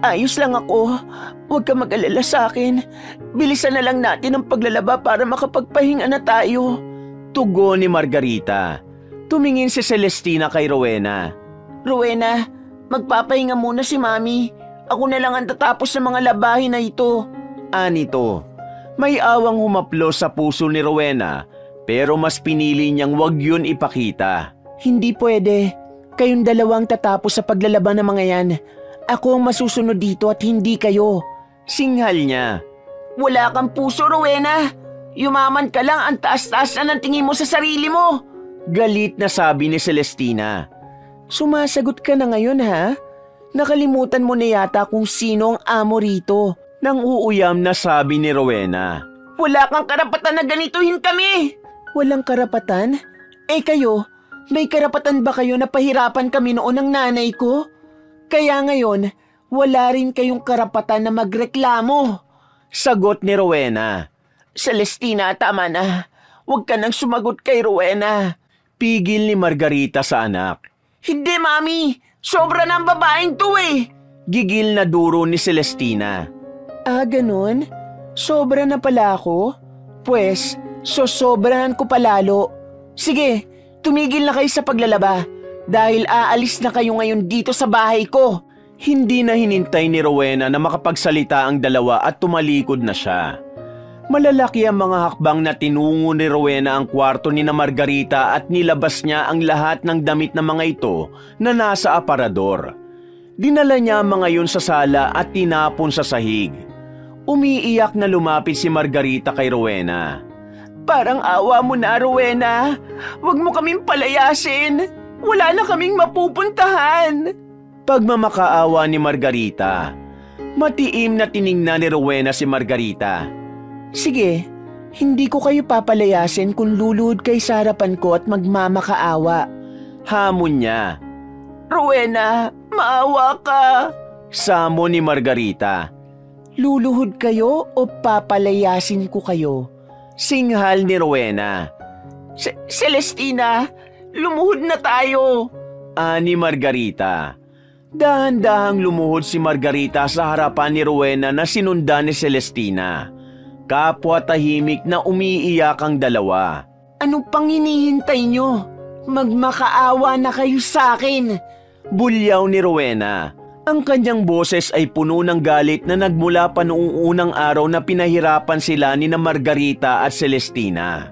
Ayos lang ako. Huwag ka mag-alala sa akin. Bilisan na lang natin ang paglalaba para makapagpahinga na tayo. Tugon ni Margarita. Tumingin si Celestina kay Rowena. Rowena, magpapahinga muna si Mami. Ako na lang ang tatapos sa mga labahin na ito. Anito. May awang humaplos sa puso ni Rowena pero mas pinili niyang wag yun ipakita. Hindi pwede. Kayong dalawang tatapos sa paglalaba ng mga yan. Ako ang masusunod dito at hindi kayo. Singhal niya. Wala kang puso, Rowena. Yumaman ka lang, ang taas-taas na ng tingin mo sa sarili mo. Galit na sabi ni Celestina. Sumasagot ka na ngayon ha? Nakalimutan mo na yata kung sino ang amo rito. Nang uuyam na sabi ni Rowena. Wala kang karapatan na ganituhin kami! Walang karapatan? Eh kayo, may karapatan ba kayo na pahirapan kami noon ng nanay ko? Kaya ngayon, wala rin kayong karapatan na magreklamo. Sagot ni Rowena. Celestina, tama na. Huwag ka nang sumagot kay Rowena. Pigil ni Margarita sa anak. Hindi, Mami. Sobra na ang babaeng to eh. Gigil na duro ni Celestina. Ah, ganun? Sobra na pala ako? Pwes, sosobrahan ko palalo. Sige, tumigil na kayo sa paglalaba dahil aalis na kayo ngayon dito sa bahay ko. Hindi na hinintay ni Rowena na makapagsalita ang dalawa at tumalikod na siya. Malalaki ang mga hakbang na tinungo ni Rowena ang kwarto ni na Margarita at nilabas niya ang lahat ng damit na mga ito na nasa aparador. Dinala niya ang mga yun sa sala at tinapon sa sahig. Umiiyak na lumapit si Margarita kay Rowena. Parang awa mo na, Rowena. Huwag mo kaming palayasin. Wala na kaming mapupuntahan. Pagmamakaawa ni Margarita. Matiim na tiningnan ni Rowena si Margarita. Sige, hindi ko kayo papalayasin kung luluhod kay sa harapan ko at magmamakaawa. Hamon niya. Rowena, maawa ka. Samo ni Margarita. Luluhod kayo o papalayasin ko kayo? Singhal ni Rowena. Celestina, lumuhod na tayo. Ani Margarita. Dahan-dahang lumuhod si Margarita sa harapan ni Rowena na sinundan ni Celestina. Kapwa tahimik na umiiyak ang dalawa. Ano pang hinihintay nyo? Magmakaawa na kayo sa akin. Bulyaw ni Rowena. Ang kanyang boses ay puno ng galit na nagmula pa noong unang araw na pinahirapan sila ni na Margarita at Celestina.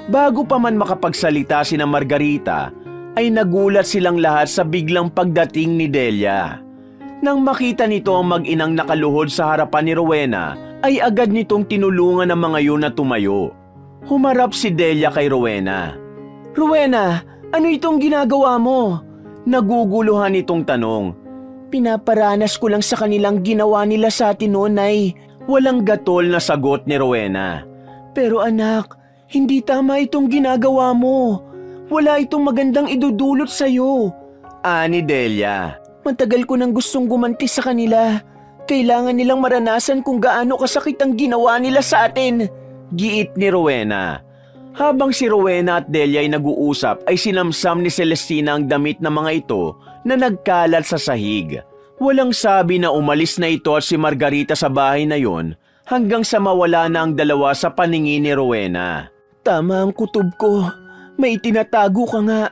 Bago pa man makapagsalita si na Margarita, ay nagulat silang lahat sa biglang pagdating ni Delia. Nang makita nito ang mag-inang nakaluhod sa harapan ni Rowena, ay agad nitong tinulungan ang mga yun na tumayo. Humarap si Delia kay Rowena. Rowena, ano itong ginagawa mo? Naguguluhan itong tanong. Pinaparanas ko lang sa kanilang ginawa nila sa atin noon ay walang gatol na sagot ni Rowena. Pero anak, hindi tama itong ginagawa mo. Wala itong magandang idudulot sa'yo. Ani Delia. Matagal ko nang gustong gumanti sa kanila. Kailangan nilang maranasan kung gaano kasakit ang ginawa nila sa atin. Giit ni Rowena. Habang si Rowena at Delia ay nag-uusap ay sinamsam ni Celestina ang damit ng mga ito na nagkalat sa sahig. Walang sabi na umalis na ito at si Margarita sa bahay na yon hanggang sa mawala na ang dalawa sa paningin ni Rowena. Tama ang kutob ko. May tinatago ka nga.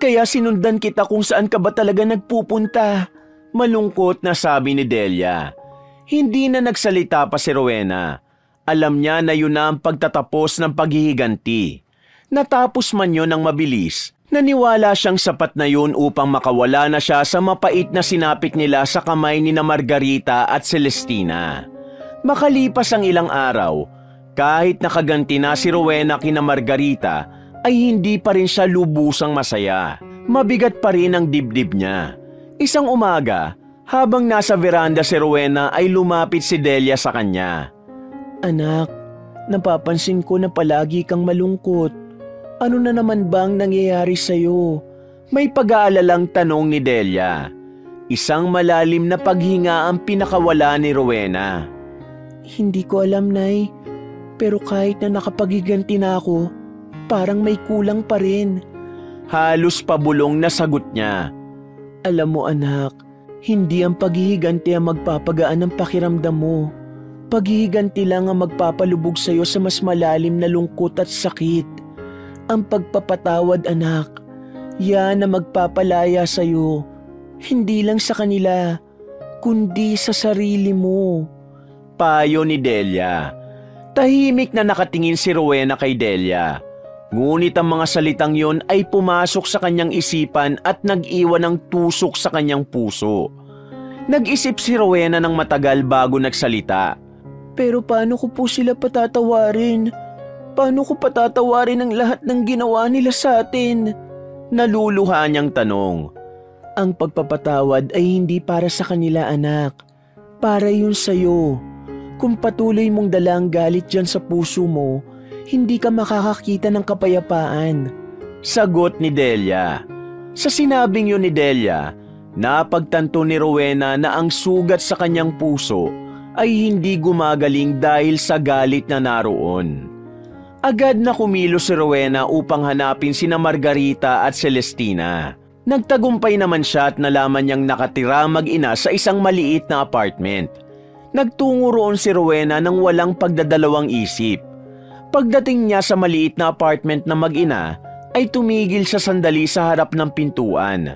Kaya sinundan kita kung saan ka ba talaga nagpupunta. Malungkot na sabi ni Delia. Hindi na nagsalita pa si Rowena. Alam niya na yun na ang pagtatapos ng paghihiganti. Natapos man yun ng mabilis. Naniwala siyang sapat na yun upang makawala na siya sa mapait na sinapit nila sa kamay ni na Margarita at Celestina. Makalipas ang ilang araw, kahit nakaganti na si Rowena kina Margarita, ay hindi pa rin siya lubusang masaya. Mabigat pa rin ang dibdib niya. Isang umaga, habang nasa veranda si Rowena ay lumapit si Delia sa kanya. Anak, napapansin ko na palagi kang malungkot. Ano na naman bang nangyayari sa'yo? May pag-aalalang tanong ni Delia. Isang malalim na paghinga ang pinakawala ni Rowena. Hindi ko alam, Nay. Pero kahit na nakapaghiganti na ako, parang may kulang pa rin. Halos pabulong na sagot niya. Alam mo anak, hindi ang paghihiganti ang magpapagaan ng pakiramdam mo. Paghihiganti lang ang magpapalubog sa'yo sa mas malalim na lungkot at sakit. Ang pagpapatawad anak, yan na magpapalaya sa'yo. Hindi lang sa kanila, kundi sa sarili mo. Payo ni Delia. Tahimik na nakatingin si Rowena kay Delia. Ngunit ang mga salitang yon ay pumasok sa kanyang isipan at nag-iwan ng tusok sa kanyang puso. Nag-isip si Rowena ng matagal bago nagsalita. Pero paano ko po sila patatawarin? Paano ko patatawarin ang lahat ng ginawa nila sa atin? Naluluha niyang tanong. Ang pagpapatawad ay hindi para sa kanila, anak. Para yun sa'yo. Kung patuloy mong dala ang galit dyan sa puso mo, hindi ka makakakita ng kapayapaan. Sagot ni Delia. Sa sinabing yun ni Delia, napagtanto ni Rowena na ang sugat sa kanyang puso ay hindi gumagaling dahil sa galit na naroon. Agad na kumilos si Rowena upang hanapin sina Margarita at Celestina. Nagtagumpay naman siya at nalaman niyang nakatira mag-ina sa isang maliit na apartment. Nagtungo roon si Rowena nang walang pagdadalawang isip. Pagdating niya sa maliit na apartment na mag-ina, ay tumigil siya sandali sa harap ng pintuan.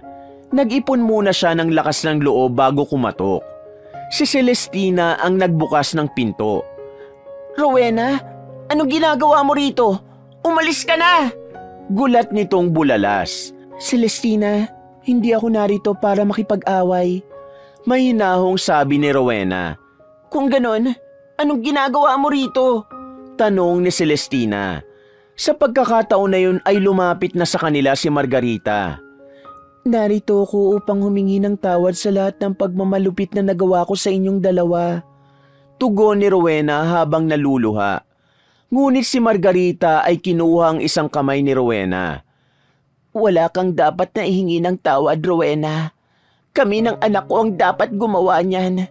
Nag-ipon muna siya ng lakas ng loob bago kumatok. Si Celestina ang nagbukas ng pinto. Rowena, anong ginagawa mo rito? Umalis ka na! Gulat nitong bulalas. Celestina, hindi ako narito para makipag-away. Mahinahong sabi ni Rowena. Kung ganon, anong ginagawa mo rito? Tanong ni Celestina. Sa pagkakataon na yun ay lumapit na sa kanila si Margarita. Narito ako upang humingi ng tawad sa lahat ng pagmamalupit na nagawa ko sa inyong dalawa. Tugon ni Rowena habang naluluha. Ngunit si Margarita ay kinuha ang isang kamay ni Rowena. Wala kang dapat na ihingi ng tawad, Rowena. Kami ng anak ko ang dapat gumawa niyan.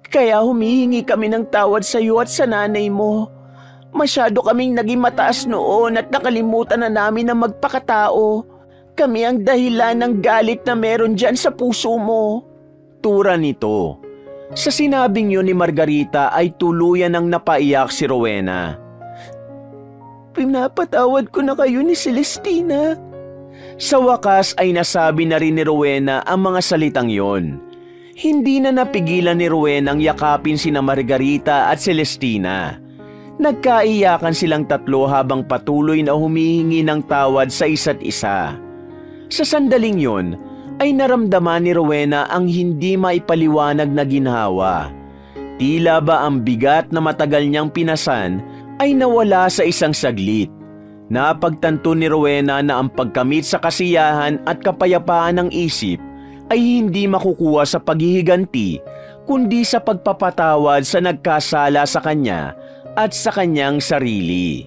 Kaya humihingi kami ng tawad sa iyo at sa nanay mo. Masyado kaming naging mataas noon at nakalimutan na namin na magpakatao. Kami ang dahilan ng galit na meron dyan sa puso mo. Tura nito. Sa sinabing yun ni Margarita ay tuluyan ng napaiyak si Rowena. Pinapatawad ko na kayo ni Celestina. Sa wakas ay nasabi na rin ni Rowena ang mga salitang yon. Hindi na napigilan ni Rowena ang yakapin sina Margarita at Celestina. Nagkaiyakan silang tatlo habang patuloy na humihingi ng tawad sa isa't isa. Sa sandaling yon ay naramdaman ni Rowena ang hindi maipaliwanag na ginhawa. Tila ba ang bigat na matagal niyang pinasan ay nawala sa isang saglit. Napagtanto ni Rowena na ang pagkamit sa kasiyahan at kapayapaan ng isip ay hindi makukuha sa paghihiganti kundi sa pagpapatawad sa nagkasala sa kanya at sa kanyang sarili.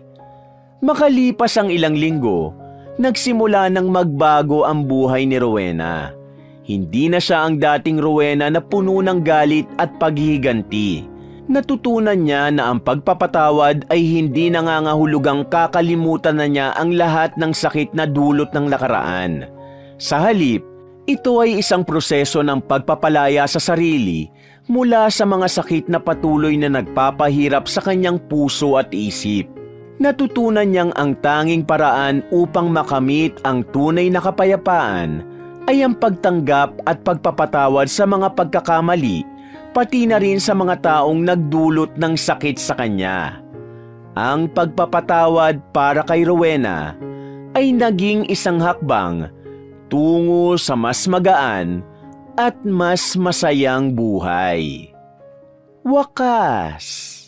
Makalipas ang ilang linggo, nagsimula nang magbago ang buhay ni Rowena. Hindi na siya ang dating Rowena na puno ng galit at paghihiganti. Natutunan niya na ang pagpapatawad ay hindi nangangahulugang kakalimutan na niya ang lahat ng sakit na dulot ng nakaraan. Sa halip, ito ay isang proseso ng pagpapalaya sa sarili mula sa mga sakit na patuloy na nagpapahirap sa kanyang puso at isip. Natutunan niyang ang tanging paraan upang makamit ang tunay na kapayapaan ay ang pagtanggap at pagpapatawad sa mga pagkakamali, pati na rin sa mga taong nagdulot ng sakit sa kanya. Ang pagpapatawad para kay Rowena ay naging isang hakbang tungo sa mas magaan at mas masayang buhay. Wakas.